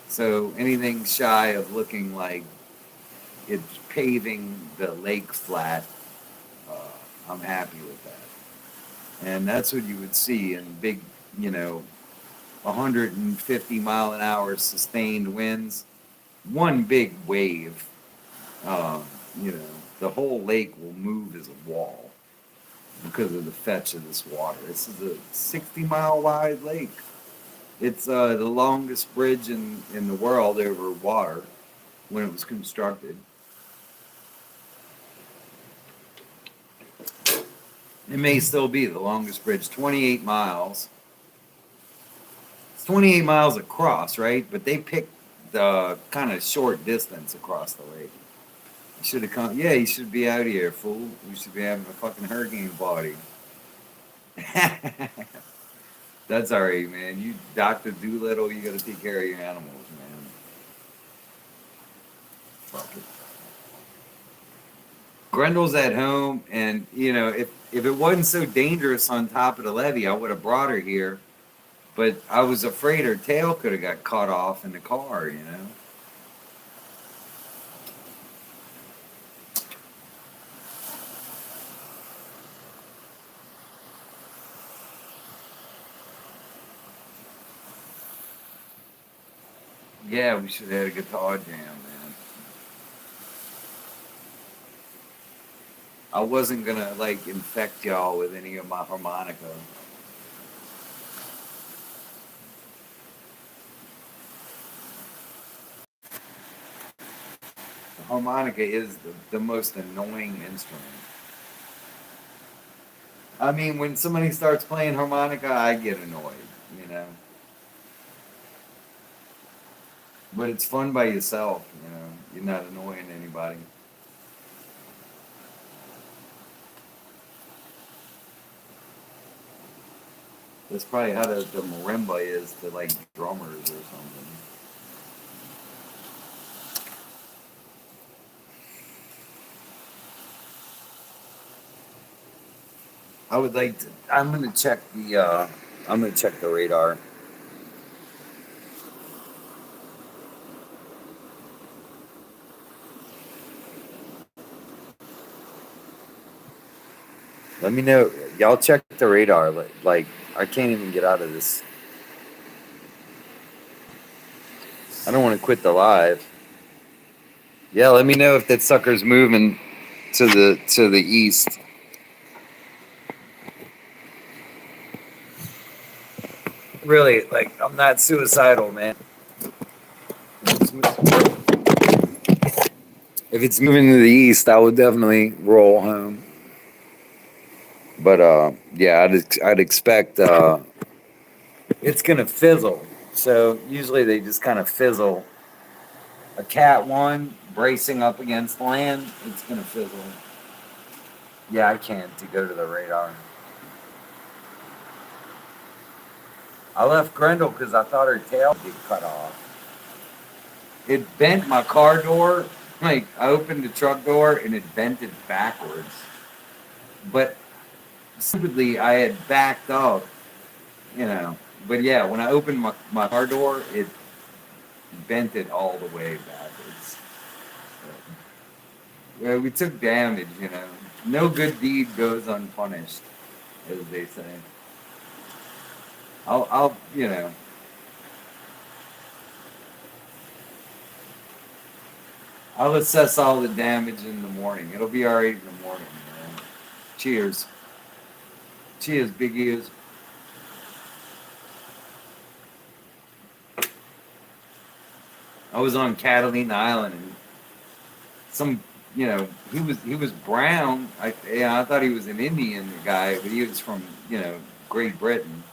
So anything shy of looking like it's paving the lake flat, uh, I'm happy with that. And that's what you would see in big, 150-mile-an-hour sustained winds. One big wave, um, you know, the whole lake will move as a wall because of the fetch of this water. This is a 60-mile wide lake. It's the longest bridge in the world over water when it was constructed. It may still be the longest bridge, 28 miles. It's 28 miles across, right? But they picked the kind of short distance across the lake. You should have come. Yeah, you should be out here, fool. We should be having a fucking hurricane party. That's all right, man. You Dr. Doolittle, you got to take care of your animals, man. Fuck it. Grendel's at home, and if it wasn't so dangerous on top of the levee, I would have brought her here. But I was afraid her tail could have got cut off in the car. Yeah, we should have had a guitar jam, man. I wasn't gonna like infect y'all with any of my harmonica. The harmonica is the most annoying instrument. I mean, when somebody starts playing harmonica, I get annoyed, you know. But it's fun by yourself. You're not annoying anybody. That's probably how the marimba is to like drummers or something. I would like to. I'm gonna check the radar. Let me know. Y'all check the radar. Like I can't even get out of this. I don't want to quit the live. Yeah, let me know if that sucker's moving to the east. Really, like I'm not suicidal, man. If it's moving to the east, I would definitely roll home. But yeah, I'd expect it's gonna fizzle. So usually they just kind of fizzle. A Cat 1 bracing up against land, it's gonna fizzle. Yeah, I can't to go to the radar. I left Grendel because I thought her tail would get cut off. It bent my car door. Like I opened the truck door and it bent it backwards. But stupidly, I had backed up, you know. But yeah, when I opened my car door, it bent it all the way backwards. Yeah, we took damage. No good deed goes unpunished, as they say. I'll. I'll assess all the damage in the morning. It'll be all right in the morning. Cheers. Cheers, big ears. I was on Catalina Island and he was brown. I thought he was an Indian guy, but he was from Great Britain.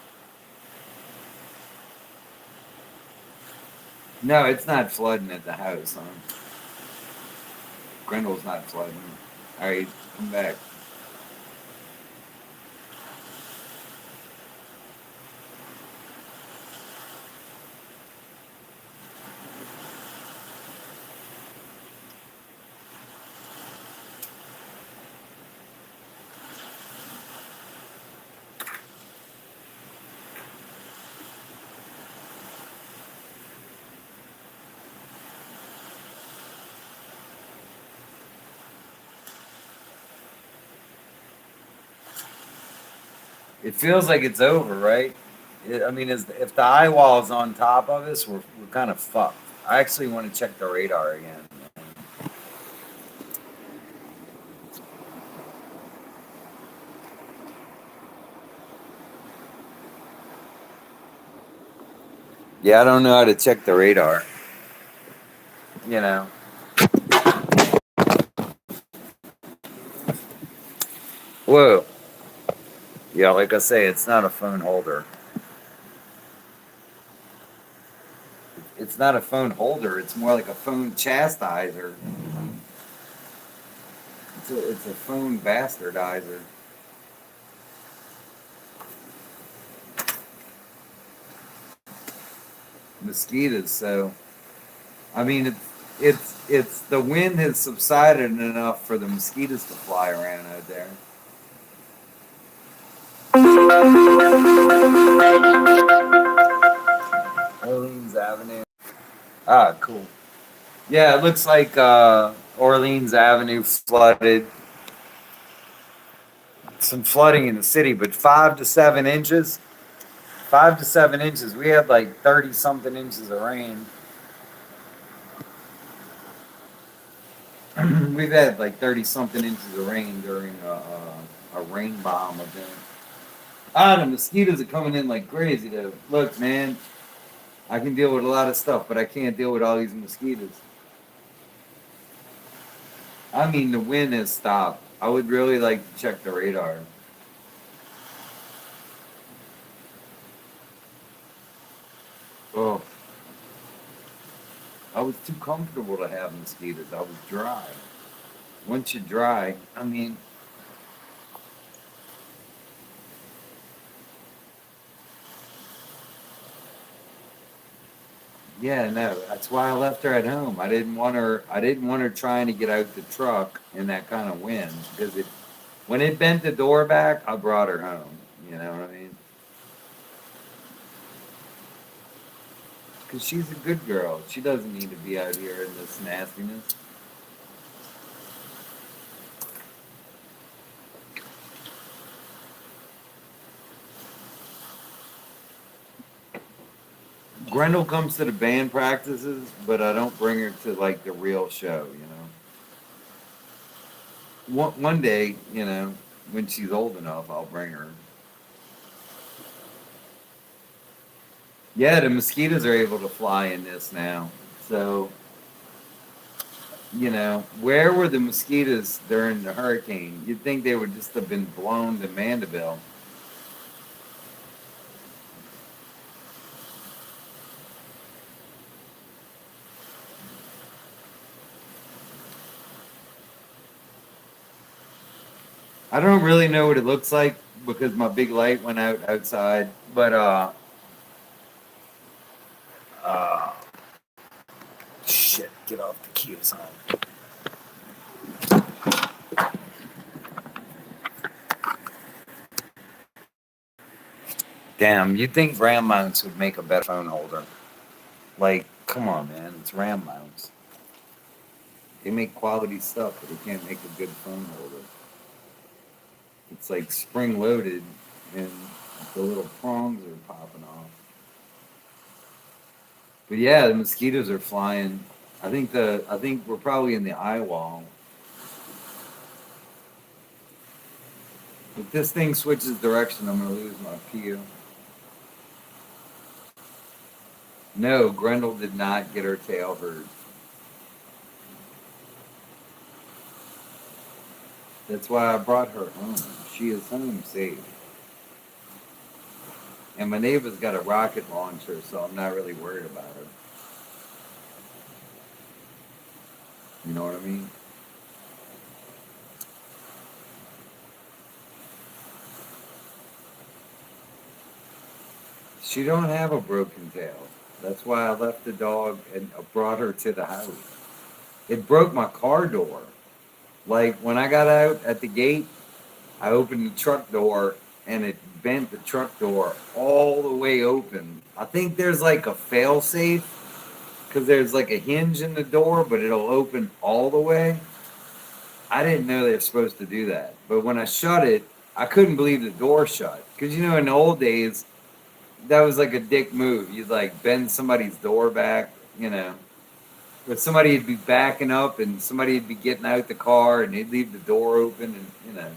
No, it's not flooding at the house, huh? Grendel's not flooding. All right, come back. It feels like it's over, right? I mean, if the eye wall's on top of us, we're kind of fucked. I actually want to check the radar again. Yeah, I don't know how to check the radar. You know. Whoa. Yeah, like I say, it's not a phone holder. It's not a phone holder. It's more like a phone chastiser. It's a phone bastardizer. Mosquitoes. So, I mean, it's the wind has subsided enough for the mosquitoes to fly around out there. Orleans Avenue. Ah, cool. Yeah, it looks like Orleans Avenue flooded. Some flooding in the city, but 5 to 7 inches. 5 to 7 inches. We had like 30 something inches of rain. We've had like 30 something inches of rain during a rain bomb event. Ah, the mosquitoes are coming in like crazy though. Look, man, I can deal with a lot of stuff, but I can't deal with all these mosquitoes. I mean, the wind has stopped. I would really like to check the radar. Oh, I was too comfortable to have mosquitoes. I was dry. Once you're dry, I mean, yeah, no, that's why I left her at home. I didn't want her. I didn't want her trying to get out the truck in that kind of wind because when it bent the door back, I brought her home. You know what I mean? Because she's a good girl. She doesn't need to be out here in this nastiness. Grendel comes to the band practices, but I don't bring her to like the real show. You know, one day, you know, when she's old enough, I'll bring her. Yeah, the mosquitoes are able to fly in this now. So, you know, where were the mosquitoes during the hurricane? You'd think they would just have been blown to Mandeville. I don't really know what it looks like because my big light went out outside. But uh, shit, get off the key sign. Damn, you think RAM mounts would make a better phone holder? Like, come on, man, it's RAM mounts. They make quality stuff, but they can't make a good phone holder. It's like spring loaded, and the little prongs are popping off. But yeah, the mosquitoes are flying. I think we're probably in the eye wall. If this thing switches direction, I'm gonna lose my pew. No, Grendel did not get her tail hurt. That's why I brought her home. She is home safe. And my neighbor's got a rocket launcher, so I'm not really worried about her. You know what I mean? She don't have a broken tail. That's why I left the dog and brought her to the house. It broke my car door. Like when I got out at the gate, I opened the truck door and it bent the truck door all the way open. I think there's like a fail safe because there's like a hinge in the door, but it'll open all the way. I didn't know they were supposed to do that. But when I shut it, I couldn't believe the door shut. Because, you know, in the old days, that was like a dick move. You'd like bend somebody's door back, you know. But somebody would be backing up and somebody would be getting out the car and they'd leave the door open and, you know.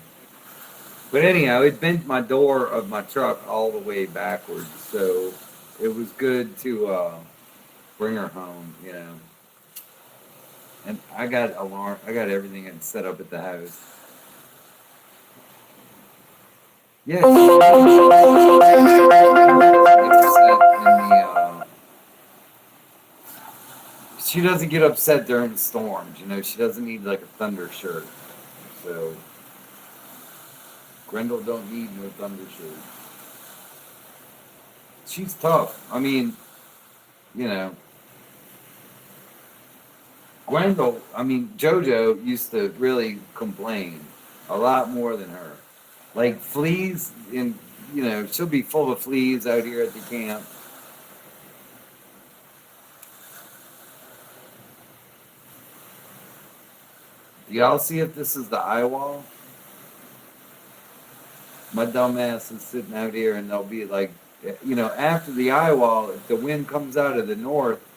But anyhow, it bent my door of my truck all the way backwards. So it was good to bring her home, you know. And I got alarm, I got everything set up at the house. Yeah, she doesn't get upset during storms. You know, she doesn't need like a thunder shirt. So Grendel don't need no thunder shirt. She's tough. I mean, you know, Grendel. I mean, JoJo used to really complain a lot more than her. Like fleas in, you know, she'll be full of fleas out here at the camp. Do y'all see if this is the eye wall? My dumb ass is sitting out here and they'll be like, you know, after the eye wall, if the wind comes out of the north,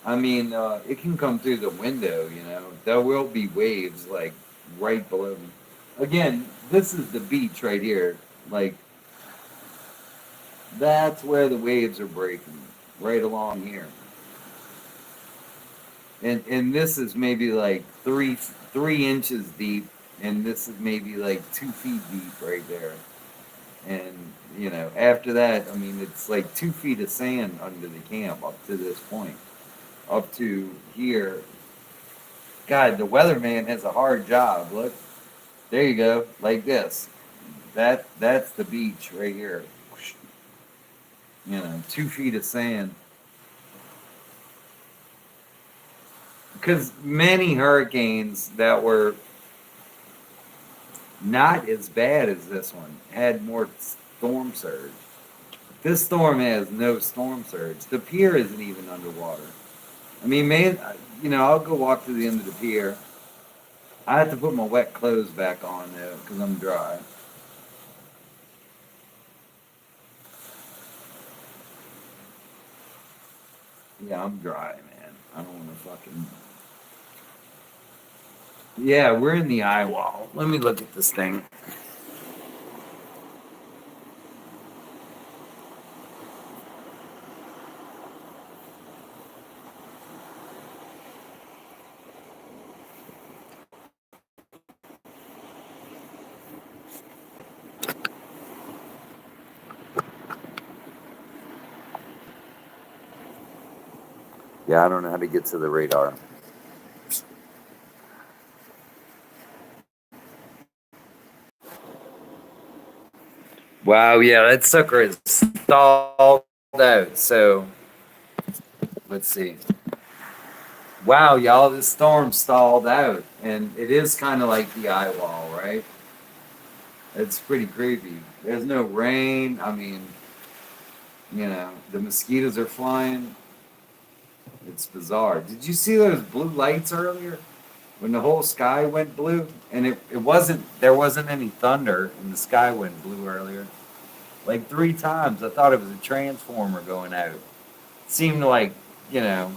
I mean, it can come through the window, you know. There will be waves like right below me. Again, this is the beach right here. Like, that's where the waves are breaking, right along here. And this is maybe like three inches deep, and this is maybe like 2 feet deep right there. And you know, after that, I mean, it's like 2 feet of sand under the camp up to this point, up to here. God, the weatherman has a hard job. Look, there you go, like this. That's the beach right here. You know, 2 feet of sand. Because many hurricanes that were not as bad as this one had more storm surge. This storm has no storm surge. The pier isn't even underwater. I mean, man, you know, I'll go walk to the end of the pier. I have to put my wet clothes back on though, because I'm dry. Yeah, I'm dry, man. I don't want to fucking. Yeah, we're in the eye wall. Let me look at this thing. Yeah, I don't know how to get to the radar. Wow, yeah, that sucker is stalled out. So let's see. Wow, y'all, this storm stalled out, and it is kind of like the eye wall, right? It's pretty creepy. There's no rain. I mean, you know, the mosquitoes are flying. It's bizarre. Did you see those blue lights earlier when the whole sky went blue? And it wasn't, there wasn't any thunder, and the sky went blue earlier. Like 3 times, I thought it was a transformer going out. Seemed like, you know,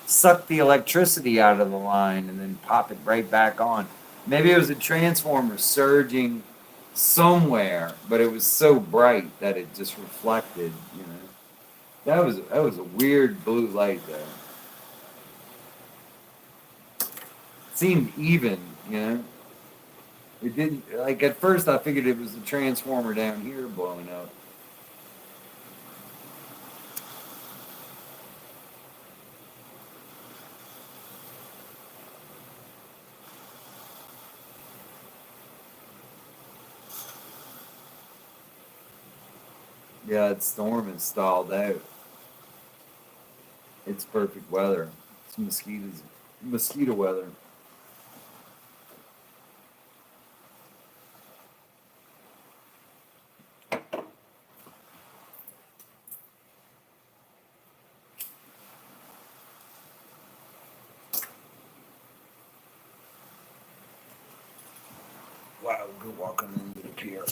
suck the electricity out of the line and then pop it right back on. Maybe it was a transformer surging somewhere, but it was so bright that it just reflected, you know. That was a weird blue light though. It seemed even, you know. It didn't like at first I figured it was a transformer down here blowing up. Yeah, its storm is stalled out. It's perfect weather. It's mosquito weather. Wow, good walking into the pier.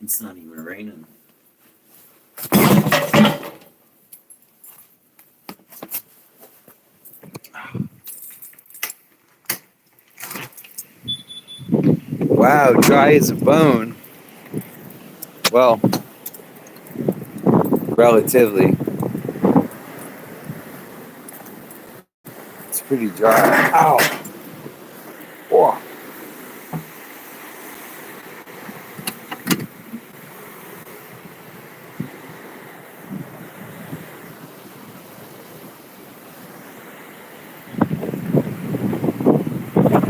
It's not even raining. Wow, dry as a bone. Well, relatively. It's pretty dry. Ow! Oh.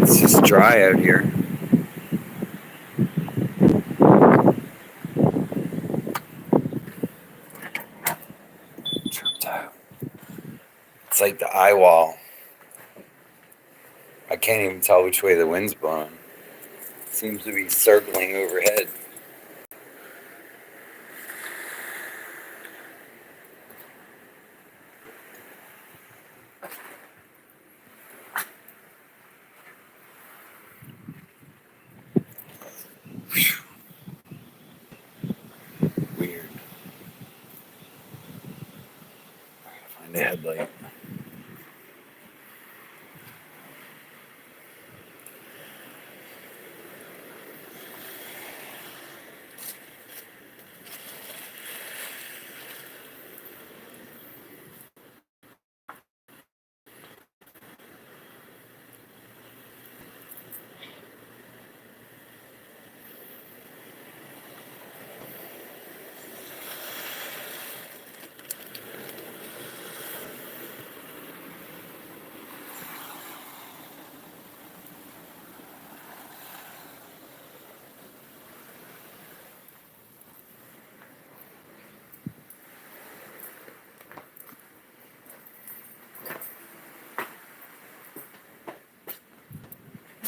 It's just dry out here. Tripped out. It's like the eye wall. I can't even tell which way the wind's blowing. It seems to be circling overhead. Weird. Find a headlight.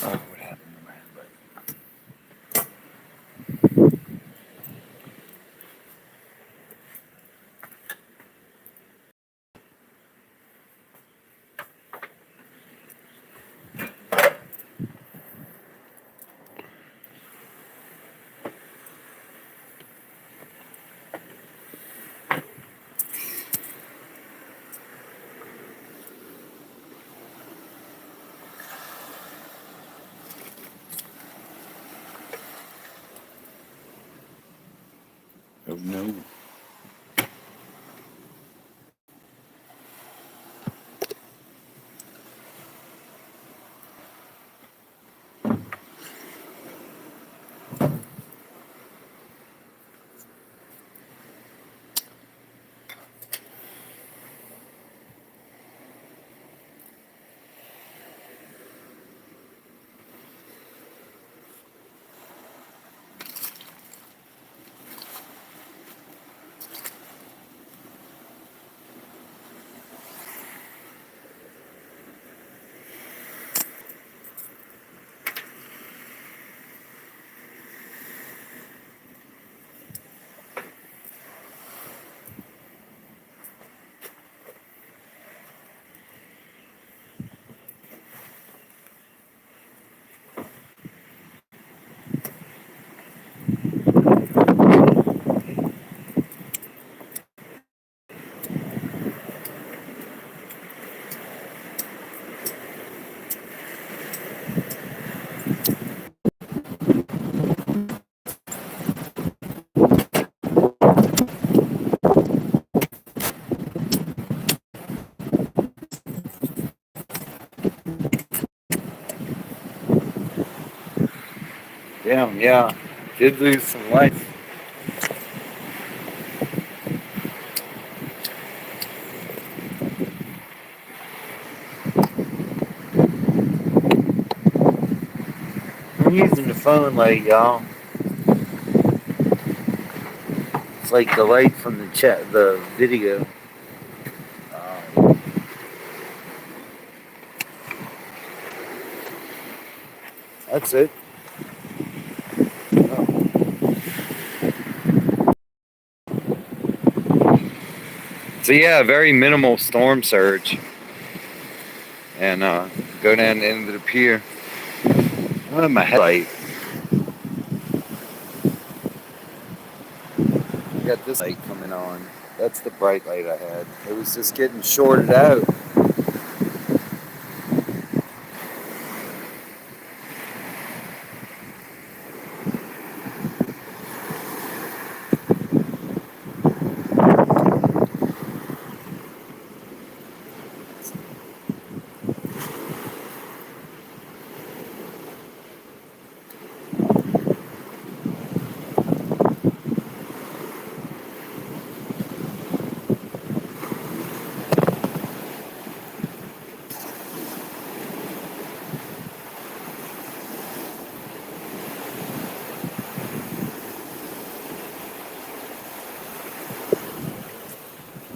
Oh, what happened to my headlight? Oh no. Damn, yeah. Did lose some life. phone light, y'all. It's like the light from the chat, the video. That's it. So yeah, very minimal storm surge. And go down the end of the pier. Oh, my headlight. I got this light coming on. That's the bright light I had. It was just getting shorted out.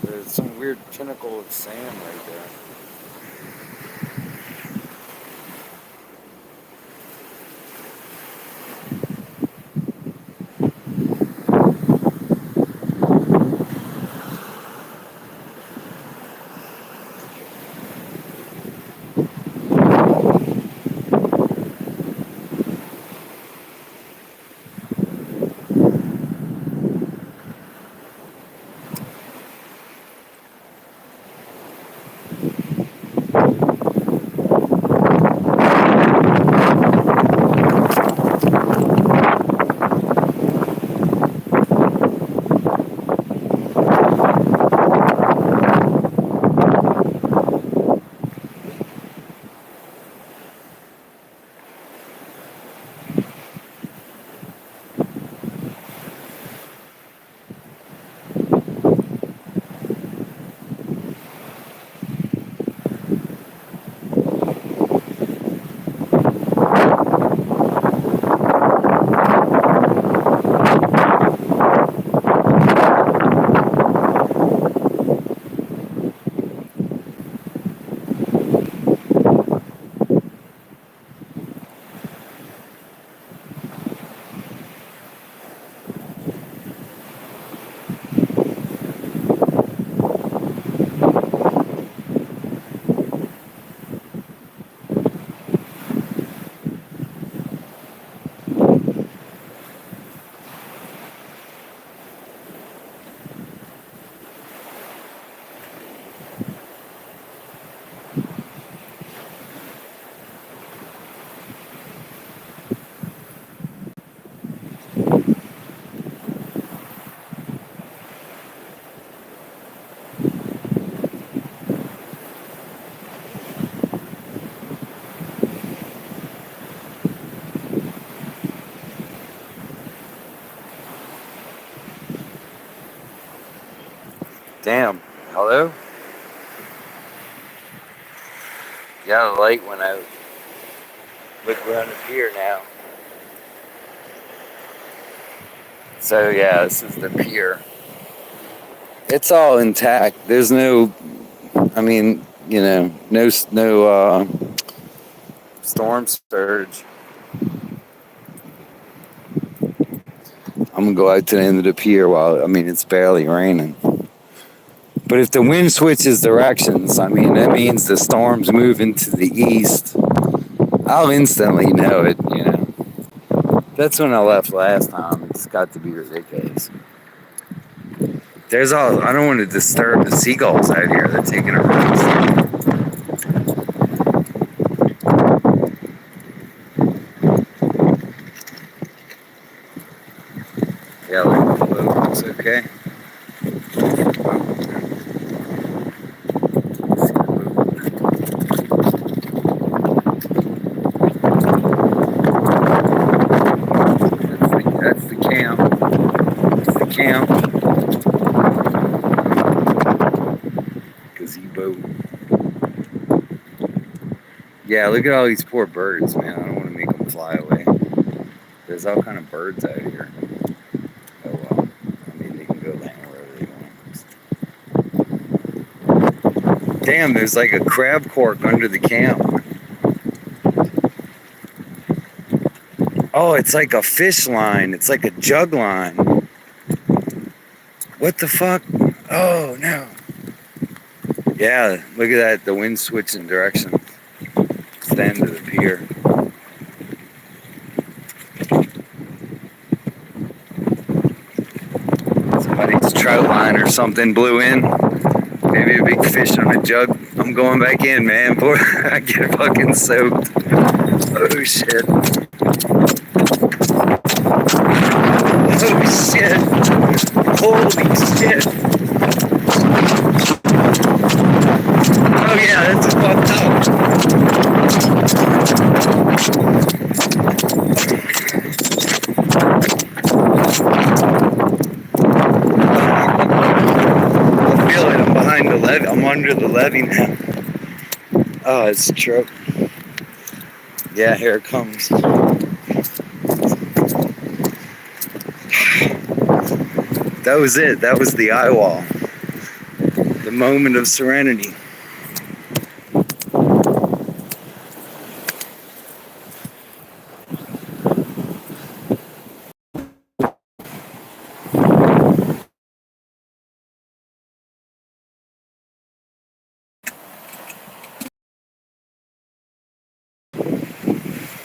There's some weird pinnacle of sand right there. Damn. Hello? Yeah, the light went out. Look, we're on the pier now. So yeah, this is the pier. It's all intact. There's no, I mean, you know, no storm surge. I'm gonna go out to the end of the pier while, I mean, it's barely raining. But if the wind switches directions, I mean, that means the storm's moving to the east. I'll instantly know it, you know. That's when I left last time. It's got to be ridiculous. There's all, I don't want to disturb the seagulls out here. They're taking a rest. Yeah, look, the boat looks okay. That's the camp. That's the camp. Gazebo. Yeah, look at all these poor birds, man. I don't want to make them fly away. there's all kind of birds out here. Oh well. I mean, they can go land wherever they want. Damn, there's like a crab cork under the camp. Oh, it's like a fish line. It's like a jug line. What the fuck? Oh, no. Yeah, look at that. The wind's switching direction. It's the end of the pier. Somebody's trout line or something blew in. Maybe a big fish on a jug. I'm going back in, man, before I get fucking soaked. Oh, shit. Oh, shit. Holy shit. Oh, yeah, that's fucked up. I feel it. I'm behind the levee. I'm under the levee now. Oh, it's a trout. Yeah, here it comes. That was it. That was the eye wall. The moment of serenity.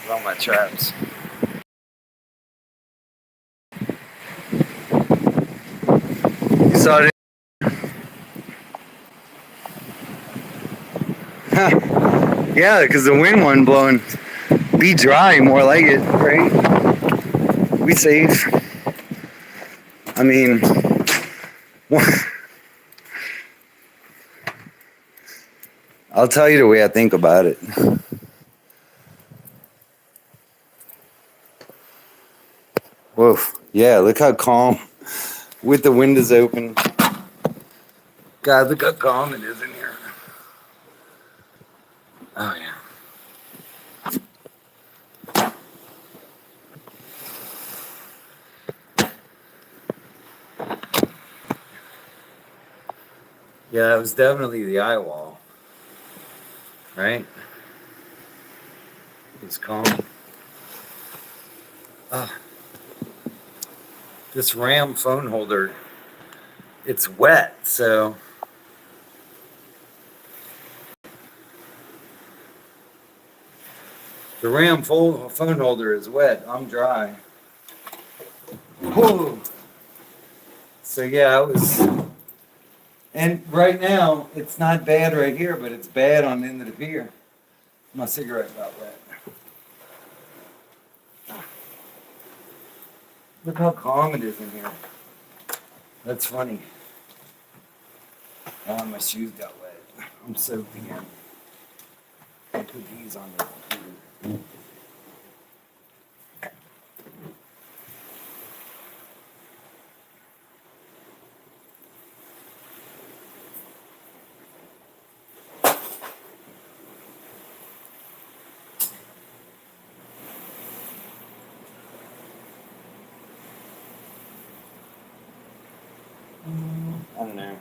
All my traps. You saw it? Huh. Yeah, because the wind wasn't blowing. Be dry, more like it, right? We safe. I mean, I'll tell you the way I think about it. Whoa, yeah, look how calm. With the windows open. God, look how calm it is in here. Oh, yeah. Yeah, it was definitely the eye wall. Right? It's calm. This RAM phone holder, it's wet, so the RAM phone holder is wet. I'm dry. Whoa. So yeah, I was, and right now it's not bad right here, but it's bad on the end of the pier. My cigarette got wet. Look how calm it is in here. That's funny. My shoes got wet. I'm soaked again. I put these on the computer. I don't know.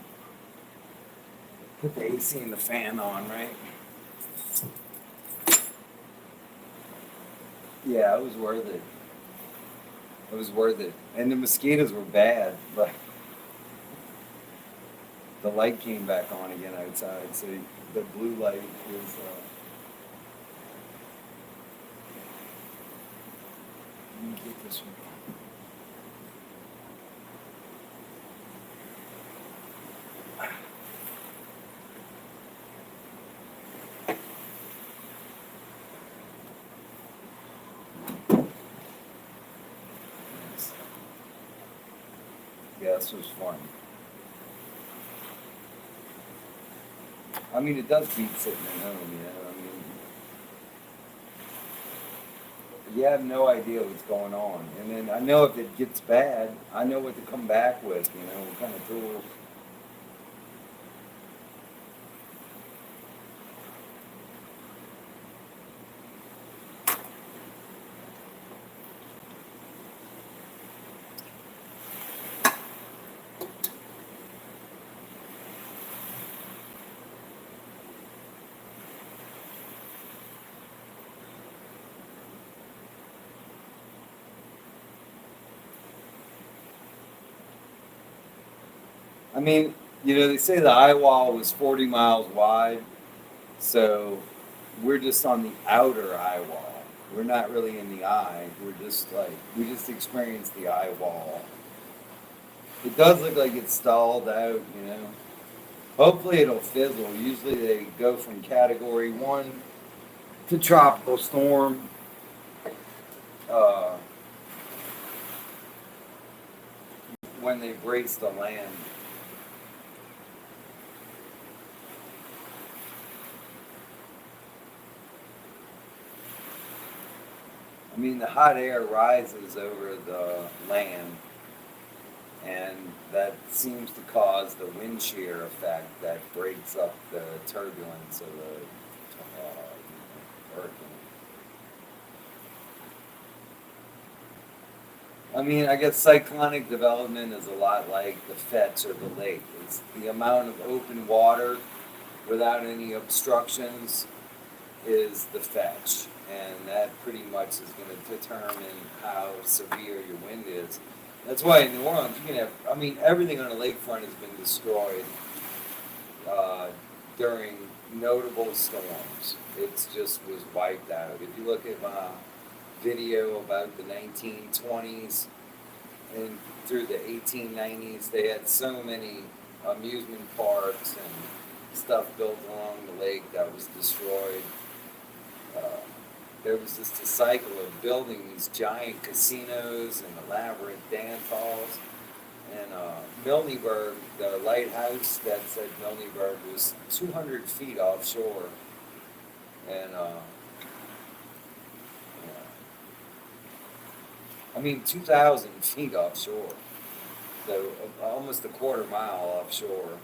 Put the AC and the fan on, right? Yeah, it was worth it. It was worth it. And the mosquitoes were bad, but the light came back on again outside, so the blue light is. Let me get this one. Yeah, this was fun. I mean, it does beat sitting at home, you know. I mean, you have no idea what's going on, and then I know if it gets bad, I know what to come back with, you know, what kind of tools. I mean, they say the eye wall was 40 miles wide, so we're just on the outer eye wall. We're not really in the eye. We just experienced the eye wall. It does look like it's stalled out. Hopefully it'll fizzle. Usually they go from category 1 to tropical storm. Uh, when they brace the land. I mean, the hot air rises over the land, and that seems to cause the wind shear effect that breaks up the turbulence of the hurricane. I mean, I guess cyclonic development is a lot like the fetch of the lake. It's the amount of open water without any obstructions is the fetch. And that pretty much is going to determine how severe your wind is. That's why in New Orleans, you can have, I mean, everything on the lakefront has been destroyed during notable storms. It just was wiped out. If you look at my video about the 1920s and through the 1890s, they had so many amusement parks and stuff built along the lake that was destroyed. There was just a cycle of building these giant casinos and elaborate dance halls. And Milneburg, the lighthouse that's at Milneburg, was 200 feet offshore. And I mean, 2,000 feet offshore. So almost a quarter mile offshore.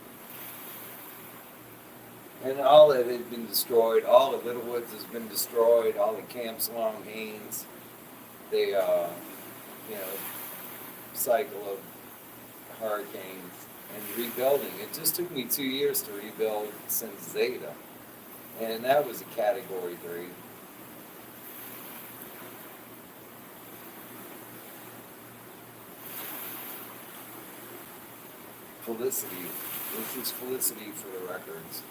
And all of it had been destroyed. All of Little Woods has been destroyed. All the camps along Haynes. They, cycle of hurricanes and rebuilding. It just took me 2 years to rebuild since Zeta. And that was a category 3. Felicity. This is Felicity for the records.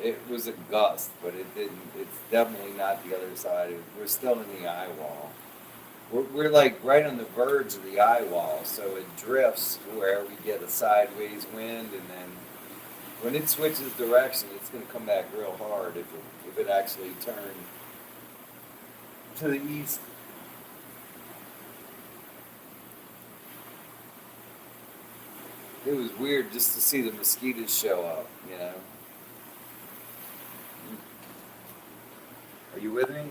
It was a gust, but it didn't. It's definitely not the other side. We're still in the eye wall. We're like right on the verge of the eye wall, so it drifts where we get a sideways wind, and then when it switches direction, it's going to come back real hard if it actually turned to the east. It was weird just to see the mosquitoes show up. Are you with me?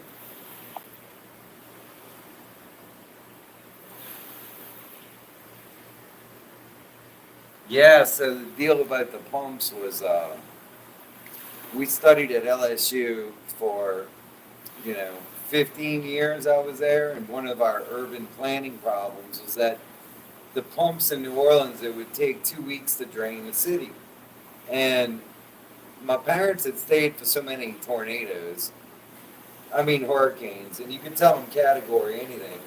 Yeah, so the deal about the pumps was we studied at LSU for, 15 years I was there, and one of our urban planning problems was that the pumps in New Orleans, it would take 2 weeks to drain the city. And my parents had stayed for so many hurricanes, and you could tell them category anything.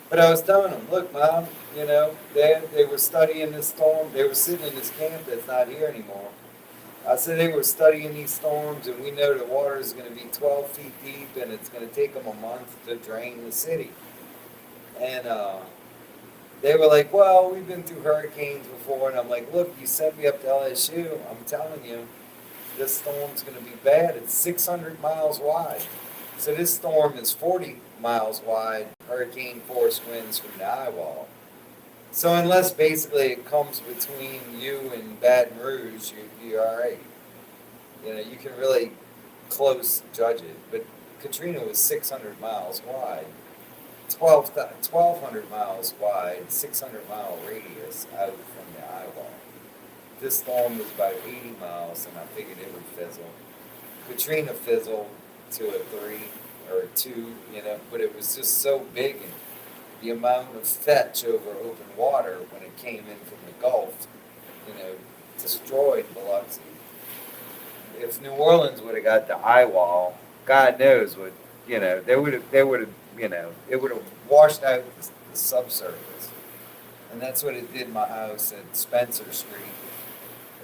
But I was telling them, look, Mom, they were studying this storm. They were sitting in this camp that's not here anymore. I said they were studying these storms, and we know the water is going to be 12 feet deep, and it's going to take them a month to drain the city. And they were like, well, we've been through hurricanes before. And I'm like, look, you sent me up to LSU. I'm telling you, this storm's going to be bad. It's 600 miles wide. So this storm is 40 miles wide, hurricane force winds from the eye wall. So unless basically it comes between you and Baton Rouge, you're all right. You can really close judge it. But Katrina was 600 miles wide, 1,200 miles wide, 600-mile radius out from the eye wall. This storm was about 80 miles, and I figured it would fizzle. Katrina fizzled to a 3 or a 2, but it was just so big, and the amount of fetch over open water when it came in from the Gulf, destroyed Biloxi. if New Orleans would have got the eye wall, God knows what, they would have, it would have washed out the subsurface. And that's what it did in my house at Spencer Street.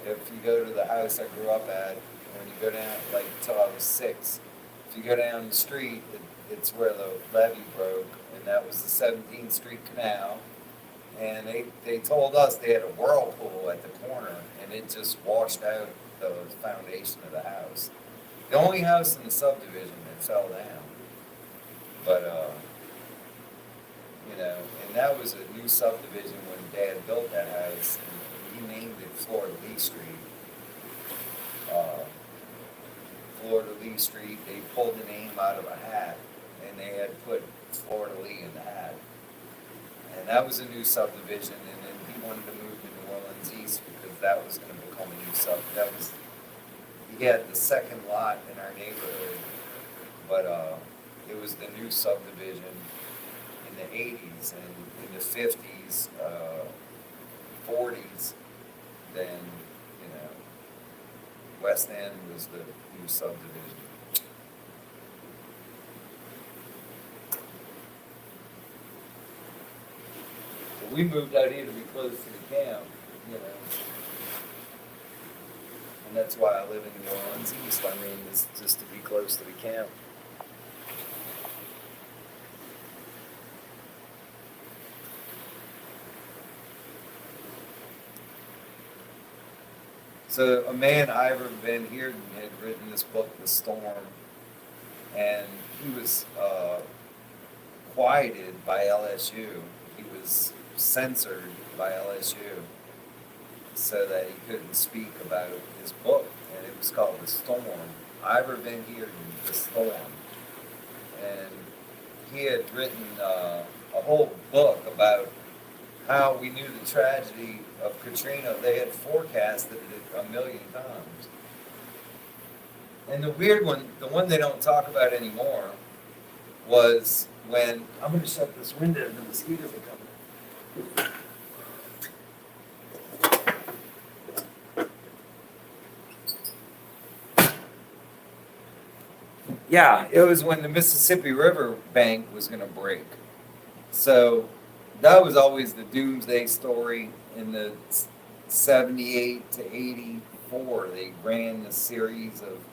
If you go to the house I grew up at, when you go down, like, until I was 6, if you go down the street, it's where the levee broke, and that was the 17th Street Canal. And they told us they had a whirlpool at the corner, and it just washed out the foundation of the house. The only house in the subdivision that fell down. But, and that was a new subdivision when Dad built that house, and he named it Florida Lee Street. Florida Lee Street, they pulled the name out of a hat, and they had put Florida Lee in the hat. And that was a new subdivision, and then he wanted to move to New Orleans East because that was going to become a new he had the second lot in our neighborhood, but it was the new subdivision in the 80s, and in the 50s, 40s, then, West End was the new subdivision. So we moved out here to be close to the camp, and that's why I live in New Orleans East. I mean, it's just to be close to the camp. So a man, Ivor Van Heerden, had written this book, The Storm, and he was quieted by LSU. He was censored by LSU so that he couldn't speak about his book, and it was called The Storm. Ivor Van Heerden, The Storm. And he had written a whole book about how we knew the tragedy of Katrina. They had forecasted it 1,000,000 times. And the weird one, the one they don't talk about anymore, was when, I'm going to shut this window, the mosquitoes are coming. Yeah, it was when the Mississippi River bank was going to break. So that was always the doomsday story in the 78 to 84. They ran a series of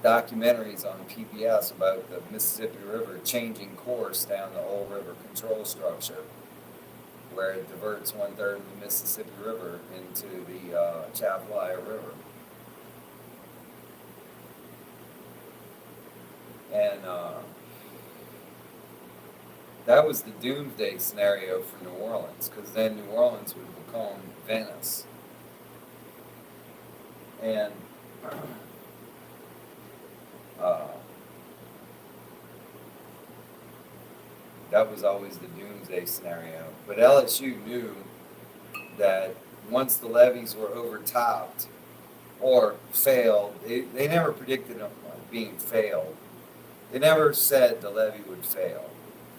documentaries on PBS about the Mississippi River changing course down the old river control structure, where it diverts 1/3 of the Mississippi River into the Chapalaya River. And that was the doomsday scenario for New Orleans, because then New Orleans would become Venice. And that was always the doomsday scenario. But LSU knew that once the levees were overtopped or failed, they never predicted them being failed. They never said the levee would fail.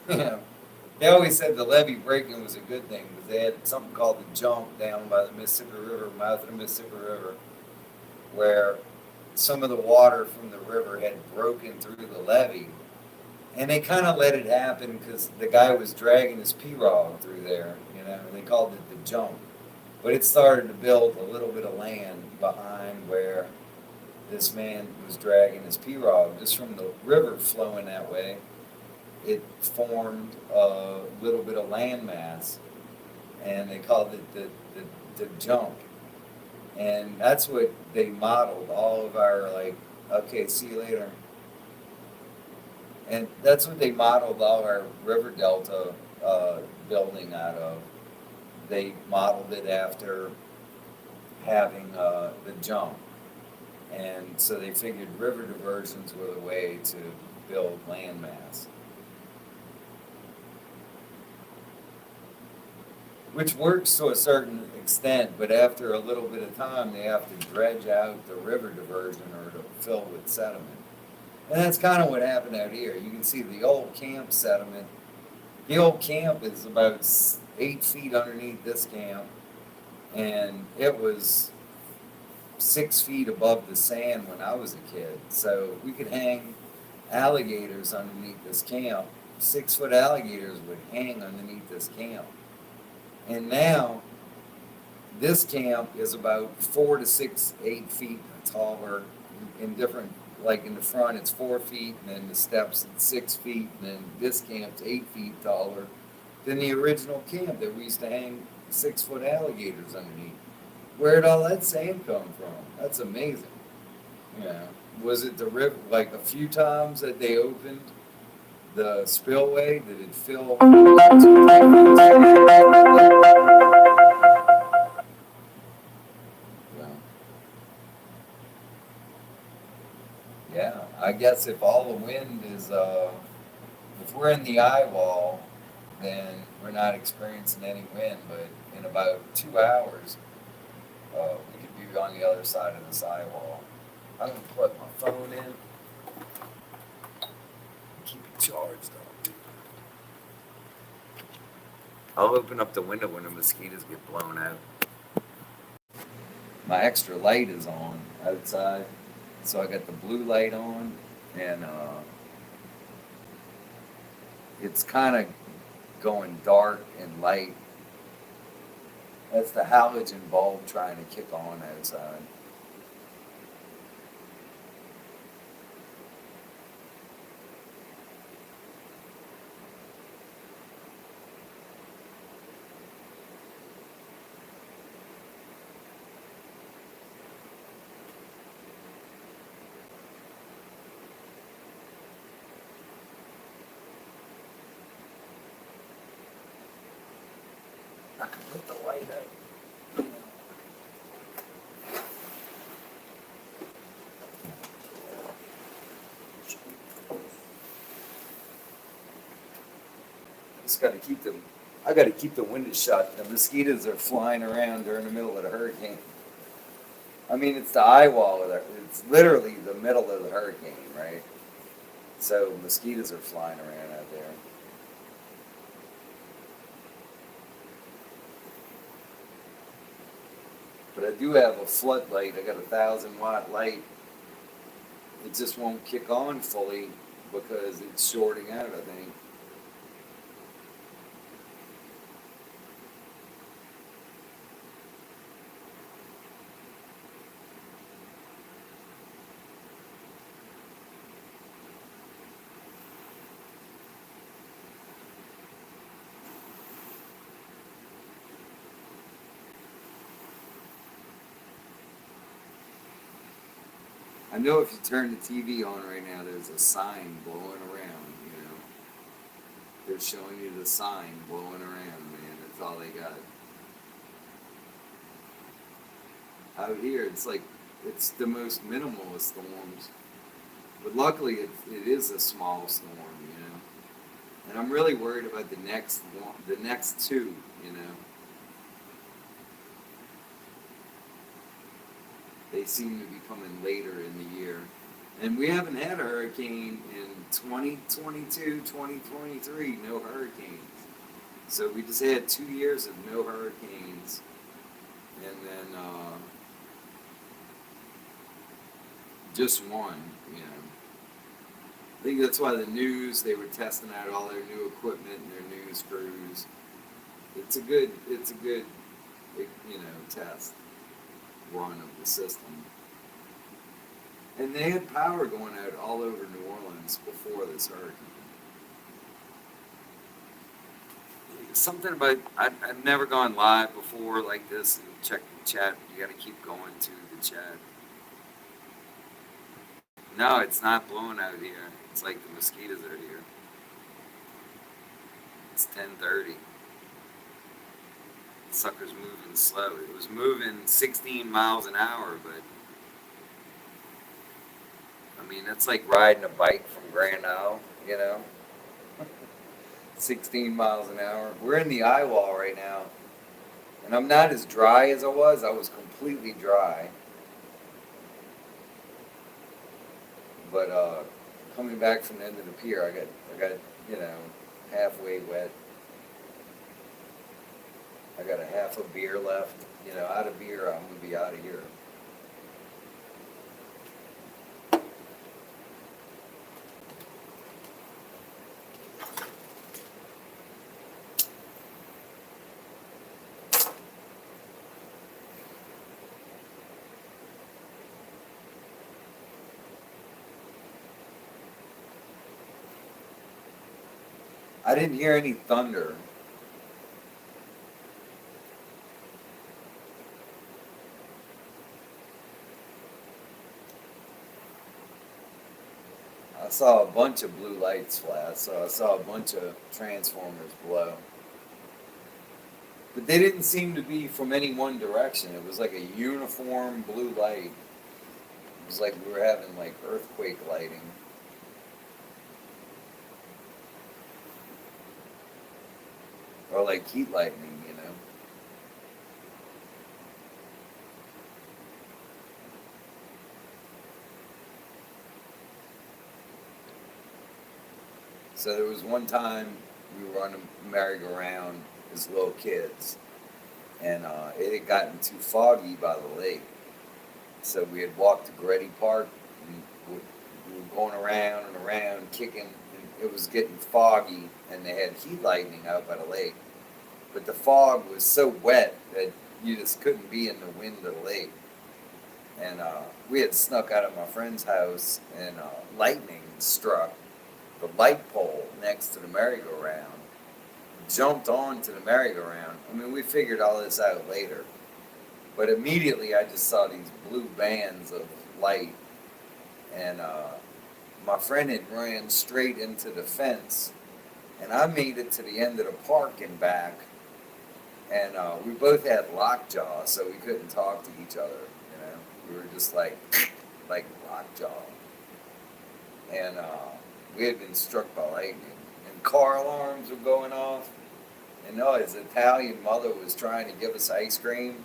They always said the levee breaking was a good thing because they had something called the jump down by the Mississippi River, mouth of the Mississippi River, where some of the water from the river had broken through the levee. And they kind of let it happen because the guy was dragging his pirogue through there, and they called it the jump. But it started to build a little bit of land behind where this man was dragging his pirogue, just from the river flowing that way. It formed a little bit of land mass, and they called it the jump. And that's what they modeled all of our, okay, see you later. And that's what they modeled all our river delta building out of. They modeled it after having the jump. And so they figured river diversions were the way to build land mass. Which works to a certain extent, but after a little bit of time, they have to dredge out the river diversion or to fill with sediment. And that's kind of what happened out here. You can see the old camp sediment. The old camp is about 8 feet underneath this camp, and it was 6 feet above the sand when I was a kid. So we could hang alligators underneath this camp. 6 foot alligators would hang underneath this camp. And now this camp is about 4 to 6, 8 feet taller in different, like in the front it's 4 feet, and then the steps at 6 feet, and then this camp's 8 feet taller than the original camp that we used to hang 6 foot alligators underneath. Where'd all that sand come from? That's amazing. Yeah. Was it the river? Like a few times that they opened the spillway, did it fill? Yeah, I guess if all the wind is, if we're in the eye wall, then we're not experiencing any wind. But in about 2 hours, we could be on the other side of this eye wall. I'm gonna plug my phone in, keep it charged up. I'll open up the window when the mosquitoes get blown out. My extra light is on outside, so I got the blue light on, and it's kind of going dark and light. That's the halogen bulb trying to kick on outside. I can put the light out. Just gotta keep them. I gotta keep the windows shut. The mosquitoes are flying around during the middle of the hurricane. I mean, it's the eye wall of the. It's literally the middle of the hurricane, right? So mosquitoes are flying around out there. But I do have a floodlight. I got a 1,000 watt light. It just won't kick on fully because it's shorting out, I think. I know if you turn the TV on right now, there's a sign blowing around, you know. They're showing you the sign blowing around, man. That's all they got. Out here, it's like, it's the most minimal of storms. But luckily, it is a small storm, you know. And I'm really worried about the next one, the next two, you know. They seem to be coming later in the year. And we haven't had a hurricane in 2022, 2023, no hurricanes. So we just had 2 years of no hurricanes. And then just one, you know. I think that's why the news, they were testing out all their new equipment and their news crews. It's a good, you know, test run of the system. And they had power going out all over New Orleans before this hurricane. Something about, I've never gone live before like this and checked the chat. You got to keep going to the chat. No, it's not blowing out here. It's like the mosquitoes are here. It's 10:30. The sucker's moving slow. It was moving 16 miles an hour, but I mean, that's like riding a bike from Grand Isle, you know? 16 miles an hour. We're in the eye wall right now. And I'm not as dry as I was. I was completely dry. But coming back from the end of the pier, I got, you know, halfway wet. I got a half a beer left. You know, out of beer, I'm gonna be out of here. I didn't hear any thunder. I saw a bunch of blue lights flash, so I saw a bunch of transformers blow. But they didn't seem to be from any one direction. It was like a uniform blue light. It was like we were having like earthquake lighting. Or like heat lightning, you know. So there was one time we were on a merry-go-round as little kids, and it had gotten too foggy by the lake. So we had walked to Gretty Park, and we were going around and around, kicking, and it was getting foggy, and they had heat lightning out by the lake. But the fog was so wet that you just couldn't be in the wind of the lake. And we had snuck out of my friend's house, and lightning struck the light pole next to the merry-go-round, jumped onto the merry-go-round. I mean, we figured all this out later. But immediately I just saw these blue bands of light, and my friend had ran straight into the fence, and I made it to the end of the park and back, and we both had lockjaw, so we couldn't talk to each other, you know. We were just like lockjaw. And we had been struck by lightning, and car alarms were going off, and his Italian mother was trying to give us ice cream,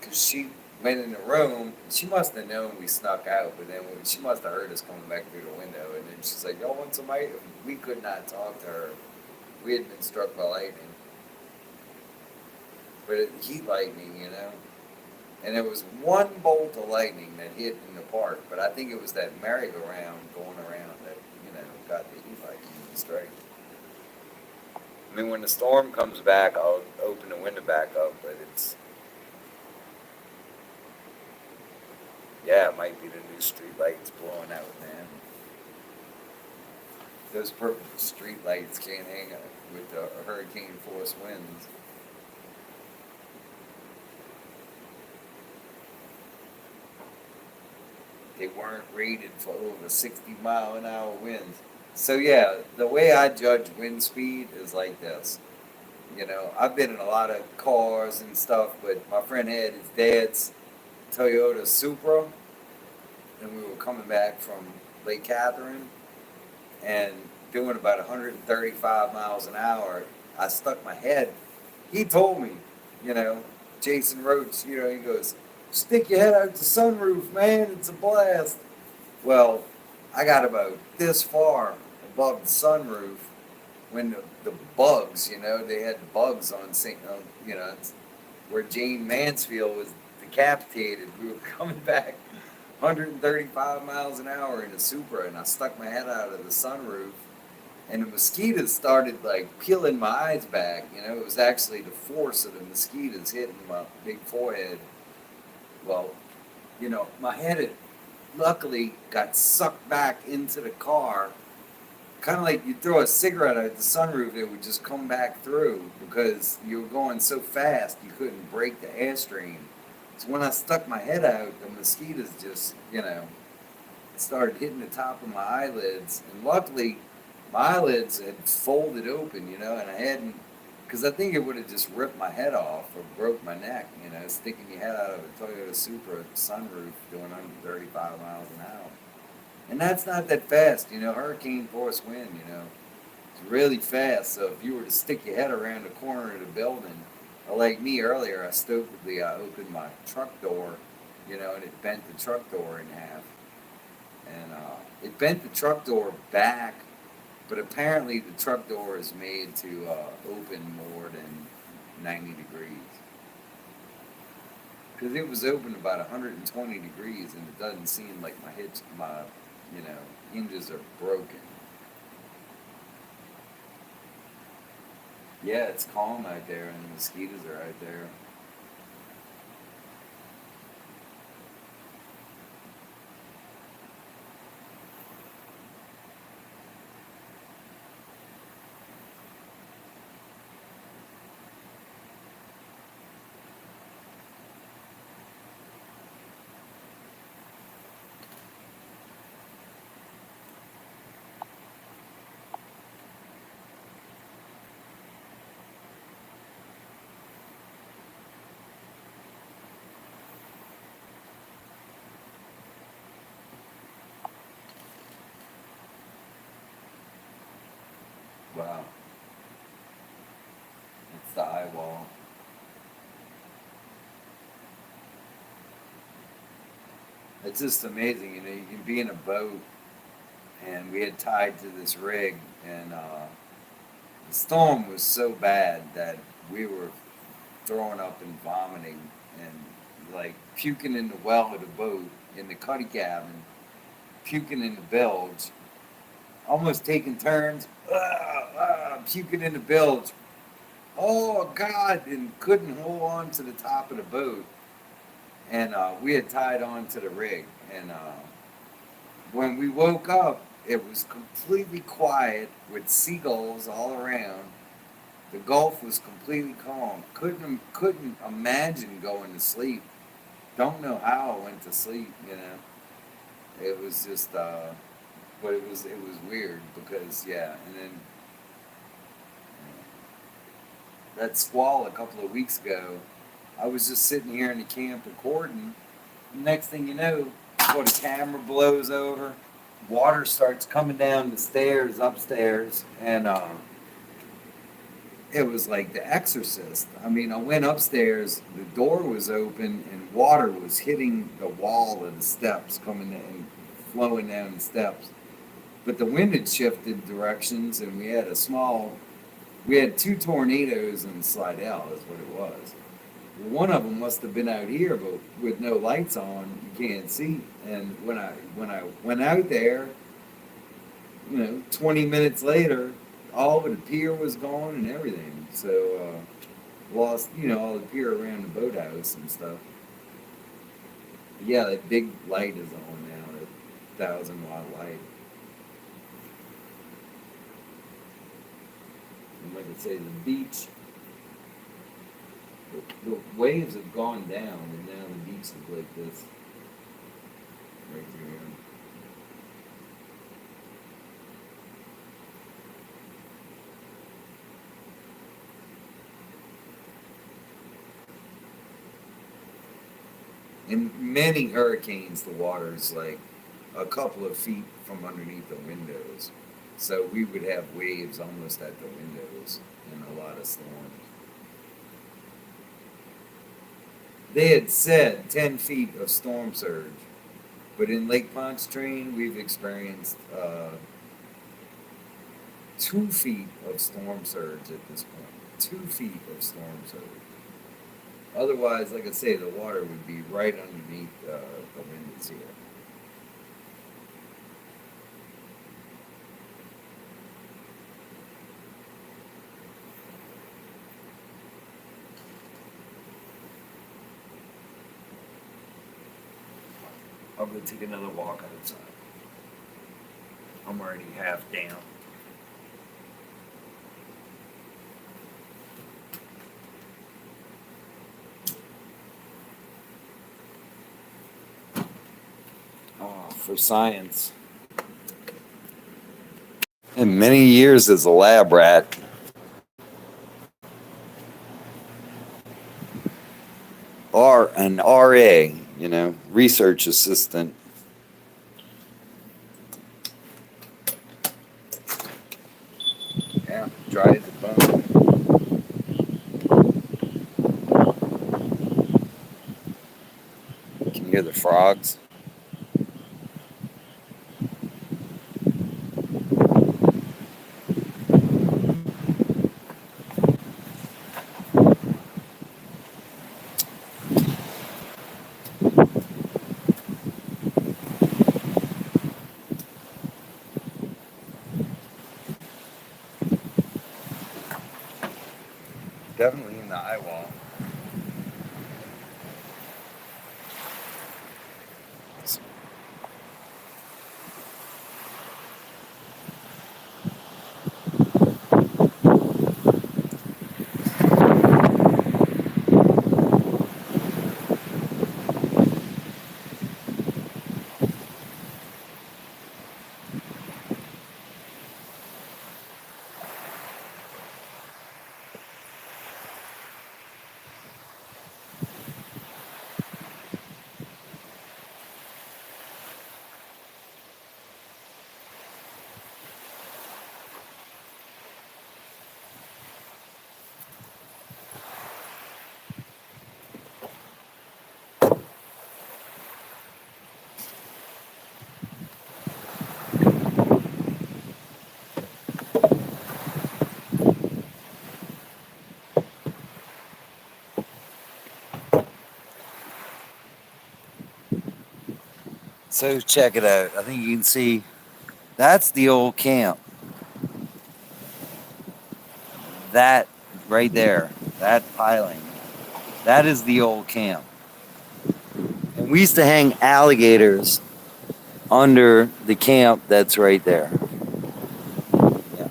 because she went in the room, and she must have known we snuck out, but then she must have heard us coming back through the window, and then she's like, y'all want some ice? We could not talk to her. We had been struck by lightning. But heat lightning, you know? And there was one bolt of lightning that hit in the park, but I think it was that merry-go-round going around that, got the heat lightning strike. I mean, when the storm comes back, I'll open the window back up, but it might be the new street lights blowing out, man. Those purple street lights can't hang out with the hurricane force winds. They weren't rated for over 60-mile-an-hour winds. So yeah, the way I judge wind speed is like this. I've been in a lot of cars and stuff, but my friend had his dad's Toyota Supra, and we were coming back from Lake Catherine, and doing about 135 miles an hour. I stuck my head. He told me, Jason Roach, he goes, stick your head out the sunroof, man, it's a blast. Well, I got about this far above the sunroof when the bugs, they had bugs on St. Where Jane Mansfield was decapitated. We were coming back 135 miles an hour in a Supra, and I stuck my head out of the sunroof, and the mosquitoes started like peeling my eyes back. It was actually the force of the mosquitoes hitting my big forehead. Well, my head had luckily got sucked back into the car, kind of like you throw a cigarette out the sunroof, it would just come back through because you were going so fast you couldn't break the airstream. So when I stuck my head out, the mosquitoes just, started hitting the top of my eyelids. And luckily, my eyelids had folded open, and I hadn't, because I think it would have just ripped my head off or broke my neck, sticking your head out of a Toyota Supra sunroof doing 135 miles an hour. And that's not that fast, hurricane force wind, it's really fast. So if you were to stick your head around the corner of the building, or like me earlier, I stupidly opened my truck door, and it bent the truck door in half. And it bent the truck door back, but apparently the truck door is made to open more than 90 degrees. Because it was open about 120 degrees, and it doesn't seem like my hinges are broken. Yeah, it's calm out there, and the mosquitoes are out there. Wow. It's the eye wall. It's just amazing, you know. You can be in a boat, and we had tied to this rig, and the storm was so bad that we were throwing up and vomiting, and like puking in the well of the boat, in the cuddy cabin, puking in the bilge, almost taking turns, puking in the bilge. Oh God! And couldn't hold on to the top of the boat, and we had tied on to the rig, and when we woke up, it was completely quiet with seagulls all around. The Gulf was completely calm. Couldn't imagine going to sleep. Don't know how I went to sleep. You know, it was just, but it was weird because yeah, and then that squall a couple of weeks ago. I was just sitting here in the camp recording. Next thing you know, before the camera blows over, water starts coming down the stairs upstairs, and it was like The Exorcist. I mean, I went upstairs, the door was open, and water was hitting the wall of the steps, coming in, flowing down the steps. But the wind had shifted directions, and we had two tornadoes in Slidell, is what it was. One of them must have been out here, but with no lights on, you can't see. And when I went out there, 20 minutes later, all of the pier was gone and everything. So lost, all the pier around the boathouse and stuff. But yeah, that big light is on now, that 1,000-watt light. And like I say, the beach, the waves have gone down, and now the beach is like this, right here. In many hurricanes, the water is like a couple of feet from underneath the windows. So we would have waves almost at the windows in a lot of storms. They had said 10 feet of storm surge, but in Lake Pontchartrain, we've experienced 2 feet of storm surge at this point. 2 feet of storm surge. Otherwise, like I say, the water would be right underneath the windows here. I'll go take another walk outside. I'm already half down. Oh, for science. And many years as a lab rat. Or an RA, research assistant. Yeah, dry as a bone. Can you hear the frogs? Definitely in the eye wall. So check it out. I think you can see that's the old camp. That right there, that piling, that is the old camp. And we used to hang alligators under the camp that's right there. Yeah.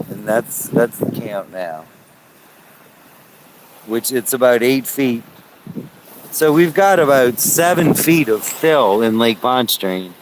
And that's the camp now, which it's about 8 feet. So we've got about 7 feet of fill in Lake Pontchartrain.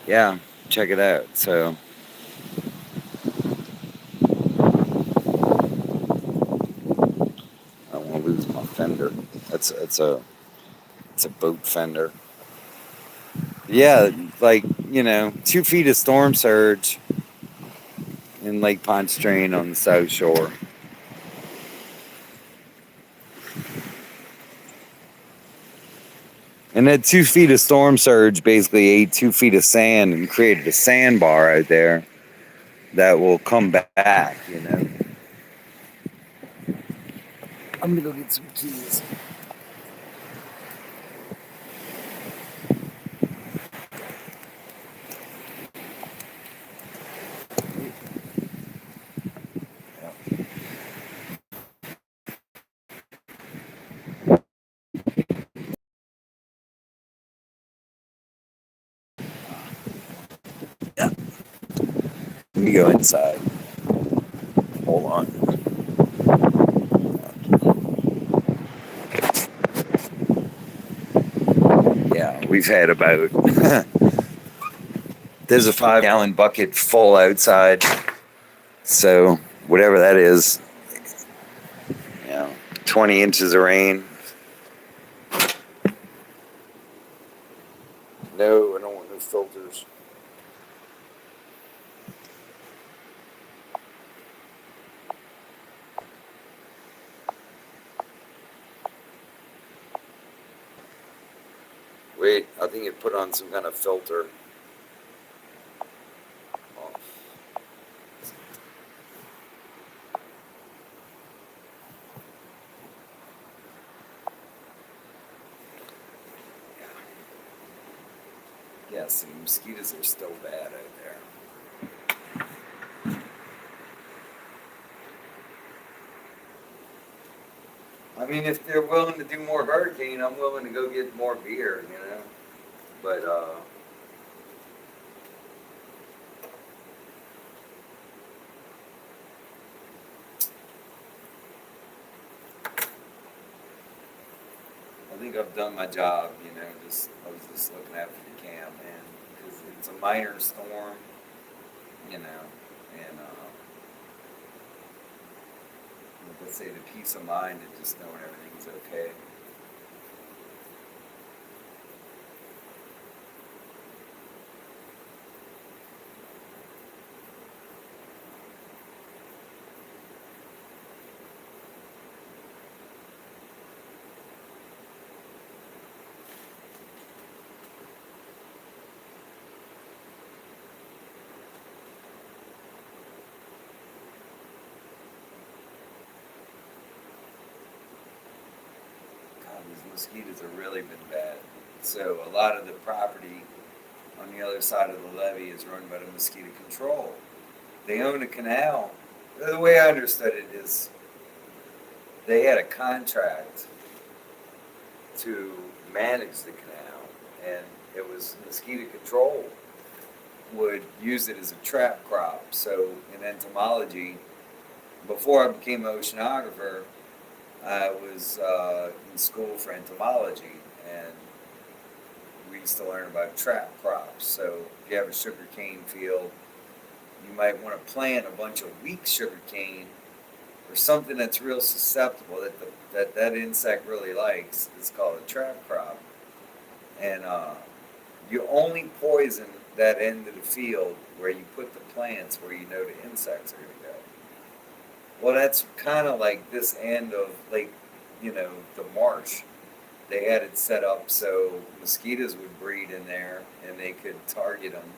Yeah, check it out. So I don't want to lose my fender. It's a boat fender. Yeah, like 2 feet of storm surge in Lake Pontchartrain on the South Shore. And that 2 feet of storm surge basically ate 2 feet of sand and created a sandbar out there that will come back. I'm gonna go get some keys. Yeah. Let me go inside. Hold on. Yeah, we've had about there's a 5-gallon bucket full outside. So whatever that is, 20 inches of rain. No, I don't want no filters. Wait, I think it put on some kind of filter. Oh. Yeah, see, mosquitoes are still bad out there. I mean, if they're willing to do more hurricane, I'm willing to go get more beer. But I think I've done my job. I was just looking after the camp, man, because it's a minor storm, and like I say, the peace of mind of just knowing everything's okay. God, these mosquitoes have really been bad. So a lot of the property on the other side of the levee is run by the mosquito control. They own a canal. The way I understood it is they had a contract to manage the canal, and it was mosquito control would use it as a trap crop. So in entomology, before I became an oceanographer, I was in school for entomology, and we used to learn about trap crops. So if you have a sugarcane field, you might want to plant a bunch of weak sugarcane or something that's real susceptible that insect really likes. It's called a trap crop, and you only poison that end of the field where you put the plants where you know the insects are going to go. Well, that's kind of like this end of Lake, the marsh. They had it set up so mosquitoes would breed in there and they could target them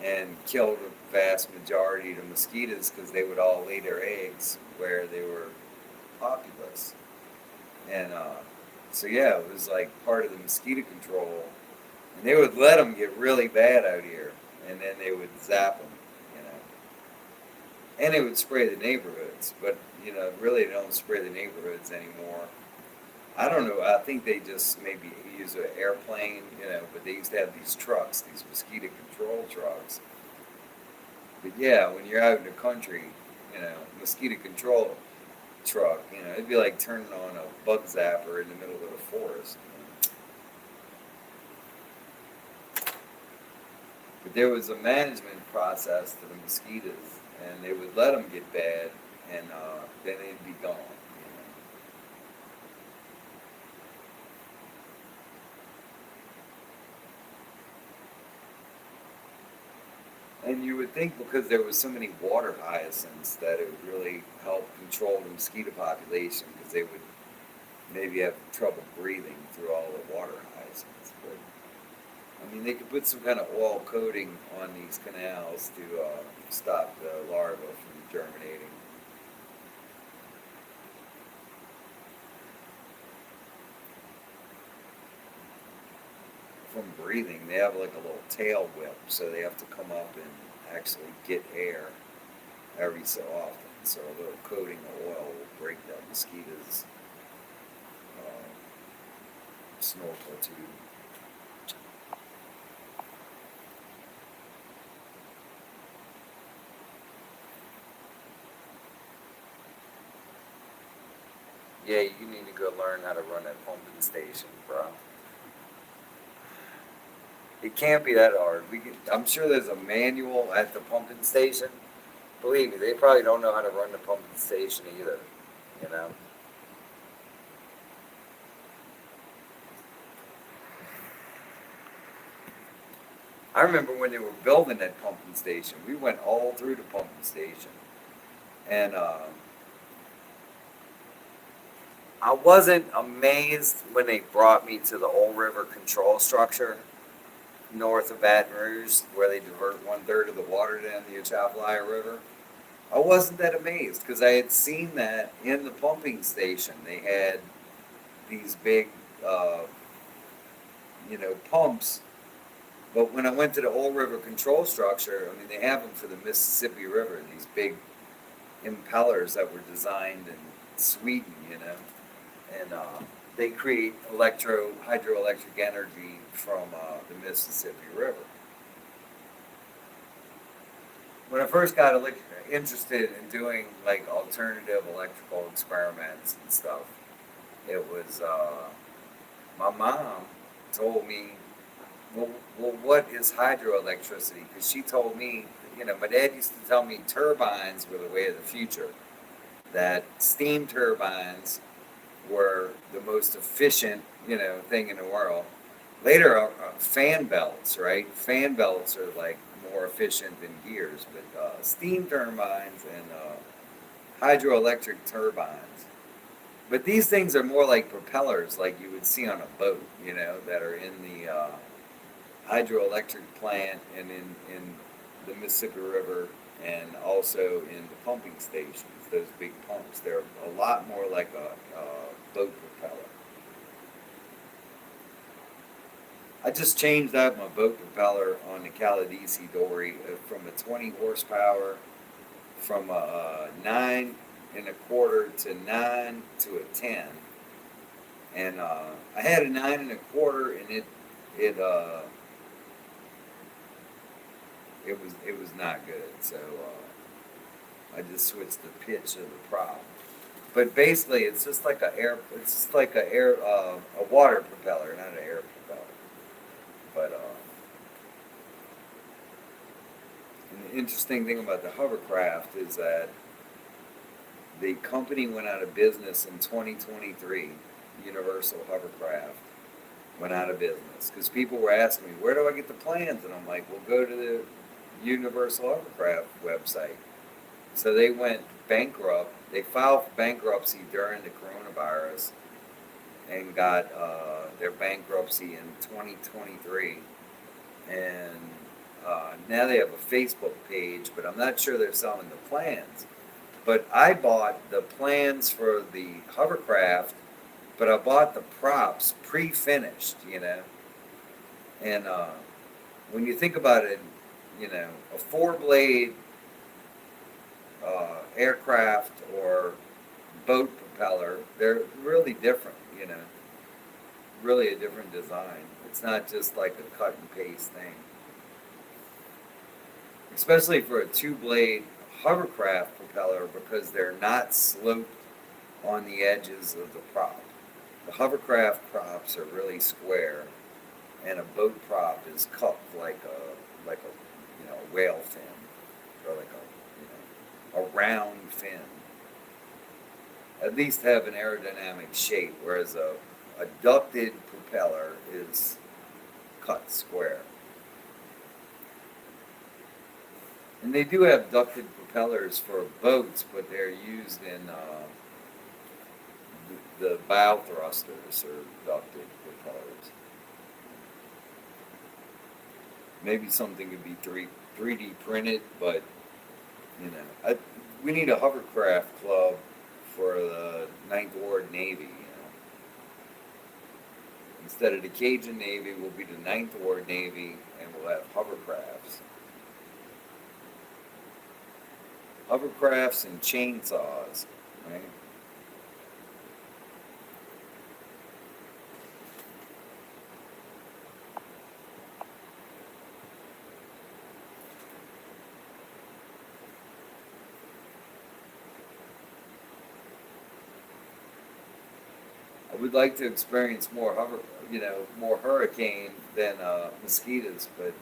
and kill the vast majority of the mosquitoes because they would all lay their eggs where they were populous. And so, yeah, it was like part of the mosquito control. And they would let them get really bad out here, and then they would zap them, you know. And they would spray the neighborhoods, but, really they don't spray the neighborhoods anymore. I don't know. I think they just maybe use an airplane, but they used to have these trucks, these mosquito control trucks. But yeah, when you're out in the country, mosquito control truck, it'd be like turning on a bug zapper in the middle of the forest. But there was a management process to the mosquitoes, and they would let them get bad, and then they'd be gone. And you would think because there was so many water hyacinths that it would really help control the mosquito population because they would maybe have trouble breathing through all the water hyacinths. But I mean, they could put some kind of oil coating on these canals to stop the larvae from germinating. From breathing, they have like a little tail whip, so they have to come up and actually get air every so often. So a little coating of oil will break that mosquito's snorkel tube. Yeah, you need to go learn how to run that pumping station, bro. It can't be that hard. I'm sure there's a manual at the pumping station. Believe me, they probably don't know how to run the pumping station either. You know. I remember when they were building that pumping station. We went all through the pumping station, and I wasn't amazed when they brought me to the Old River control structure north of Baton Rouge, where they divert 1/3 of the water down the Atchafalaya River. I wasn't that amazed because I had seen that in the pumping station. They had these big, pumps. But when I went to the Old River control structure, I mean, they have them for the Mississippi River, these big impellers that were designed in Sweden, and they create hydroelectric energy from the Mississippi River. When I first got interested in doing like alternative electrical experiments and stuff, it was my mom told me, well, what is hydroelectricity? Because she told me, my dad used to tell me turbines were the way of the future, that steam turbines were the most efficient, thing in the world. Later, fan belts, right? Fan belts are like more efficient than gears, but steam turbines and hydroelectric turbines. But these things are more like propellers, like you would see on a boat, that are in the hydroelectric plant and in the Mississippi River and also in the pumping stations, those big pumps. They're a lot more like a boat propeller. I just changed out my boat propeller on the Caladesi Dory from a 20 horsepower from a 9 1/4 to 9 to a 10. And I had a 9 1/4 and it was not good. So I just switched the pitch of the prop. But basically, it's just like a water propeller, not an air propeller. interesting thing about the hovercraft is that the company went out of business in 2023. Universal Hovercraft went out of business because people were asking me, where do I get the plans? And I'm like, well, go to the Universal Hovercraft website. So they went bankrupt. They filed for bankruptcy during the coronavirus and got their bankruptcy in 2023. And now they have a Facebook page, but I'm not sure they're selling the plans. But I bought the plans for the hovercraft, but I bought the props pre-finished, you know. And when you think about it, you know, a four-blade aircraft or boat propeller, they're really different, you know, really a different design. It's not just like a cut and paste thing. Especially for a two-blade hovercraft propeller because they're not sloped on the edges of the prop. The hovercraft props are really square, and a boat prop is cut like a you know, whale fin, or like a round fin. At least have an aerodynamic shape, whereas a ducted propeller is cut square. And they do have ducted propellers for boats, but they're used in the bow thrusters or ducted propellers. Maybe something could be 3D printed, but you know, we need a hovercraft club for the Ninth Ward Navy. You know, instead of the Cajun Navy, we'll be the Ninth Ward Navy, and we'll have hovercrafts. Hovercrafts and chainsaws, right? I would like to experience more more hurricane than mosquitoes, but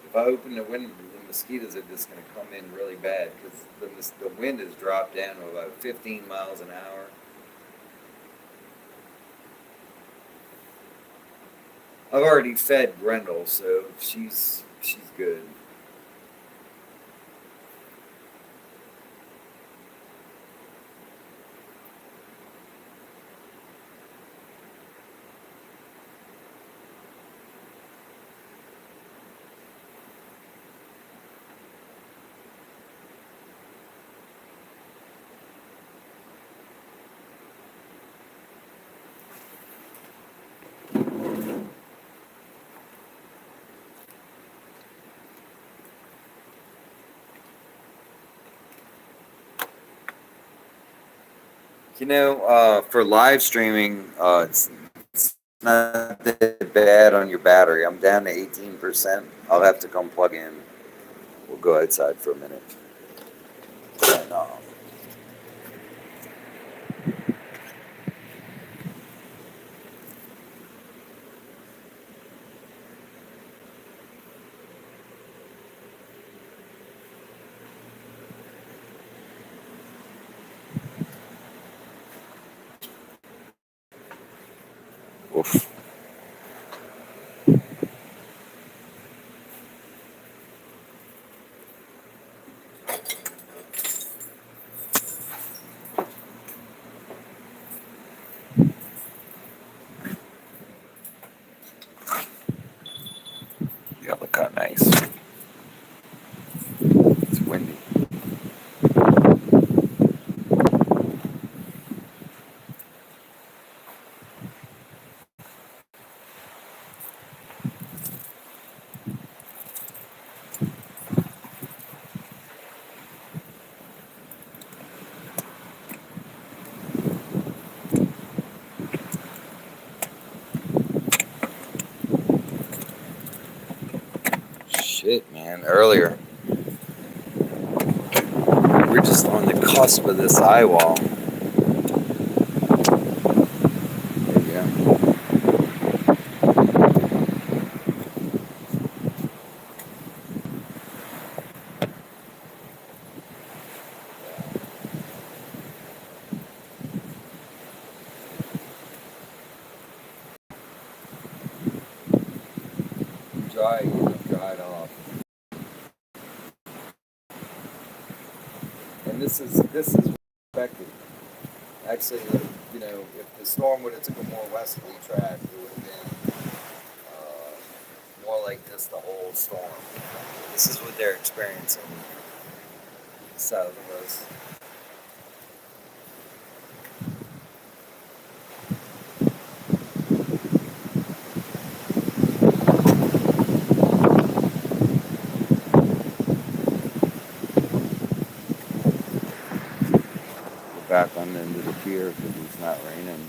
if I open the window, the mosquitoes are just going to come in really bad because the wind has dropped down to about 15 miles an hour. I've already fed Grendel, so she's good. You know, for live streaming, it's not that bad on your battery. I'm down to 18%. I'll have to come plug in. We'll go outside for a minute. And, oof. Yeah, look how nice. It's windy. Shit, man. Earlier, we're just on the cusp of this eye wall. There you go. dried off. And this is expected. Actually, if the storm would have took a more westerly track, it would have been more like this the whole storm. This is what they're experiencing south of us. Back on the end of the pier because it's not raining.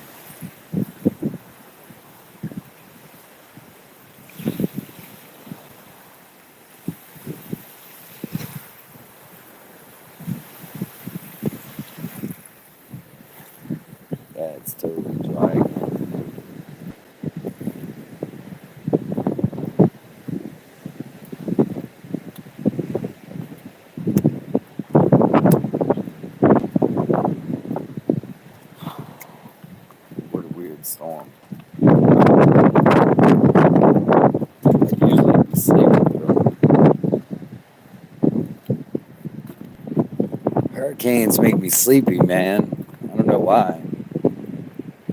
Yeah, it's totally dry again. What a weird storm. I'd usually be sleeping through it. Hurricanes make me sleepy, man. I don't know why.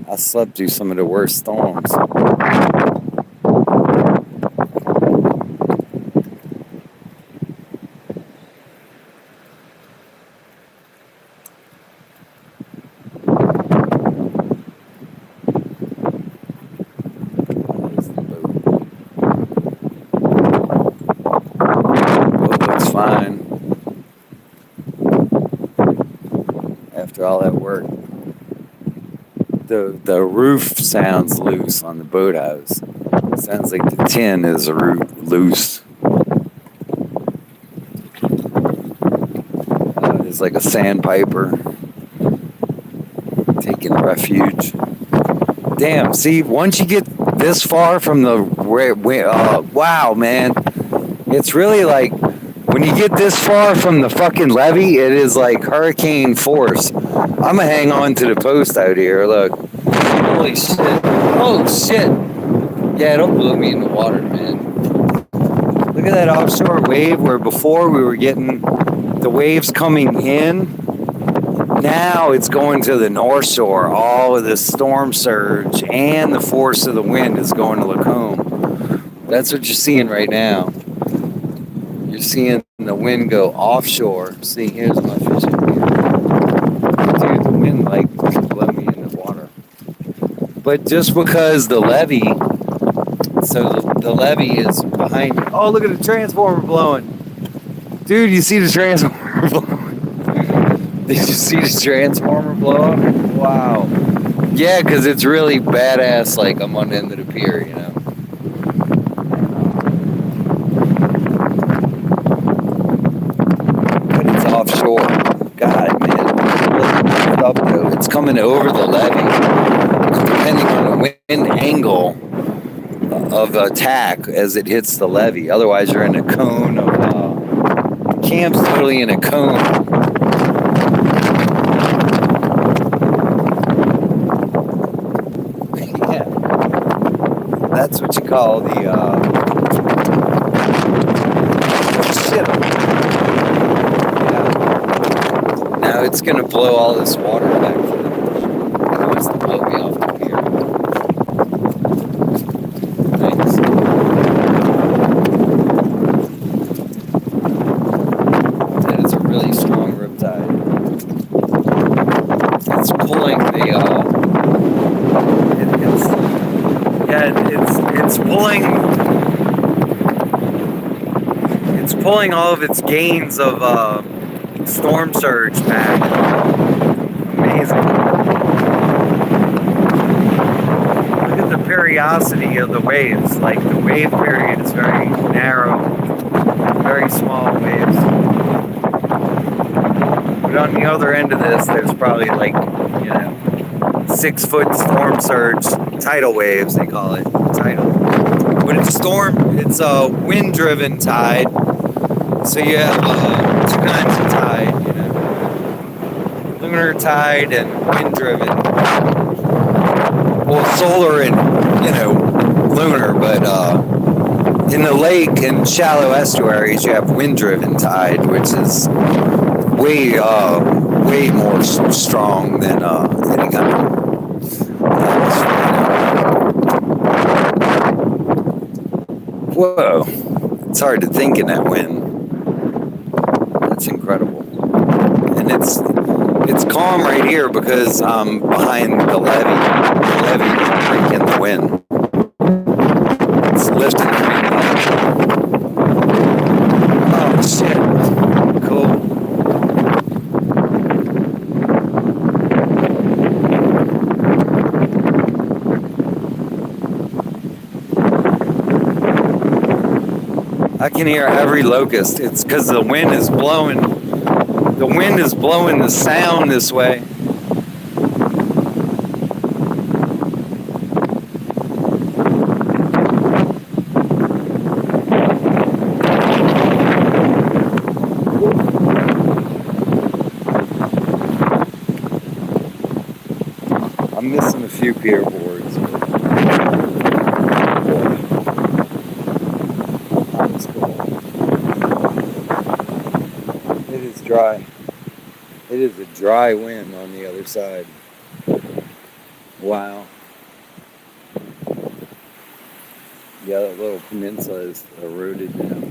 I slept through some of the worst storms. There's the boat. Boat looks fine after all that work. The roof sounds loose on the boathouse. Sounds like the tin is loose. It's like a sandpiper taking refuge. Damn, see, once you get this far from the wow, man, it's really like when you get this far from the fucking levee, it is like hurricane force. I'm gonna hang on to the post out here. Look, holy shit! Oh shit! Yeah, it'll blow me in the water, man. Look at that offshore wave where before we were getting the waves coming in. Now it's going to the North Shore. All of the storm surge and the force of the wind is going to Lacombe. That's what you're seeing right now. You're seeing the wind go offshore. See, here's my fishing gear. Dude, the wind like blow me in the water. But just because the levee, so the levee is behind you. Oh, look at the transformer blowing. Dude, you see the transformer blowing? Did you see the transformer blow up? Wow. Yeah, because it's really badass, like I'm on the end of the pier, you know. But it's offshore. God, man. Look up, though. It's coming over the levee. Depending on the wind angle of attack as it hits the levee. Otherwise, you're in a cone of... camp's totally in a cone. That's what you call the, shit. Yeah. Now it's gonna blow all this water back to the ocean. It wants to blow me off the pier. Thanks. That is a really strong riptide. It's pulling the, it's pulling all of its gains of storm surge back. Amazing. Look at the periodicity of the waves. Like the wave period is very narrow, very small waves. But on the other end of this, there's probably like, 6-foot storm surge tidal waves, they call it, tidal. But it's a wind-driven tide, so you have two kinds of tide, lunar tide and wind-driven. Well, solar and, lunar, but in the lake and shallow estuaries, you have wind-driven tide, which is way more strong than any kind of Whoa, it's hard to think in that wind. That's incredible. And it's calm right here because I'm behind the levee. The levee is breaking the wind. It's lifting the wind up. Oh shit. Cool. I can hear every locust. It's because the wind is blowing. The wind is blowing the sound this way. I'm missing a few pier boards. That's cool. It is dry. It is a dry wind on the other side. Wow. Yeah, that little peninsula is eroded now.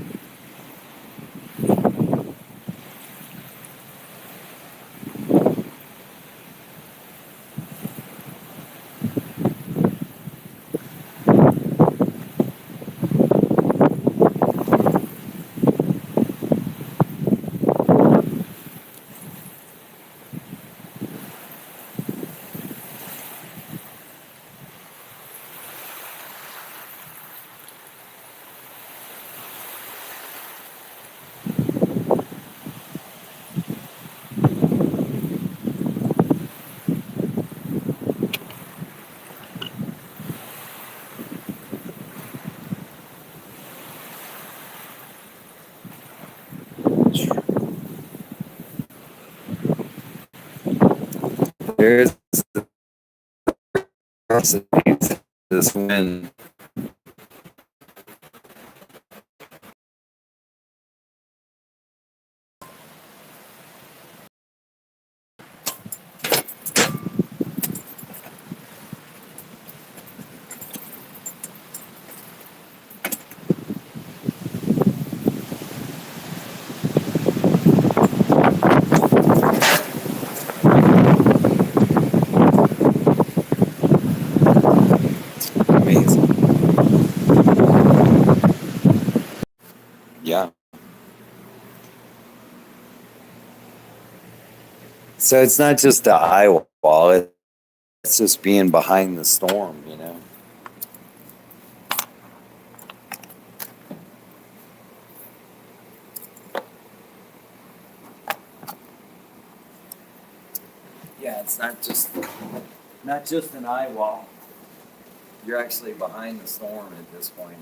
There's the velocity to this wind. Amazing. Yeah. So it's not just the eye wall, it's just being behind the storm, you know? Yeah, it's not just an eye wall. You're actually behind the storm at this point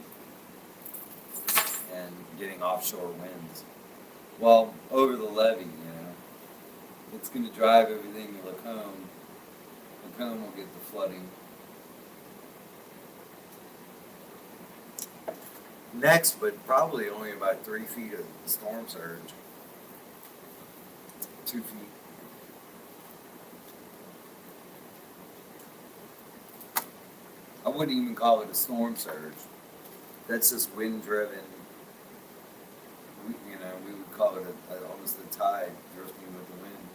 and getting offshore winds. Well, over the levee, you know. It's going to drive everything to Lacombe. Lacombe will get the flooding. Next, but probably only about 3 feet of storm surge. 2 feet. I wouldn't even call it a storm surge. That's just wind driven. We would call it almost a tide drifting with the wind.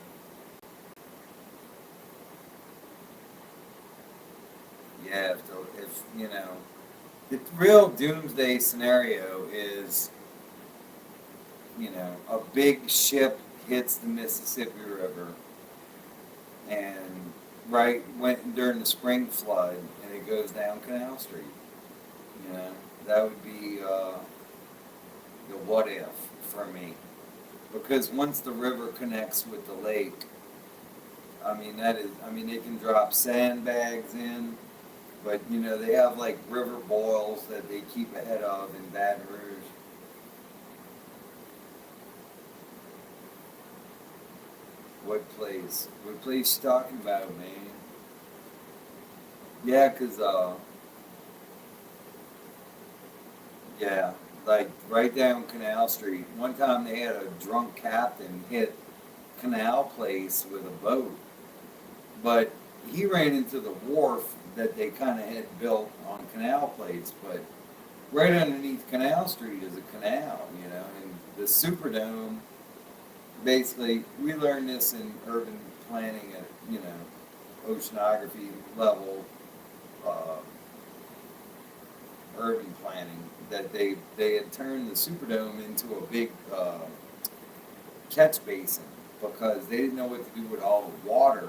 Yeah, if the real doomsday scenario is, a big ship hits the Mississippi River and went during the spring flood and it goes down Canal Street. That would be the what if for me. Because once the river connects with the lake, they can drop sandbags in, but they have like river boils that they keep ahead of in Baton Rouge. What place? What place you talking about, man? Yeah, 'cause Yeah, like right down Canal Street. One time they had a drunk captain hit Canal Place with a boat, but he ran into the wharf that they kind of had built on Canal Place. But right underneath Canal Street is a canal, you know, and the Superdome. Basically, we learned this in urban planning at oceanography level. Uh, Urban planning that they had turned the Superdome into a big catch basin because they didn't know what to do with all the water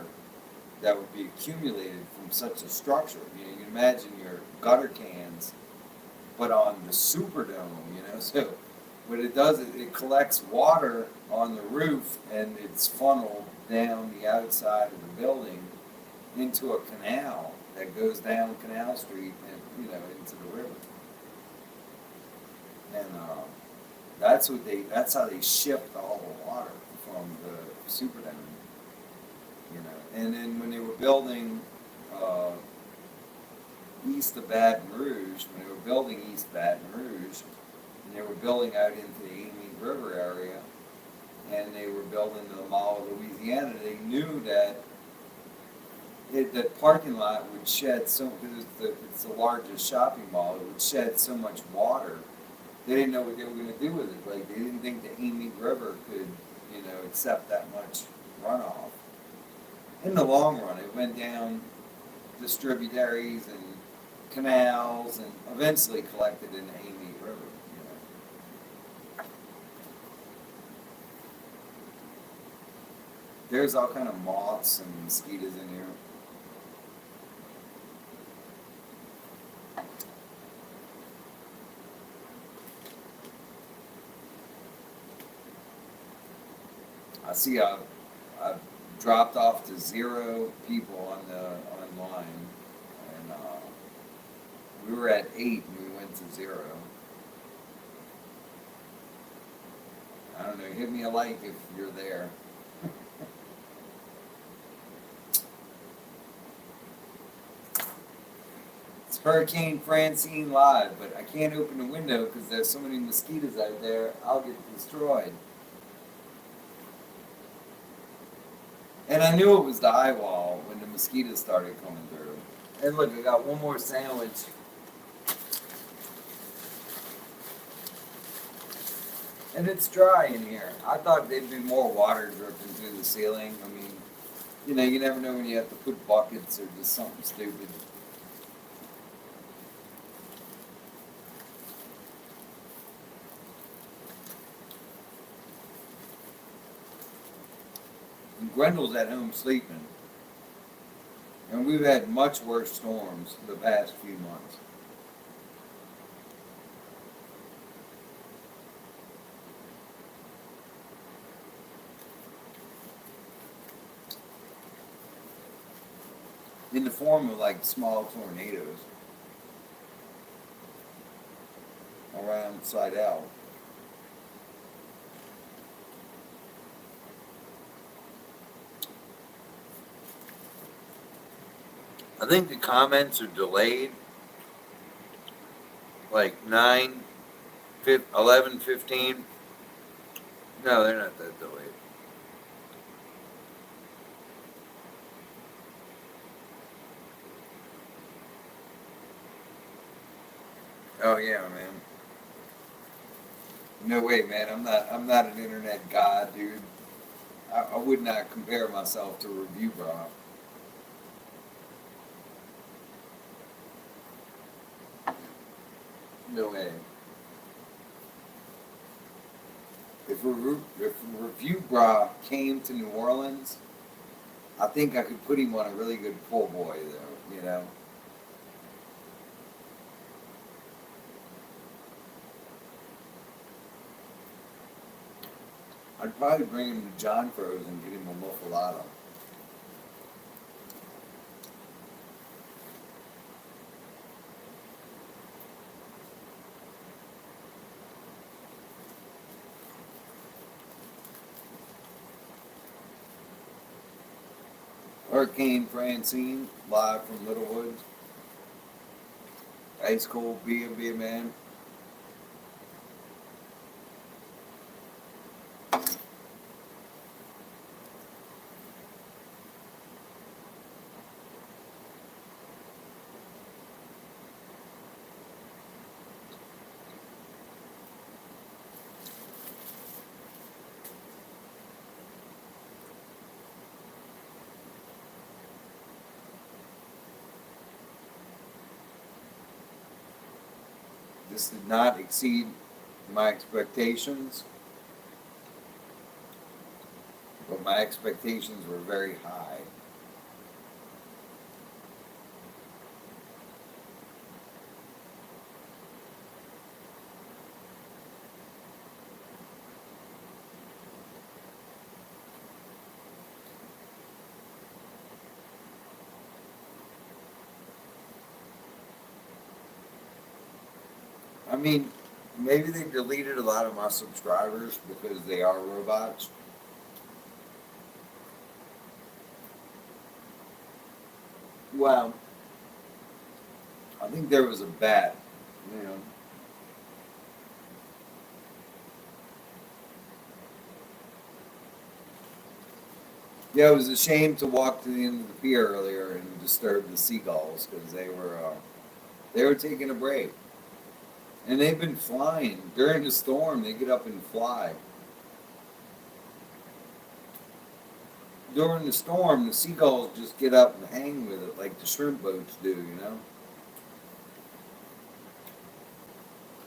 that would be accumulated from such a structure. You know, you can imagine your gutter cans, but on the Superdome, you know. So what it does is it collects water on the roof and it's funneled down the outside of the building into a canal that goes down Canal Street and into the river. And that's how they shipped all the water from the Superdome. You know, and then when they were building uh, east of Baton Rouge, and they were building out into the Amite River area, and they were building the Mall of Louisiana, they knew that that parking lot would shed so, because it's the largest shopping mall, it would shed so much water. They didn't know what they were going to do with it. Like, they didn't think the Amite River could, accept that much runoff. In the long run, it went down distributaries and canals and eventually collected in the Amite River. There's all kind of moths and mosquitoes in here. I see I've dropped off to 0 people online, and we were at 8 and we went to 0. I don't know. Hit me a like if you're there. It's Hurricane Francine live, but I can't open the window because there's so many mosquitoes out there. I'll get destroyed. And I knew it was the eye wall when the mosquitoes started coming through. And look, I got one more sandwich. And it's dry in here. I thought there'd be more water dripping through the ceiling. I mean, you never know when you have to put buckets or just something stupid. And Grendel's at home sleeping. And we've had much worse storms the past few months. In the form of like small tornadoes around Sidell. I think the comments are delayed, like 9, 11, 15. No, they're not that delayed. Oh yeah, man. No way, man. I'm not an internet god, dude. I would not compare myself to Review Bra. No way. If Review Bra came to New Orleans, I think I could put him on a really good pull boy, though. I'd probably bring him to John Fro's and get him a muffalata. Hurricane Francine, live from Littlewood. Ice cold beer, man. This did not exceed my expectations, but my expectations were very high. I mean, maybe they deleted a lot of my subscribers because they are robots. Well, I think there was a bat, you know. Yeah, it was a shame to walk to the end of the pier earlier and disturb the seagulls because they were taking a break, and they've been flying during the storm. They get up and fly. During the storm, the seagulls just get up and hang with it like the shrimp boats do, you know.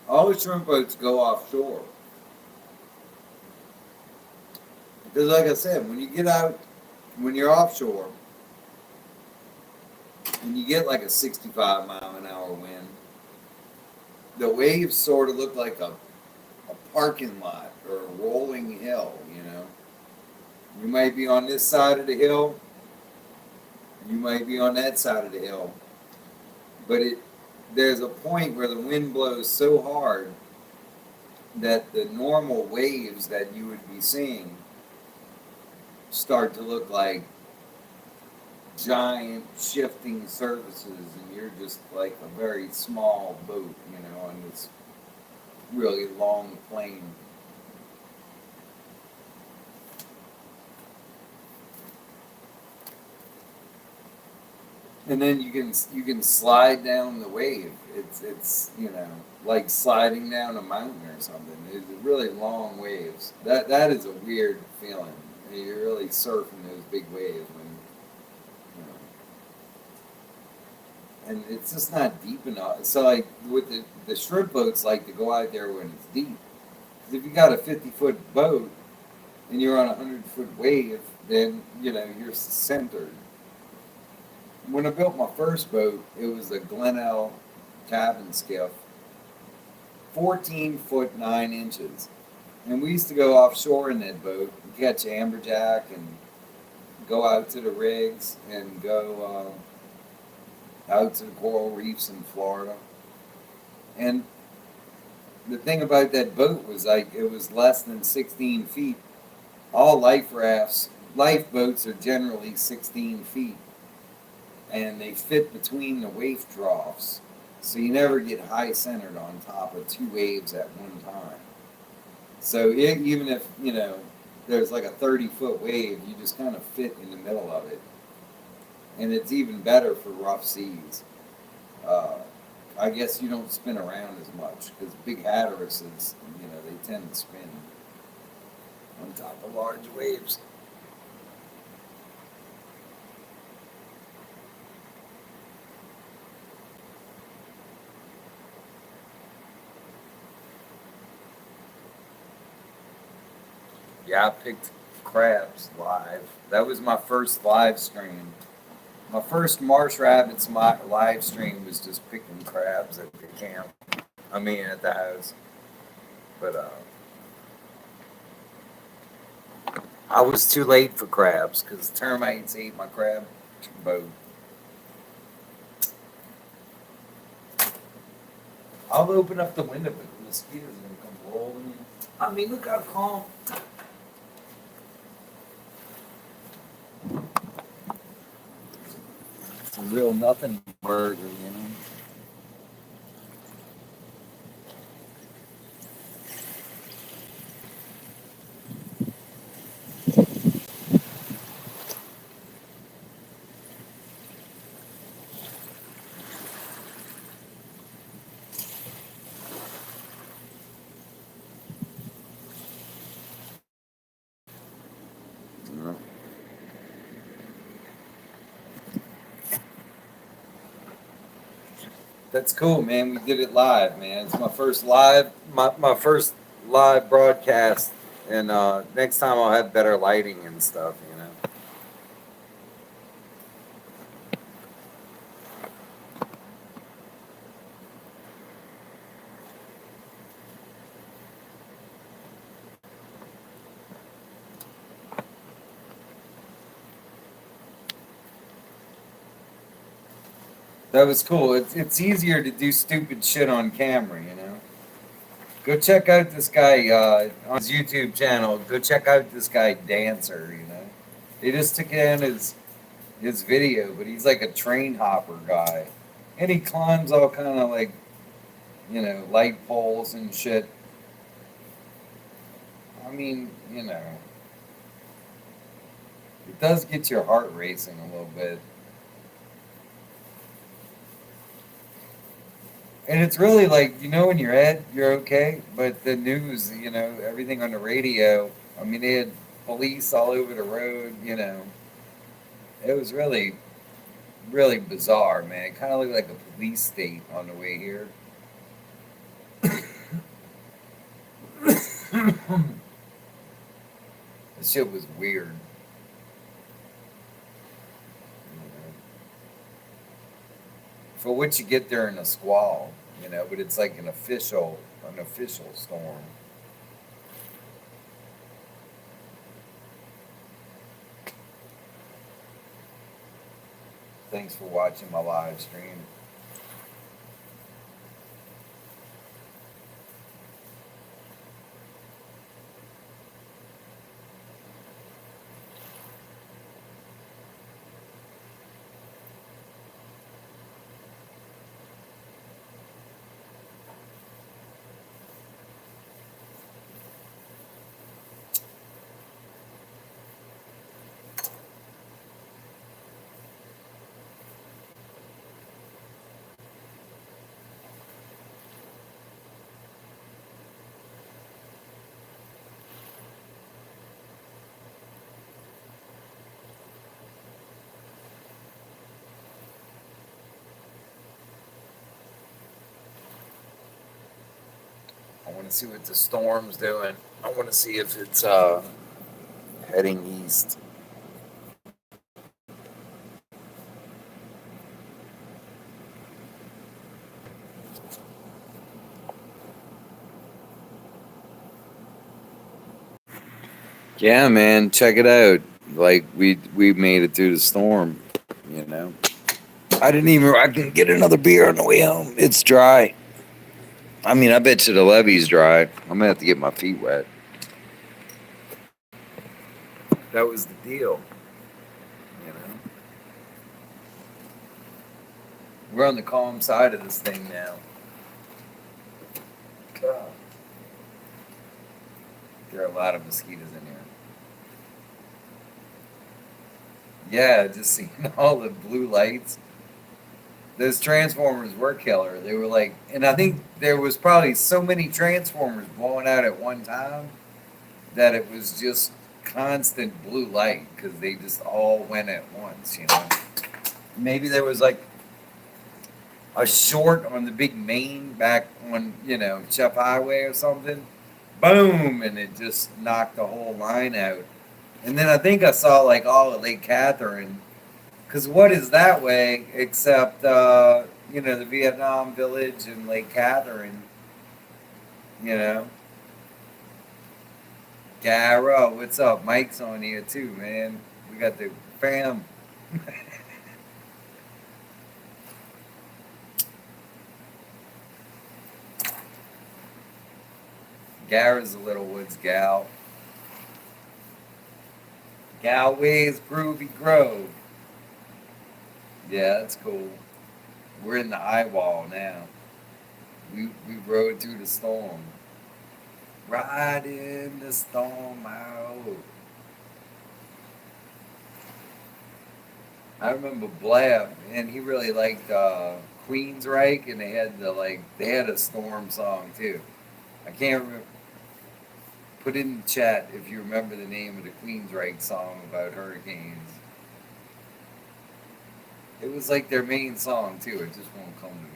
All the shrimp boats go offshore because, like I said, when you get out, when you're offshore, and you get like a 65-mile-an-hour wind, the waves sort of look like a parking lot or a rolling hill, you know. You might be on this side of the hill, you might be on that side of the hill, but there's a point where the wind blows so hard that the normal waves that you would be seeing start to look like giant shifting surfaces, and you're just like a very small boat, you know, on this really long plane. And then you can slide down the wave. It's you know, like sliding down a mountain or something. It's really long waves. That is a weird feeling. You're really surfing those big waves when you know, and it's just not deep enough. So like with the shrimp boats, like to go out there when it's deep. 'Cause if you got a 50-foot boat and you're on a 100-foot wave, then you know you're centered. When I built my first boat, it was a Glenelg cabin skiff, 14 foot 9 inches. And we used to go offshore in that boat, catch amberjack and go out to the rigs and go out to the coral reefs in Florida. And the thing about that boat was like it was less than 16 feet. All lifeboats are generally 16 feet, and they fit between the wave troughs. So you never get high centered on top of two waves at one time. So even if, you know, there's like a 30-foot wave, you just kind of fit in the middle of it. And it's even better for rough seas. Uh, I guess you don't spin around as much because big hatteresses, you know, they tend to spin on top of large waves. Yeah, I picked crabs live. That was my first live stream. My first Marsh Rabbits live stream was just picking crabs at the camp. I mean, at the house. But I was too late for crabs because termites ate my crab boat. I'll open up the window, but the mosquitoes are going to come rolling in. I mean, look how calm. It's a real nothing burger, you know. Yeah. That's cool, man. We did it live, man. It's my first live broadcast, and next time I'll have better lighting and stuff, you know. That was cool. It's easier to do stupid shit on camera, you know. Go check out this guy on his YouTube channel. Go check out this guy Dancer, you know. They just took in his video, but he's like a train hopper guy, and he climbs all kind of like, you know, light poles and shit. I mean, you know, it does get your heart racing a little bit. And it's really like, you know, in your head, you're okay, but the news, you know, everything on the radio, I mean, they had police all over the road, you know. It was really, really bizarre, man. It kind of looked like a police state on the way here. This shit was weird. You know. For what you get there in a squall, you know, but it's like an official storm. Thanks for watching my live stream. I want to see what the storm's doing. I want to see if it's heading east. Yeah, man, check it out. Like we made it through the storm, you know. I can get another beer on the way home. It's dry. I mean, I bet you the levee's dry. I'm gonna have to get my feet wet. That was the deal, you know. We're on the calm side of this thing now. God. There are a lot of mosquitoes in here. Yeah, just seeing all the blue lights. Those transformers were killer. They were like, and I think there was probably so many transformers blowing out at one time that it was just constant blue light because they just all went at once, you know. Maybe there was like a short on the big main back on, you know, Chef Highway or something. Boom, and it just knocked the whole line out. And then I think I saw like all of Lake Catherine, because what is that way except, you know, the Vietnam Village and Lake Catherine, you know. Gara, what's up? Mike's on here too, man. We got the fam. Gara's a Little Woods gal. Galway's Groovy Grove. Yeah, that's cool. We're in the eye wall now. We rode through the storm. Ride in the storm out. I remember Blab, and he really liked Queensryche, and they had a storm song too. I can't remember. Put it in the chat if you remember the name of the Queensryche song about hurricanes. It was like their main song too. It just won't come to me.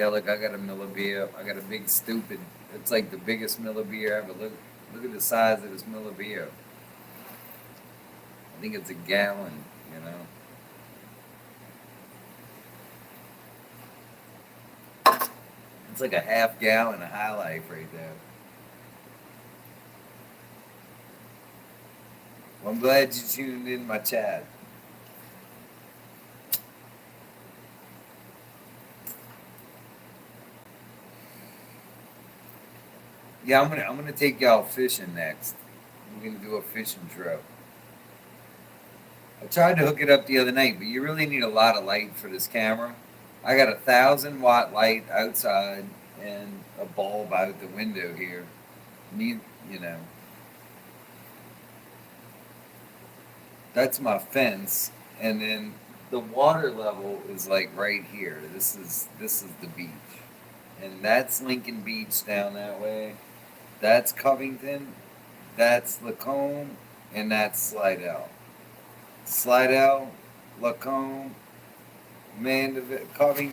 Yeah, look, I got a Miller beer. I got a big stupid. It's like the biggest Miller beer ever. Look at the size of this Miller beer. I think it's a gallon. You know. It's like a half gallon of High Life right there. Well, I'm glad you tuned in my chat. Yeah, I'm gonna take y'all fishing next. We're gonna do a fishing trip. I tried to hook it up the other night, but you really need a lot of light for this camera. I got a 1,000 watt light outside and a bulb out the window here. Need you know that's my fence, and then the water level is like right here. This is the beach, and that's Lincoln Beach down that way. That's Covington, that's Lacombe, and that's Slidell. Slidell, Lacombe, Mandeville, Covington.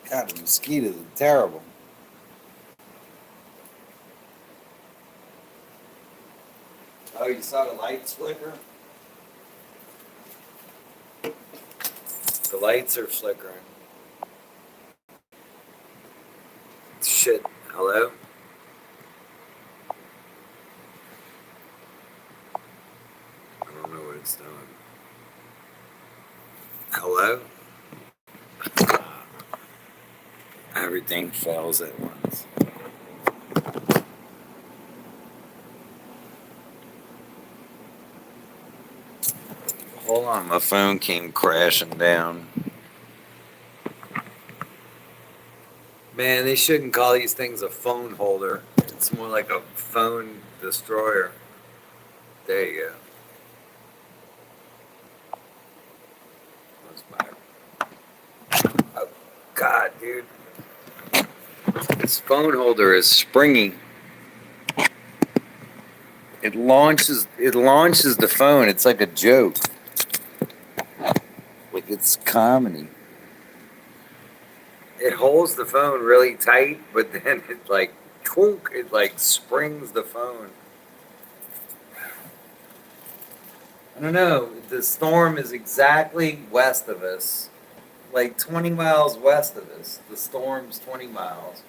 God, the mosquitoes are terrible. Oh, you saw the lights flicker? The lights are flickering. Shit. Hello? I don't know what it's doing. Hello? Everything fails at once. Hold on, my phone came crashing down. Man, they shouldn't call these things a phone holder. It's more like a phone destroyer. There you go. That's my... Oh, God, dude. This phone holder is springy. It launches the phone. It's like a joke. Like it's comedy. It holds the phone really tight, but then it like twunk, it like springs the phone. I don't know. The storm is exactly west of us. Like 20 miles west of us. The storm's 20 miles.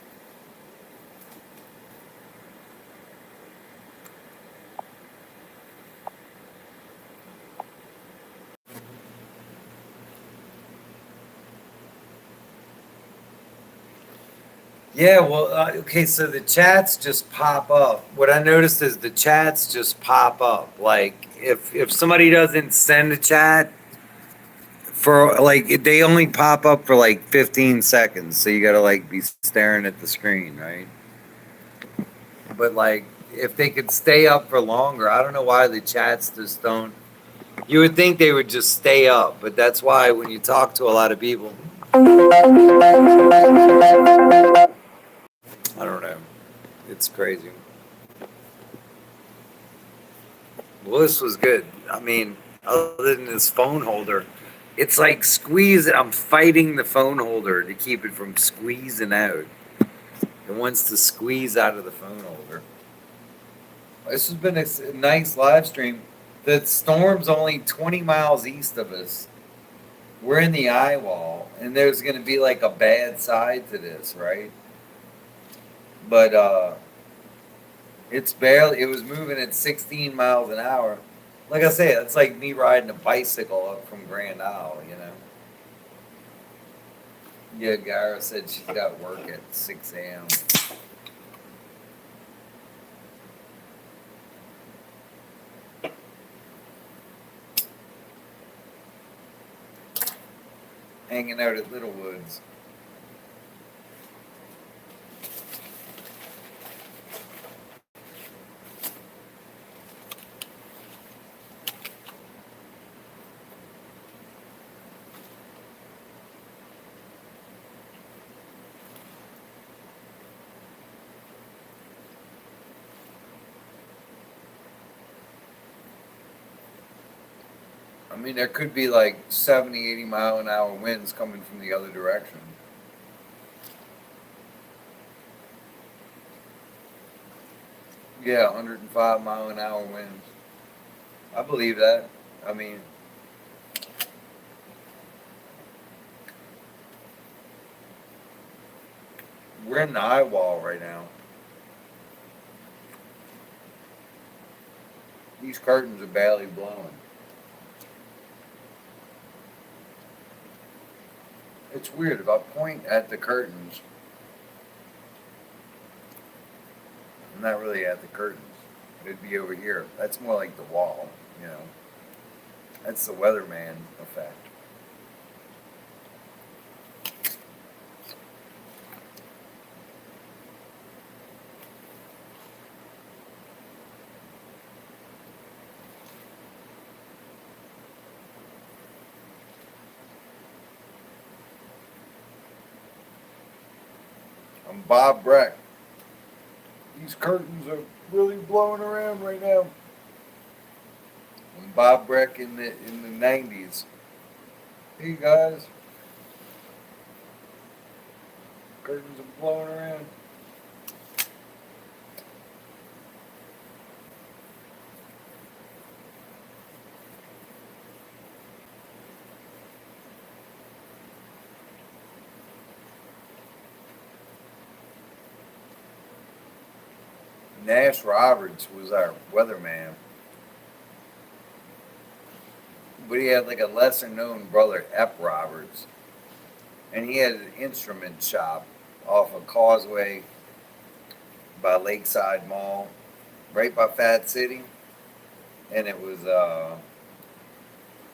Yeah, well, okay, so the chats just pop up. What I noticed is the chats just pop up. Like, if somebody doesn't send a chat for like, they only pop up for like 15 seconds. So you gotta like be staring at the screen, right? But like, if they could stay up for longer, I don't know why the chats just don't. You would think they would just stay up, but that's why when you talk to a lot of people, I don't know. It's crazy. Well, this was good. I mean, other than this phone holder, it's like squeezing. I'm fighting the phone holder to keep it from squeezing out. It wants to squeeze out of the phone holder. This has been a nice live stream. The storm's only 20 miles east of us. We're in the eye wall, and there's going to be like a bad side to this, right? But it was moving at 16 miles an hour. Like I say, it's like me riding a bicycle up from Grand Isle, you know? Yeah, Gara said she's got work at 6 a.m. hanging out at Littlewoods. I mean, there could be like 70, 80 mile an hour winds coming from the other direction. Yeah, 105 mile an hour winds. I believe that. I mean, we're in the eye wall right now. These curtains are barely blowing. It's weird. If I point at the curtains, I'm not really at the curtains. It'd be over here. That's more like the wall, you know. That's the weatherman effect. I'm Bob Breck. These curtains are really blowing around right now. I'm Bob Breck in the 90s. Hey guys, curtains are blowing around. Nash Roberts was our weatherman, but he had like a lesser known brother, Ep Roberts, and he had an instrument shop off a causeway by Lakeside Mall, right by Fat City, and it was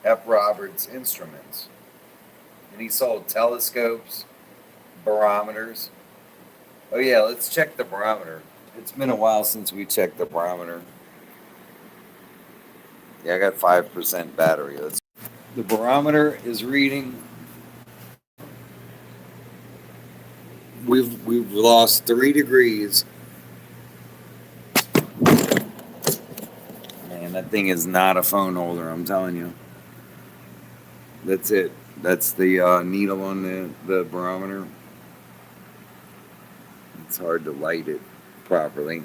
Ep Roberts Instruments, and he sold telescopes, barometers. Oh yeah, let's check the barometer. It's been a while since we checked the barometer. Yeah, I got 5% battery. The barometer is reading. We've lost 3 degrees. Man, that thing is not a phone holder. I'm telling you. That's it. That's the needle on the barometer. It's hard to light it properly.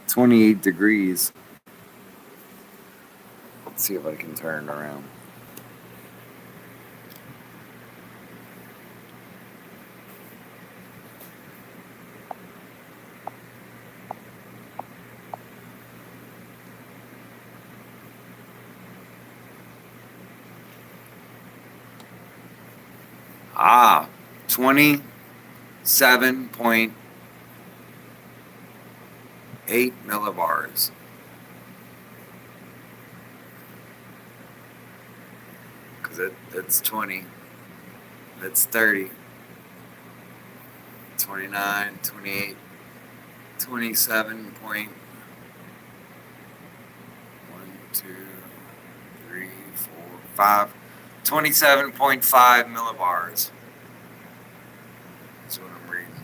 "28 degrees. Let's see if I can turn it around. Ah, 27.8 millibars. Because that's 20. That's 30. 29, 28, 27 point 1, 2, 3, 4, 5. 27.5 millibars. That's what I'm reading.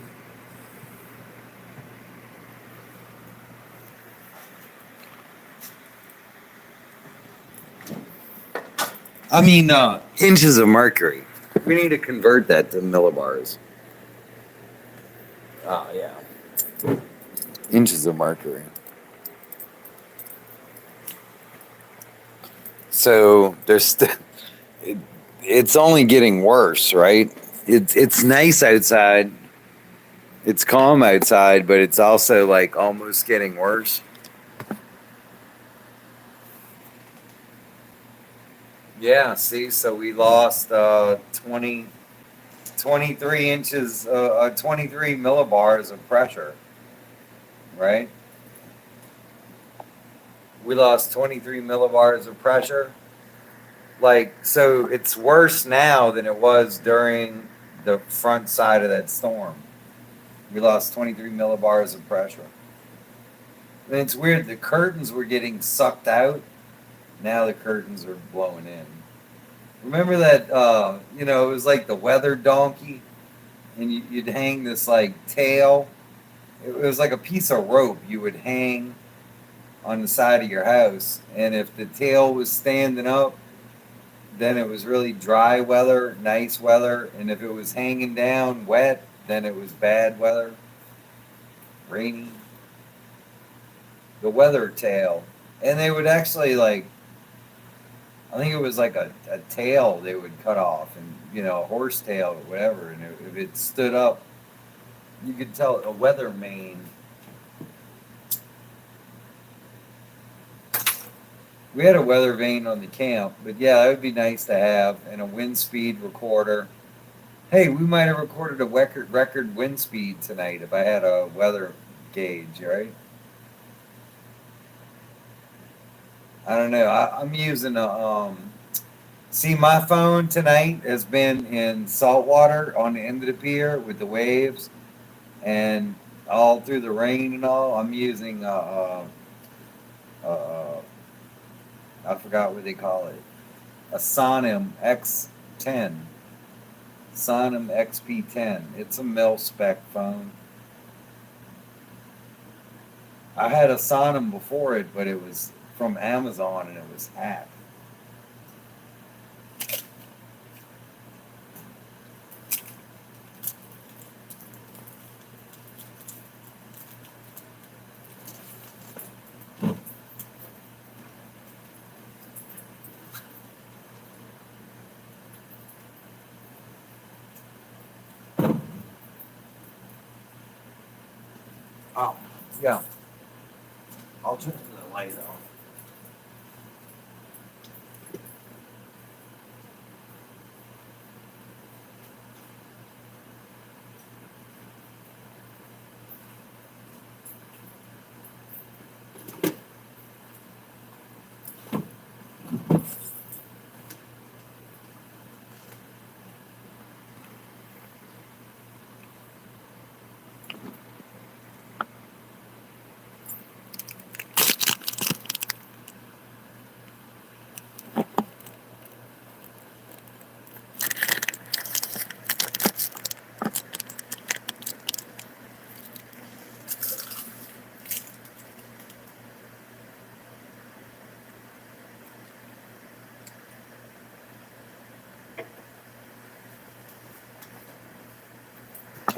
I mean, inches of mercury. We need to convert that to millibars. Oh, yeah. Inches of mercury. So it's only getting worse, right? It's nice outside. It's calm outside, but it's also like almost getting worse. Yeah, see, so we lost 23 inches, 23 millibars of pressure, right? we lost 23 millibars of pressure. Like, so it's worse now than it was during the front side of that storm. We lost 23 millibars of pressure. And it's weird, the curtains were getting sucked out. Now the curtains are blowing in. Remember that, it was like the weather donkey, and you'd hang this like tail. It was like a piece of rope you would hang on the side of your house. And if the tail was standing up, then it was really dry weather, nice weather. And if it was hanging down wet, then it was bad weather, rainy. The weather tail. And they would actually like, I think it was like a tail they would cut off, and a horse tail or whatever. And if it stood up, you could tell a weather vane. We had a weather vane on the camp, but yeah, that would be nice to have, and a wind speed recorder. Hey, we might have recorded a record wind speed tonight if I had a weather gauge, right? I don't know. I'm using a. See, my phone tonight has been in salt water on the end of the pier with the waves, and all through the rain and all. I'm using I forgot what they call it, a Sonim X10, Sonim XP10. It's a mil spec phone. I had a Sonim before it, but it was from Amazon and it was hacked. Oh, yeah. I'll turn the light on.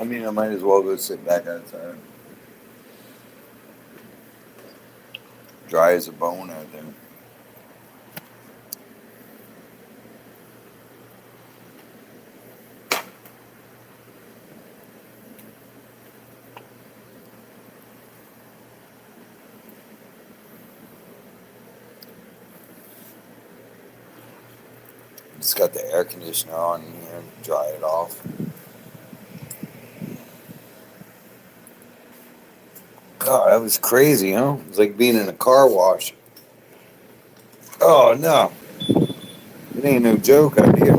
I mean, I might as well go sit back outside. Dry as a bone out there. Just got the air conditioner on in here and dry it off. God, that was crazy, huh? It was like being in a car wash. Oh, no. It ain't no joke out here.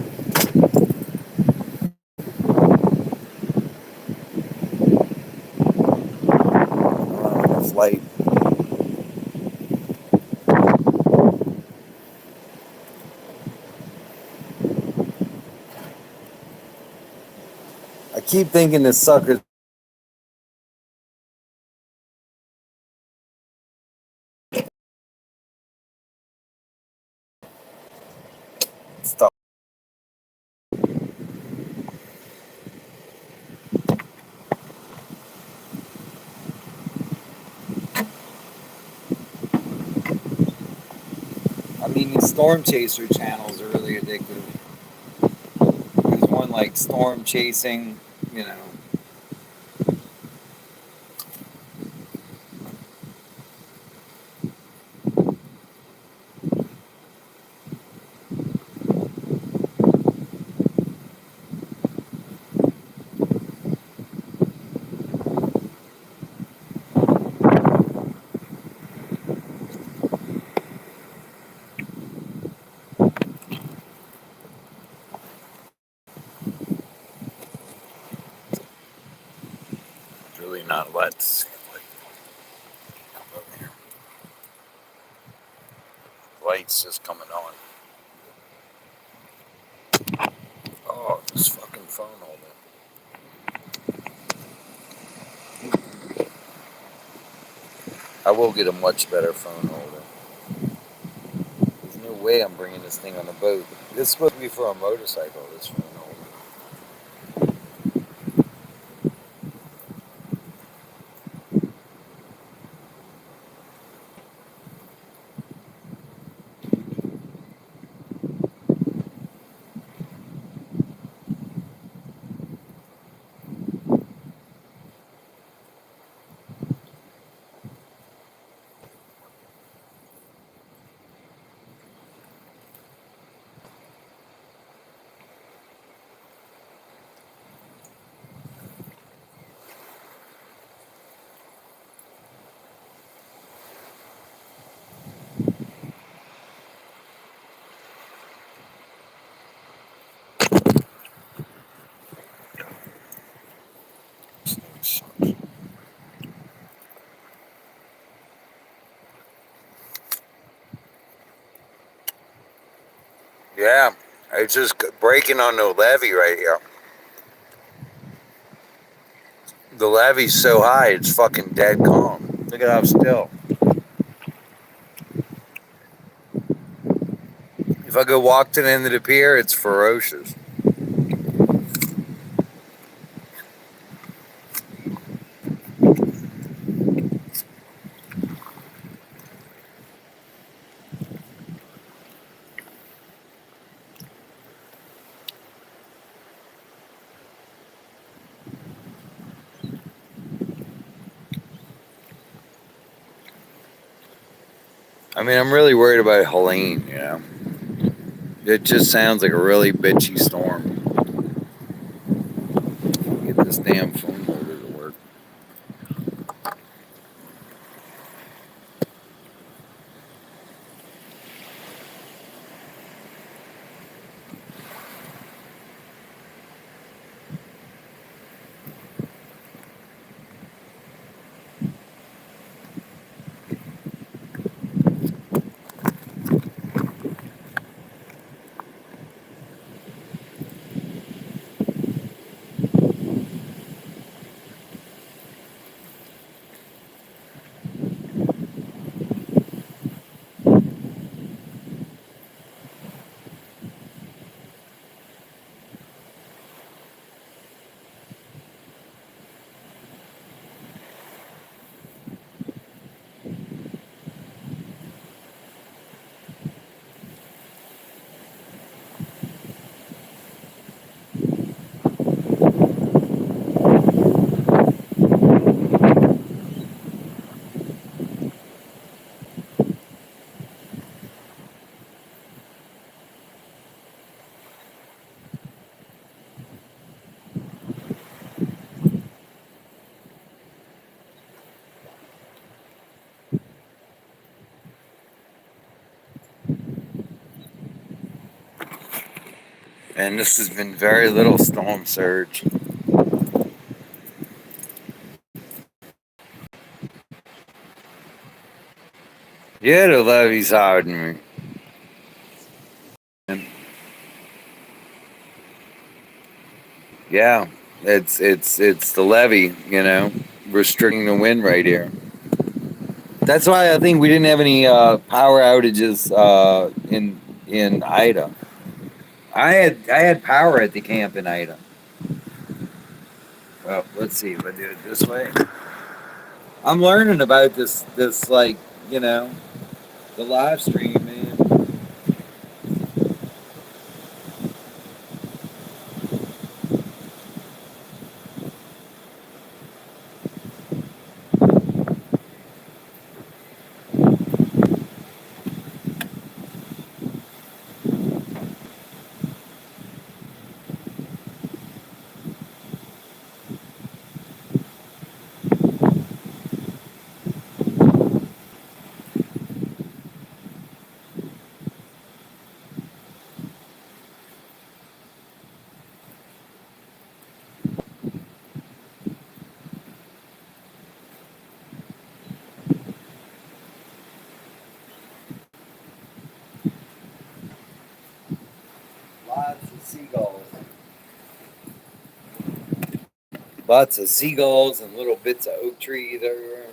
Enough light. I keep thinking this sucker's stop. I mean, these storm chaser channels are really addictive. There's one like storm chasing, you know. really not a lot to see. Lights just coming on. Oh, this fucking phone holder. I will get a much better phone holder. There's no way I'm bringing this thing on the boat. This is supposed to be for a motorcycle, this phone holder. This thing sucks. Yeah, it's just breaking on the levee right here. The levee's so high, it's fucking dead calm. Look at how still. If I go walk to the end of the pier, it's ferocious. I mean, I'm really worried about Helene, you know? It just sounds like a really bitchy storm. Get this damn phone holder to work. And this has been very little storm surge. Yeah, the levee's higher than me. And yeah, it's the levee, you know, restricting the wind right here. That's why I think we didn't have any power outages in Ida. I had power at the camp in Ida. Well, let's see if I do it this way. I'm learning about this like, you know, the live stream, man. Lots of seagulls and little bits of oak trees everywhere.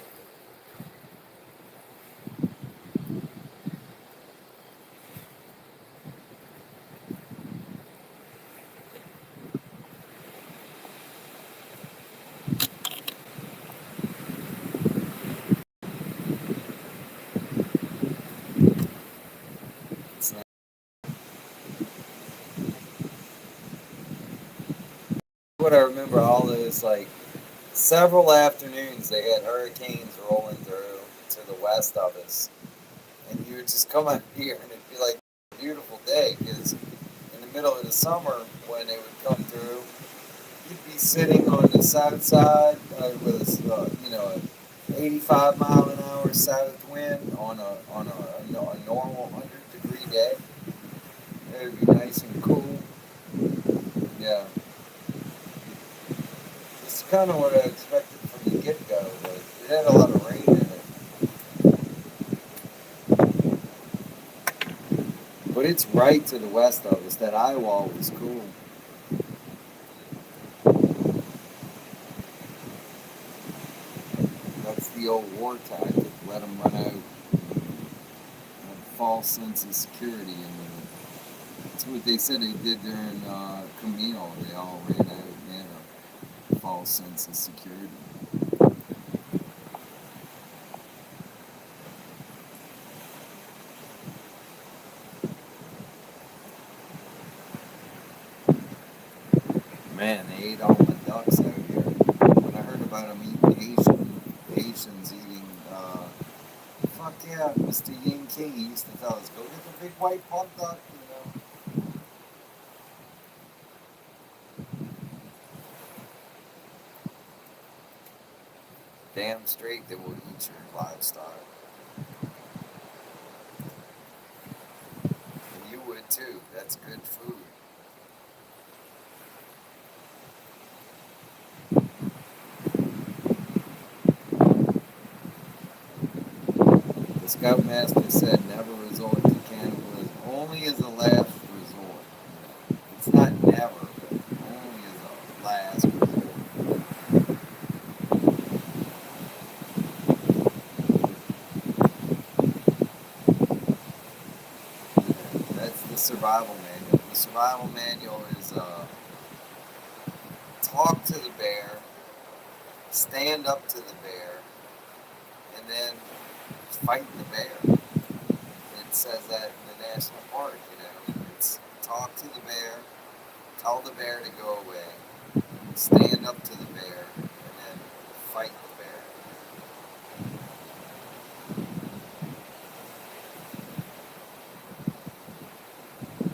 It's not what I remember. All those like several afternoons they had hurricanes rolling through to the west of us, and you would just come out here and it'd be like a beautiful day because in the middle of the summer when they would come through, you'd be sitting on the south side with a 85 mile an hour south wind on a normal 100-degree day. It would be nice and cool. Yeah, it's kind of what I expected from the get go, but it had a lot of rain in it. But it's right to the west of us. That eye wall was cool. That's the old war tactic. Let them run out. Have a false sense of security. And that's what they said they did during Camille. They all ran out and had a false sense of security. Man, they ate all my ducks out here. When I heard about them eating Haitians eating, fuck yeah, Mr. Yin King, he used to tell us, go get the big white punk duck, Damn straight they will eat your livestock. And you would too. That's good food. The scoutmaster said never resort to cannibalism, only as a last resort. It's not never, but only as a last resort. That's the survival manual. The survival manual is talk to the bear, stand up to the bear, and then fight the bear. It says that in the national park. It's talk to the bear, tell the bear to go away, stand up to the bear, and then fight the bear.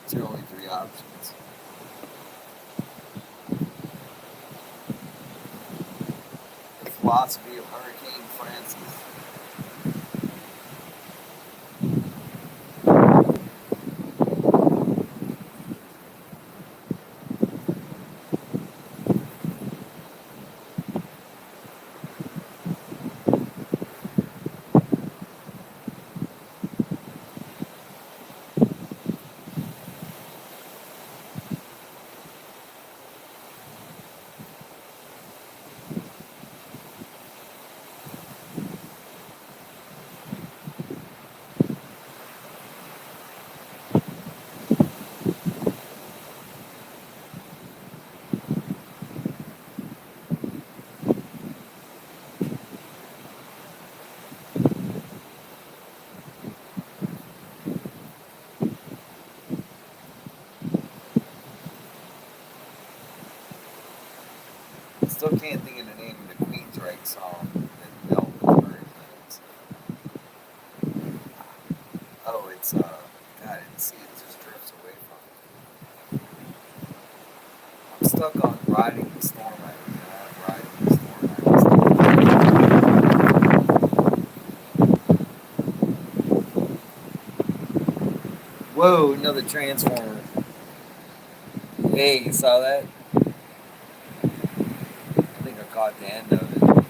It's your only three options. The philosophy of Hurricane Francine. I still can't think of the name of the Queensryche song that dealt with hurricanes. Oh, it's God, I didn't see it. It just drifts away from me. I'm stuck on riding the storm out. Riding the storm out. Whoa, another transformer. Hey, you saw that? I think I caught the end of it.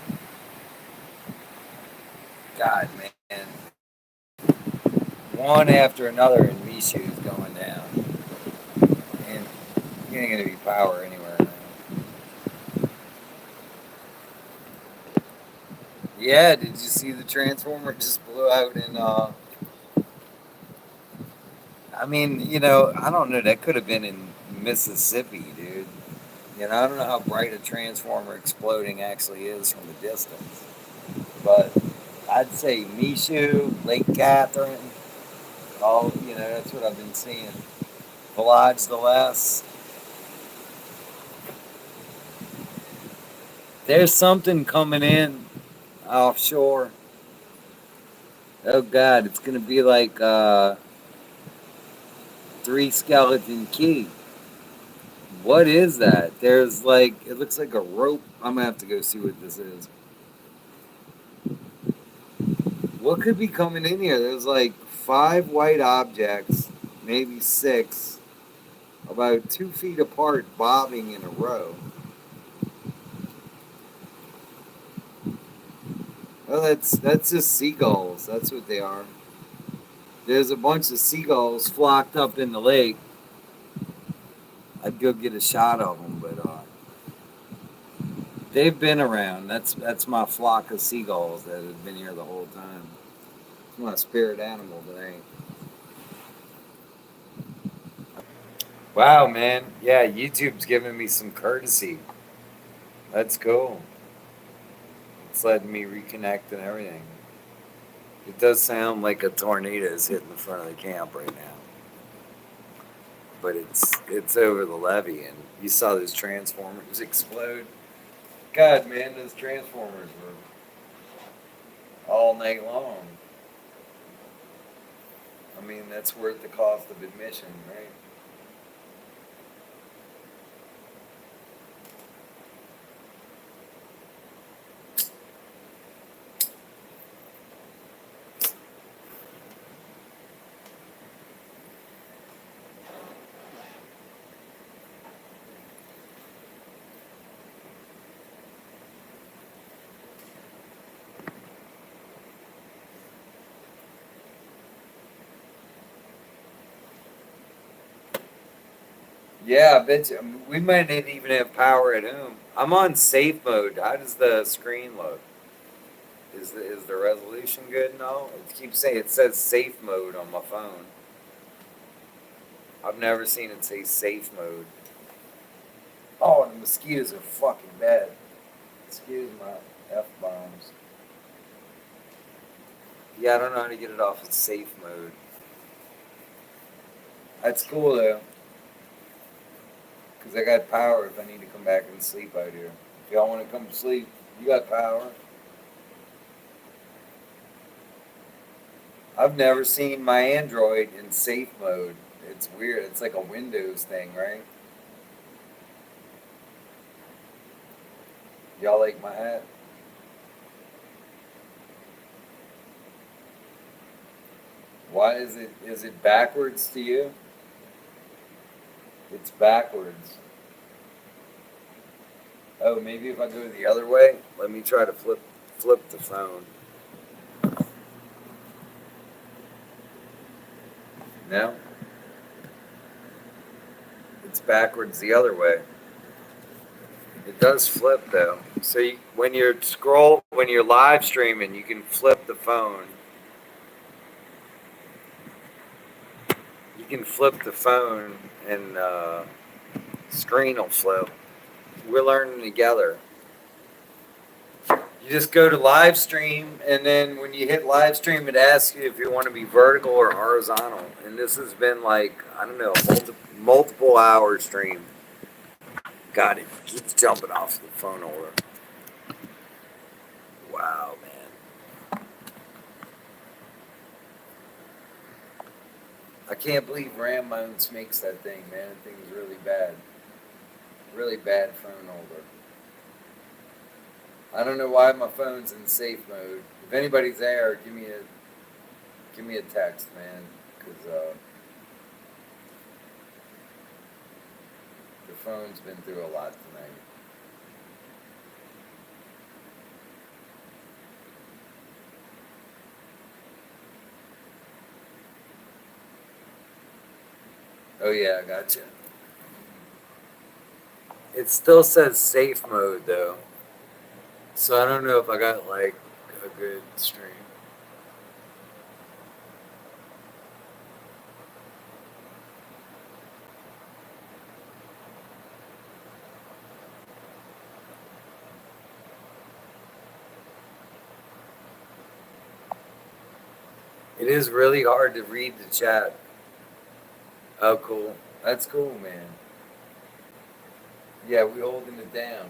God, man. One after another in Mishu is going down. And you ain't going to be power anywhere. Yeah, did you see the transformer just blew out in I mean, I don't know, that could have been in Mississippi, dude. I don't know how bright a transformer exploding actually is from a distance. But I'd say Mishu, Lake Catherine, that's what I've been seeing. Village the Less. There's something coming in offshore. Oh God, it's gonna be like Three Skeleton Key. What is that? There's like it looks like a rope. I'm gonna have to go see what this is. What could be coming in here? There's like five white objects, maybe six, about 2 feet apart, bobbing in a row. Oh, that's just seagulls. That's what they are. There's a bunch of seagulls flocked up in the lake. I'd go get a shot of them, but they've been around. That's my flock of seagulls that have been here the whole time. It's my spirit animal today. Wow, man. Yeah, YouTube's giving me some courtesy. That's cool. It's letting me reconnect and everything. It does sound like a tornado is hitting the front of the camp right now. But it's over the levee, and you saw those transformers explode. God, man, those transformers were all night long. I mean, that's worth the cost of admission, right? Yeah, I bet you. We might not even have power at home. I'm on safe mode. How does the screen look? Is the resolution good? No, it keeps saying it says safe mode on my phone. I've never seen it say safe mode. Oh, the mosquitoes are fucking bad. Excuse my f bombs. Yeah, I don't know how to get it off of safe mode. That's cool though, cause I got power if I need to come back and sleep out here. If y'all want to come sleep, you got power. I've never seen my Android in safe mode. It's weird. It's like a Windows thing, right? Y'all like my hat? Why is it backwards to you? It's backwards. Oh, maybe if I go the other way, let me try to flip the phone. No, it's backwards the other way. It does flip though. So when you're live streaming, you can flip the phone. You can flip the phone, and screen will flip. We're learning together. You just go to live stream, and then when you hit live stream, it asks you if you want to be vertical or horizontal. And this has been like, I don't know, multiple hour stream. God, it keeps jumping off the phone holder. Wow, man. I can't believe Ramones makes that thing, man. That thing's really bad. Really bad phone holder. I don't know why my phone's in safe mode. If anybody's there, give me a text, man, because the phone's been through a lot tonight. Oh yeah, I gotcha. It still says safe mode though, so I don't know if I got like good stream. It is really hard to read the chat. Oh, cool. That's cool, man. Yeah, we holding it down.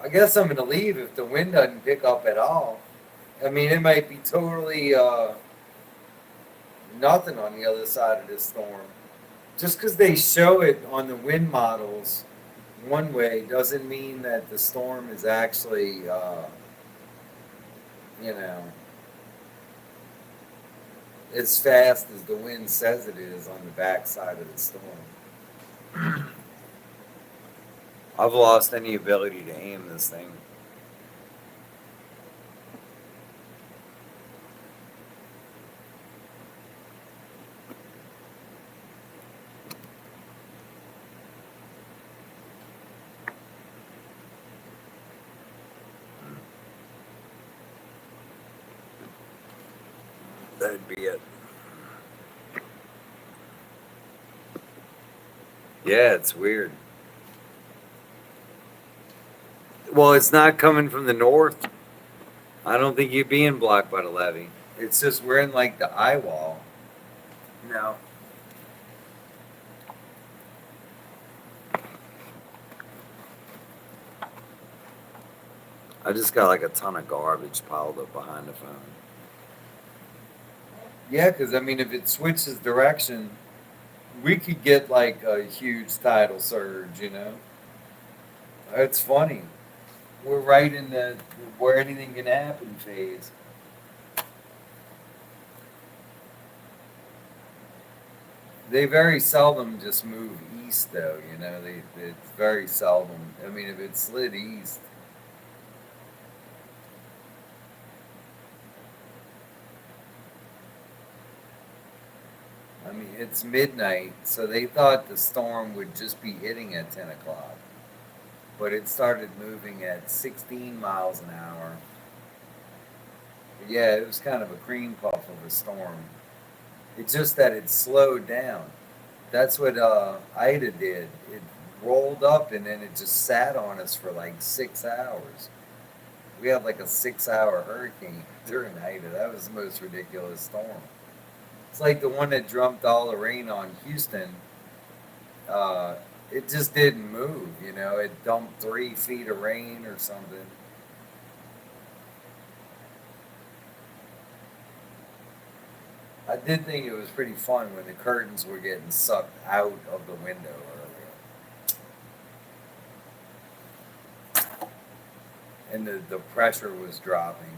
I guess I'm gonna leave if the wind doesn't pick up at all. I mean, it might be totally nothing on the other side of this storm. Just because they show it on the wind models one way doesn't mean that the storm is actually, you know, as fast as the wind says it is on the backside of the storm. I've lost any ability to aim this thing. That'd be it. Yeah, it's weird. Well, it's not coming from the north. I don't think you're being blocked by the levee. It's just we're in like the eye wall. No. I just got like a ton of garbage piled up behind the phone. Yeah, because I mean, if it switches direction, we could get like a huge tidal surge, you know? It's funny. We're right in the where anything can happen phase. They very seldom just move east, though, you know? It's very seldom. I mean, if it slid east, I mean, it's midnight, so they thought the storm would just be hitting at 10 o'clock. But it started moving at 16 miles an hour. But yeah, it was kind of a cream puff of a storm. It's just that it slowed down. That's what Ida did. It rolled up and then it just sat on us for like 6 hours. We had like a 6 hour hurricane during Ida. That was the most ridiculous storm. It's like the one that dumped all the rain on Houston. Uh, it just didn't move, you know. It dumped 3 feet of rain or something. I did think it was pretty fun when the curtains were getting sucked out of the window earlier. And the pressure was dropping.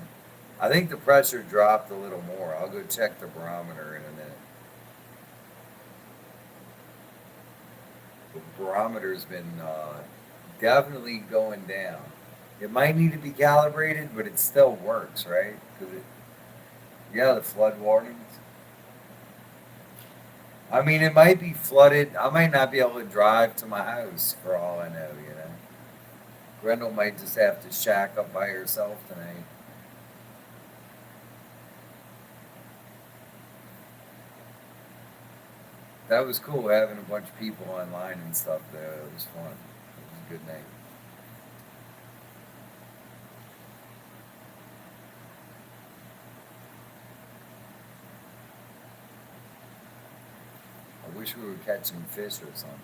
I think the pressure dropped a little more. I'll go check the barometer in a minute. The barometer's been definitely going down. It might need to be calibrated, but it still works, right? Yeah, the flood warnings. I mean, it might be flooded. I might not be able to drive to my house for all I know, you know. Grendel might just have to shack up by herself tonight. That was cool having a bunch of people online and stuff there. It was fun. It was a good night. I wish we were catching fish or something.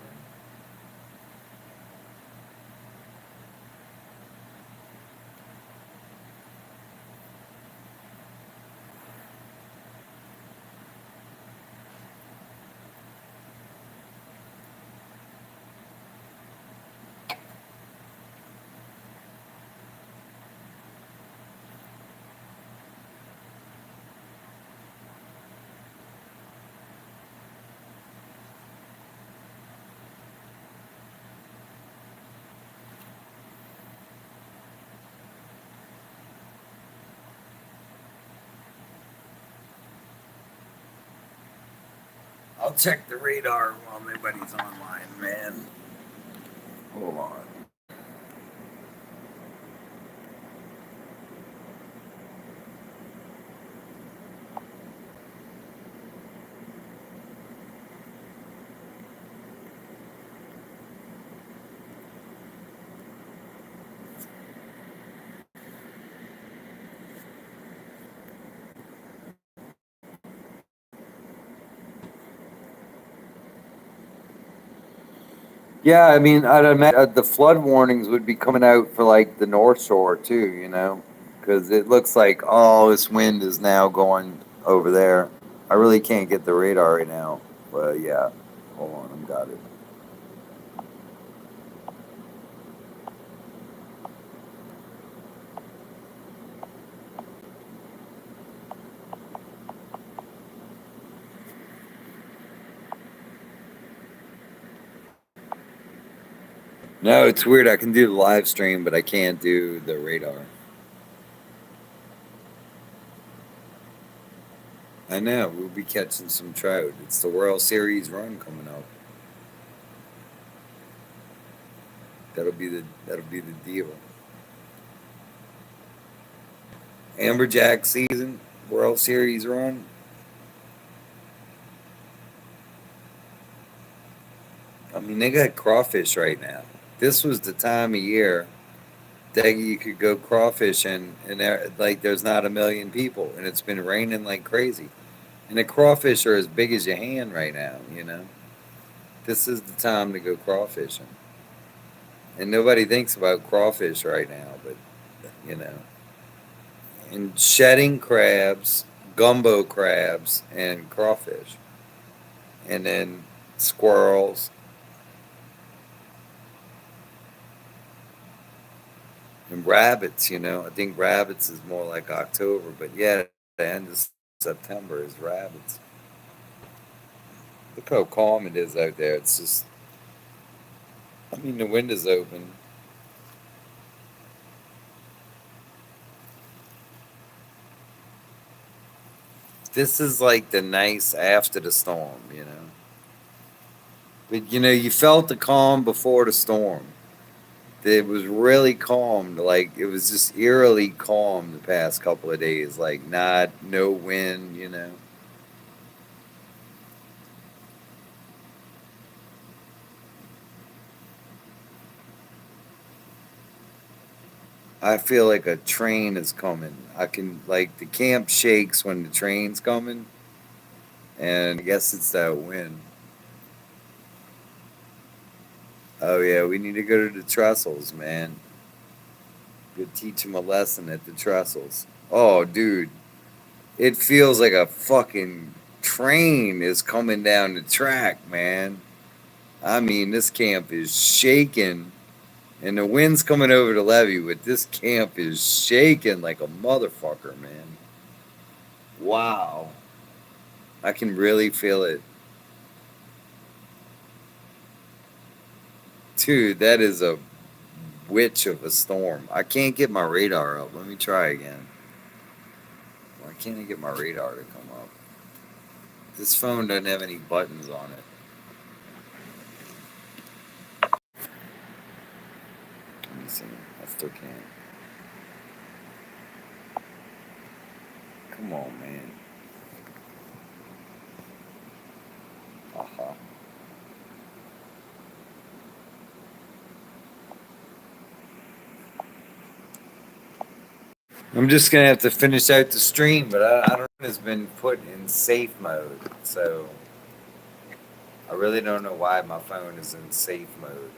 I'll check the radar while nobody's online, man. Hold on. Yeah, I mean, I'd imagine the flood warnings would be coming out for like the North Shore too, because it looks like all this wind is now going over there. I really can't get the radar right now, but yeah, hold on, I've got it. No, it's weird. I can do the live stream, but I can't do the radar. I know we'll be catching some trout. It's the World Series run coming up. That'll be the deal. Amberjack season, World Series run. I mean, they got crawfish right now. This was the time of year that you could go crawfishing, and like there's not a million people, and it's been raining like crazy. And the crawfish are as big as your hand right now. This is the time to go crawfishing. And nobody thinks about crawfish right now, but you know, and shedding crabs, gumbo crabs, and crawfish, and then squirrels and rabbits. I think rabbits is more like October, but yeah, the end of September is rabbits. Look how calm it is out there. It's just, I mean, the window's open. This is like the nice after the storm. But you felt the calm before the storm. It was really calm. Like it was just eerily calm the past couple of days. Like not no wind. I feel like a train is coming. I can like the camp shakes when the train's coming, and I guess it's that wind. Oh yeah, we need to go to the trestles, man. Go teach him a lesson at the trestles. Oh, dude, it feels like a fucking train is coming down the track, man. I mean, this camp is shaking, and the wind's coming over the levee, but this camp is shaking like a motherfucker, man. Wow, I can really feel it, dude. That is a witch of a storm. I can't get my radar up. Let me try again. Why can't I get my radar to come up? This phone doesn't have any buttons on it. Let me see. I still can't. Come on, man. Aha. I'm just gonna have to finish out the stream, but I don't. It's been put in safe mode, so I really don't know why my phone is in safe mode.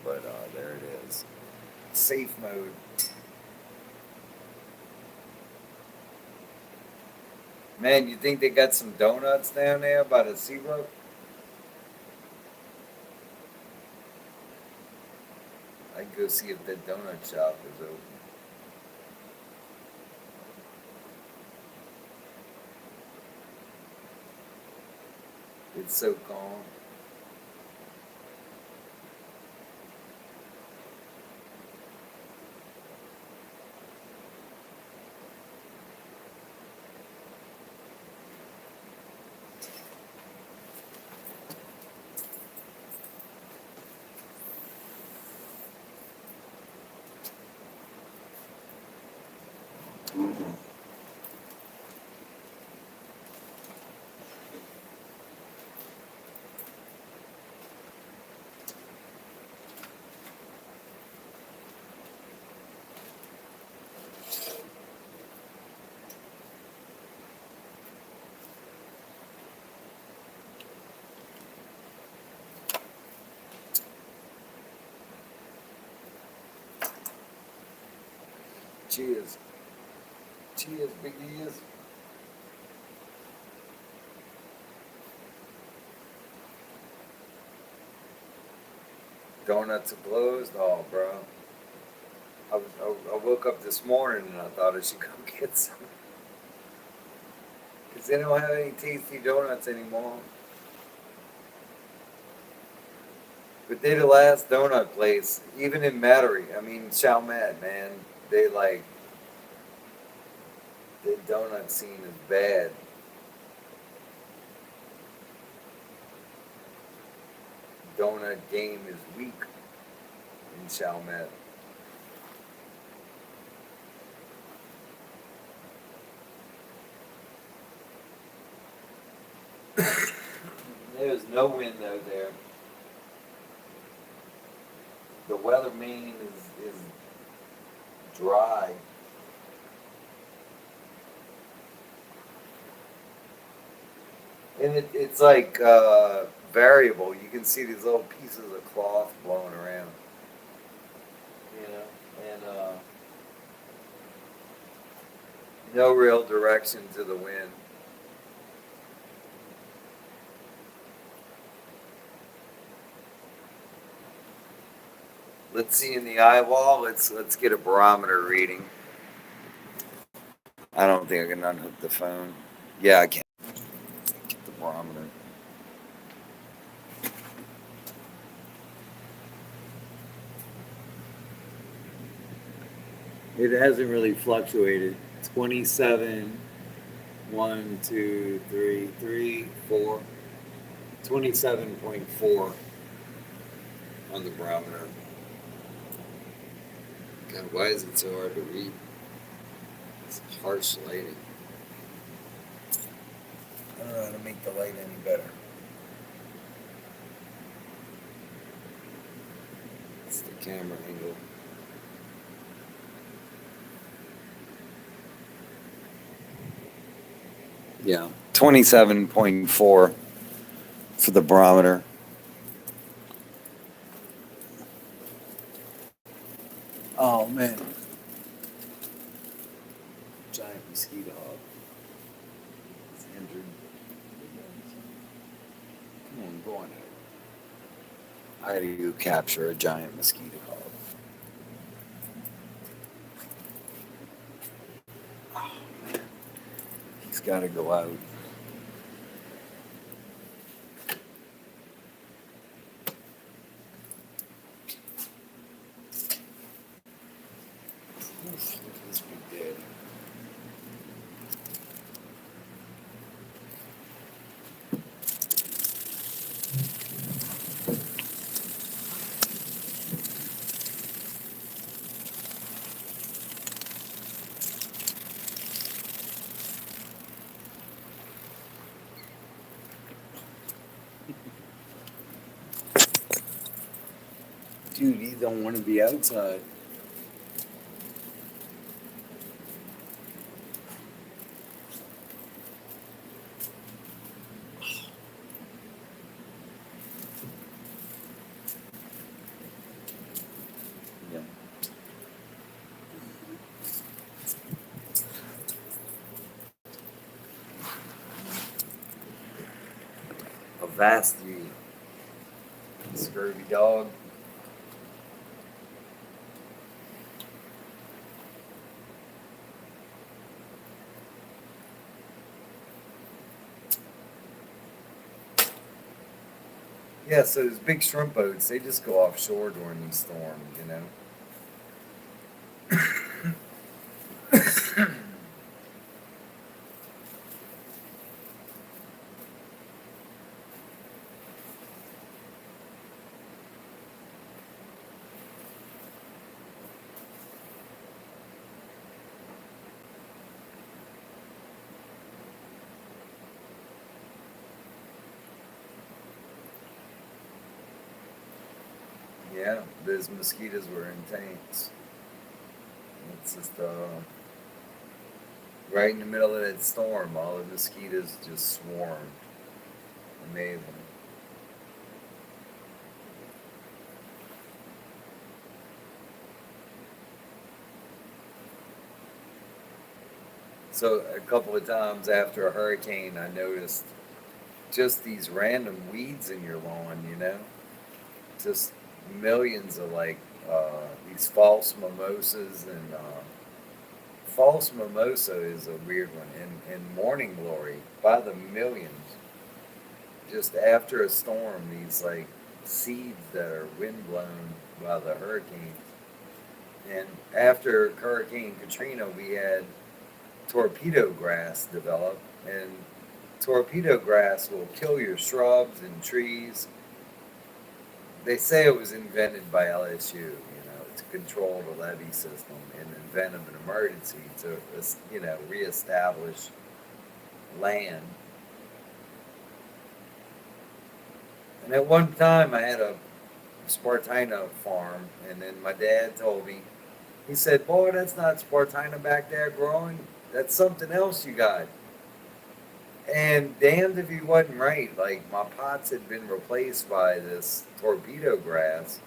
But there it is. Safe mode. Man, you think they got some donuts down there by the SeaWorld? I'd go see if that donut shop is open. It's so calm. Cheers. Cheers, big ears. Donuts are closed? Oh, bro. I woke up this morning and I thought I should go get some. Because they don't have any tasty donuts anymore. But they're the last donut place, even in Metairie. I mean, Chalmette, man. They like, the donut scene is bad. Donut game is weak in Chalmette. There's no window there. The weather main is dry. And it's like variable. You can see these little pieces of cloth blowing around. You know? And no real direction to the wind. Let's see in the eye wall. Let's get a barometer reading. I don't think I can unhook the phone. Yeah, I can. Get the barometer. It hasn't really fluctuated. 27, 1, 2, 3, 3, 4. 27.4 on the barometer. God, why is it so hard to read? It's harsh lighting. I don't know how to make the light any better. It's the camera angle. Yeah, 27.4 for the barometer. Oh man. Giant mosquito hog. It's entered. Come on, go on out. How do you capture a giant mosquito hog? Oh man. He's gotta go out. Oof, look at this big daddy. Dude, he don't want to be outside. Yeah. A vastly scurvy dog. Yeah, so those big shrimp boats, they just go offshore during these storms, you know? Yeah, those mosquitoes were in tanks. It's just right in the middle of that storm, all the mosquitoes just swarmed. Amazing. So a couple of times after a hurricane, I noticed just these random weeds in your lawn, just millions of these false mimosas and false mimosa is a weird one, and morning glory by the millions. Just after a storm, these like seeds that are wind blown by the hurricane. And after Hurricane Katrina, we had torpedo grass develop, and torpedo grass will kill your shrubs and trees. They say it was invented by LSU, to control the levee system in the event of an emergency to, reestablish land. And at one time, I had a Spartina farm, and then my dad told me, he said, "Boy, that's not Spartina back there growing. That's something else you got." And damned if he wasn't right. Like, my pots had been replaced by this torpedo grass.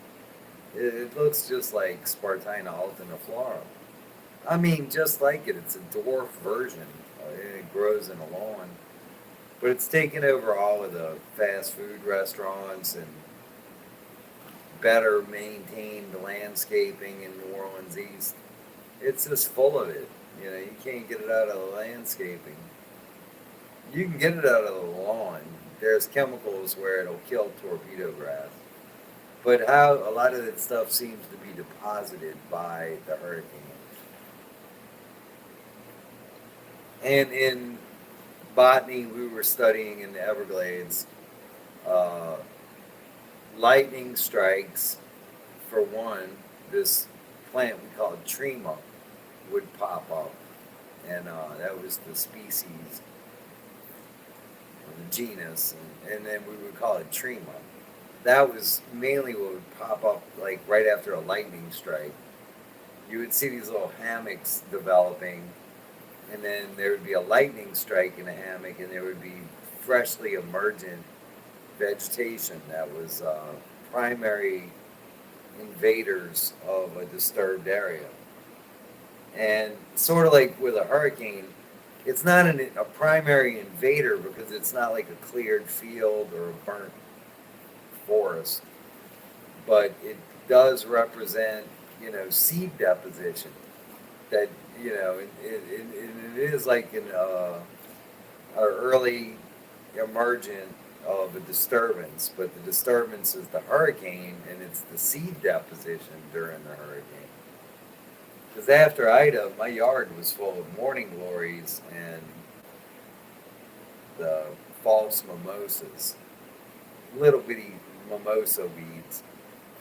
It looks just like Spartina alterniflora. I mean, just like it. It's a dwarf version. It grows in a lawn. But it's taken over all of the fast food restaurants and better maintained landscaping in New Orleans East. It's just full of it. You can't get it out of the landscaping. You can get it out of the lawn. There's chemicals where it'll kill torpedo grass. But how a lot of that stuff seems to be deposited by the hurricane. And in botany, we were studying in the Everglades. Uh, Lightning strikes, for one, this plant we call trema would pop up. And that was the species, or the genus, and then we would call it trema. That was mainly what would pop up like right after a lightning strike. You would see these little hammocks developing, and then there would be a lightning strike in a hammock, and there would be freshly emergent vegetation that was primary invaders of a disturbed area. And sort of like with a hurricane, it's not a primary invader because it's not like a cleared field or a burnt forest, but it does represent, seed deposition. That it is like an early emergent of a disturbance, but the disturbance is the hurricane, and it's the seed deposition during the hurricane. Because after Ida, my yard was full of morning glories and the false mimosas, little bitty mimosa weeds,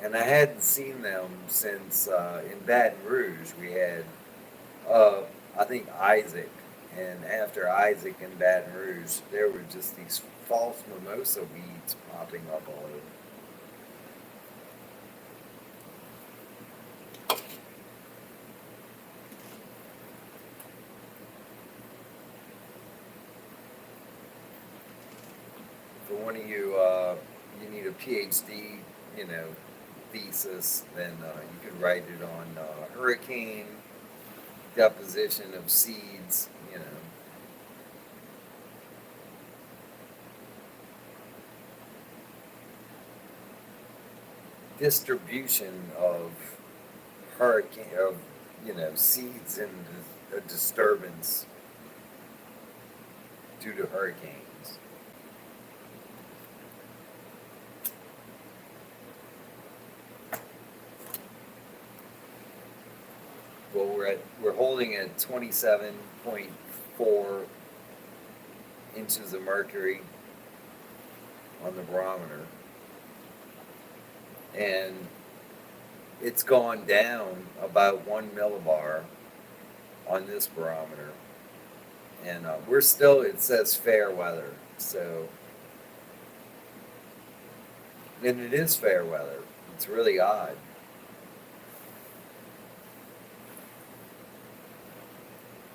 and I hadn't seen them since in Baton Rouge we had, I think Isaac, and after Isaac in Baton Rouge, there were just these false mimosa weeds popping up all over. For one of you, you need a PhD, thesis, then you could write it on hurricane deposition of seeds, distribution of hurricane of seeds in a disturbance due to hurricanes. Well, we're holding at 27.4 inches of mercury on the barometer, and it's gone down about 1 millibar on this barometer, and we're still, it says fair weather, so, and it is fair weather. It's really odd.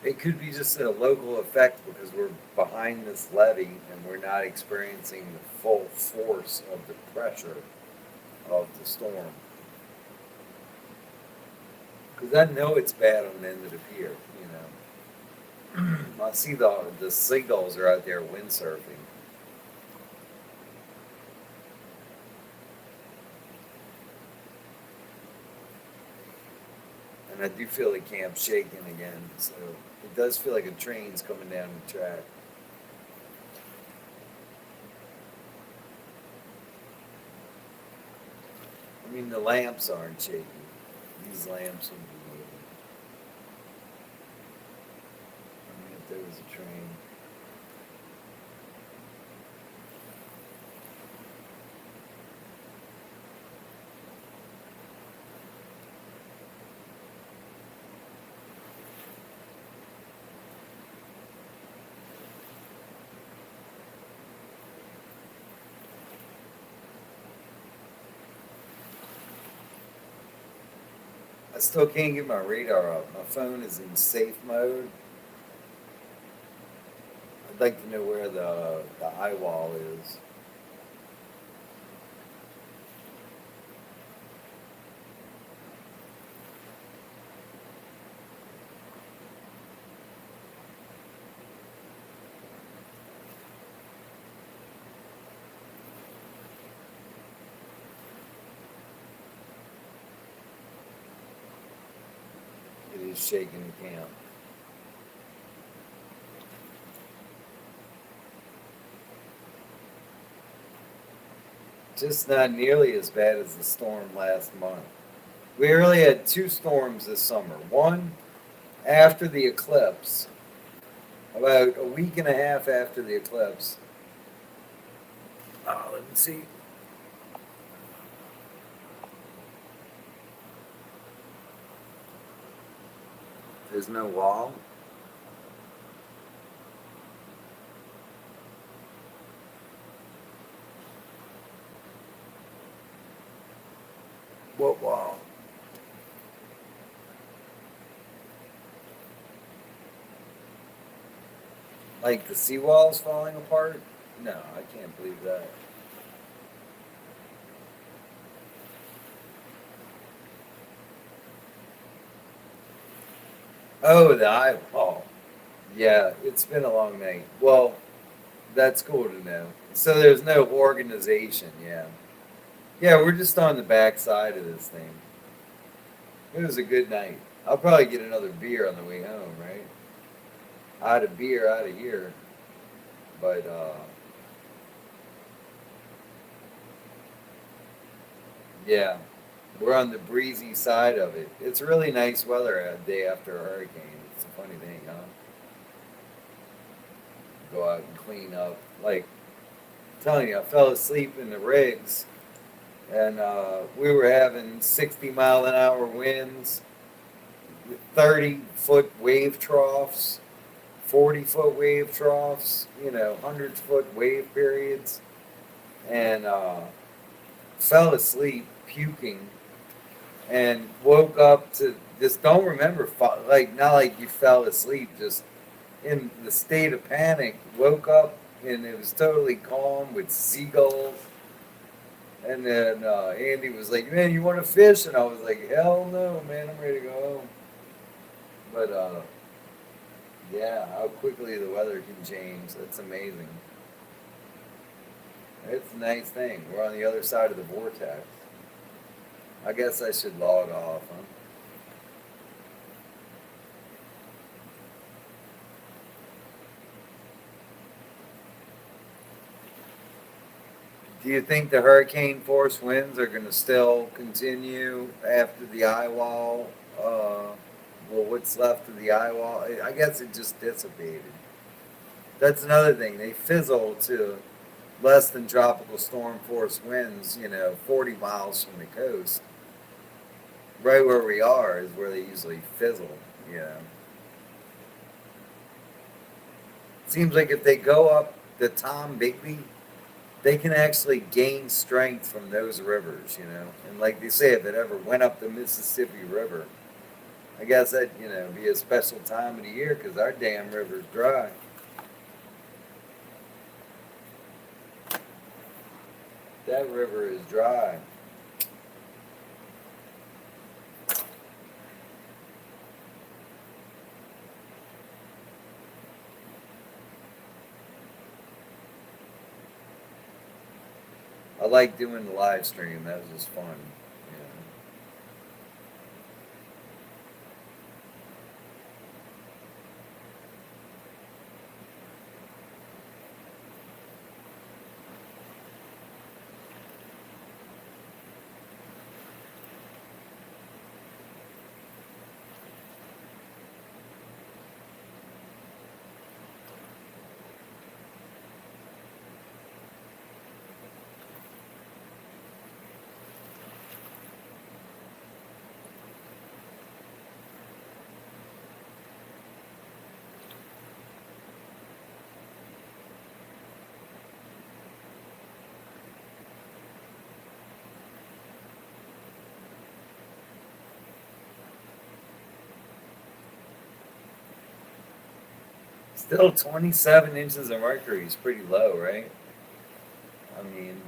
It could be just a local effect because we're behind this levee and we're not experiencing the full force of the pressure of the storm. Because I know it's bad on the end of the pier, I see the seagulls are out there windsurfing. And I do feel the camp shaking again, so it does feel like a train's coming down the track. I mean, the lamps aren't shaking. These lamps would be moving. I mean, if there was a train. I still can't get my radar up. My phone is in safe mode. I'd like to know where the eye wall is. It is shaking the camp. Just not nearly as bad as the storm last month. We really had two storms this summer. One after the eclipse, about a week and a half after the eclipse. Oh, let me see. There's no wall. What wall? Like the seawall's falling apart? No, I can't believe that. Oh, the eye wall. Yeah, it's been a long night. Well, that's cool to know. So there's no organization, yeah. Yeah, we're just on the back side of this thing. It was a good night. I'll probably get another beer on the way home, right? I had a beer out of here, but yeah, we're on the breezy side of it. It's really nice weather a day after a hurricane. It's a funny thing, huh? Go out and clean up. Like, I'm telling you, I fell asleep in the rigs, and we were having 60-mile-an-hour winds, 30-foot wave troughs, 40-foot wave troughs, 100-foot wave periods, and fell asleep puking and woke up to just don't remember, like, not like you fell asleep, just in the state of panic, woke up and it was totally calm with seagulls. And then Andy was like, "Man, you want to fish?" And I was like, "Hell no, man, I'm ready to go home." But yeah, how quickly the weather can change. That's amazing. It's a nice thing. We're on the other side of the vortex. I guess I should log off, huh? Do you think the hurricane force winds are going to still continue after the eye wall? Well, what's left of the eye wall? I guess it just dissipated. That's another thing. They fizzle to less than tropical storm force winds, 40 miles from the coast. Right where we are is where they usually fizzle, you know. Seems like if they go up the Tom Bigby, they can actually gain strength from those rivers, And like they say, if it ever went up the Mississippi River, I guess that, be a special time of the year because our damn river's dry. That river is dry. I like doing the live stream. That was just fun. You Still, 27 inches of mercury is pretty low, right? I mean,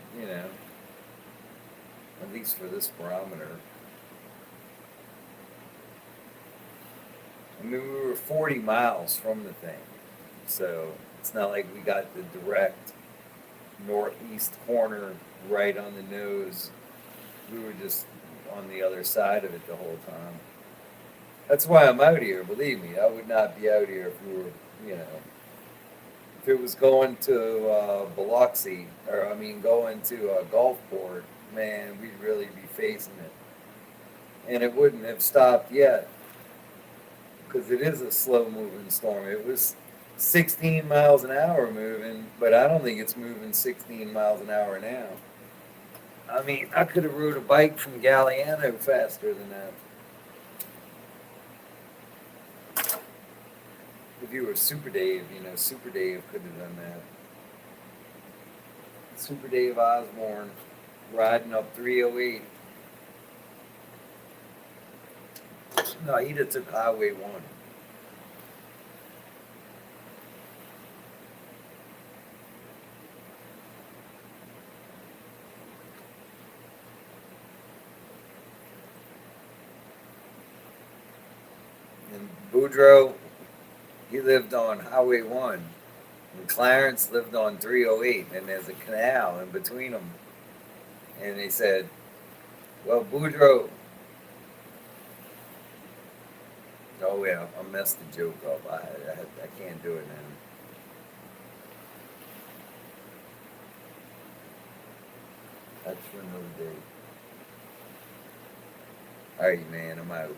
at least for this barometer. I mean, we were 40 miles from the thing, so it's not like we got the direct northeast corner right on the nose. We were just on the other side of it the whole time. That's why I'm out here, believe me. I would not be out here if we were, you know, if it was going to Biloxi, or I mean, going to Gulfport, man, we'd really be facing it. And it wouldn't have stopped yet, because it is a slow moving storm. It was 16 miles an hour moving, but I don't think it's moving 16 miles an hour now. I mean, I could have rode a bike from Galliano faster than that. If you were Super Dave, Super Dave could have done that. Super Dave Osborne riding up 308. No, he'd have took Highway 1. And Boudreaux, he lived on Highway 1. And Clarence lived on 308, and there's a canal in between them. And they said, well, Boudreaux. Oh, yeah, I messed the joke up. I can't do it now. That's for another day. All right, man, I'm out.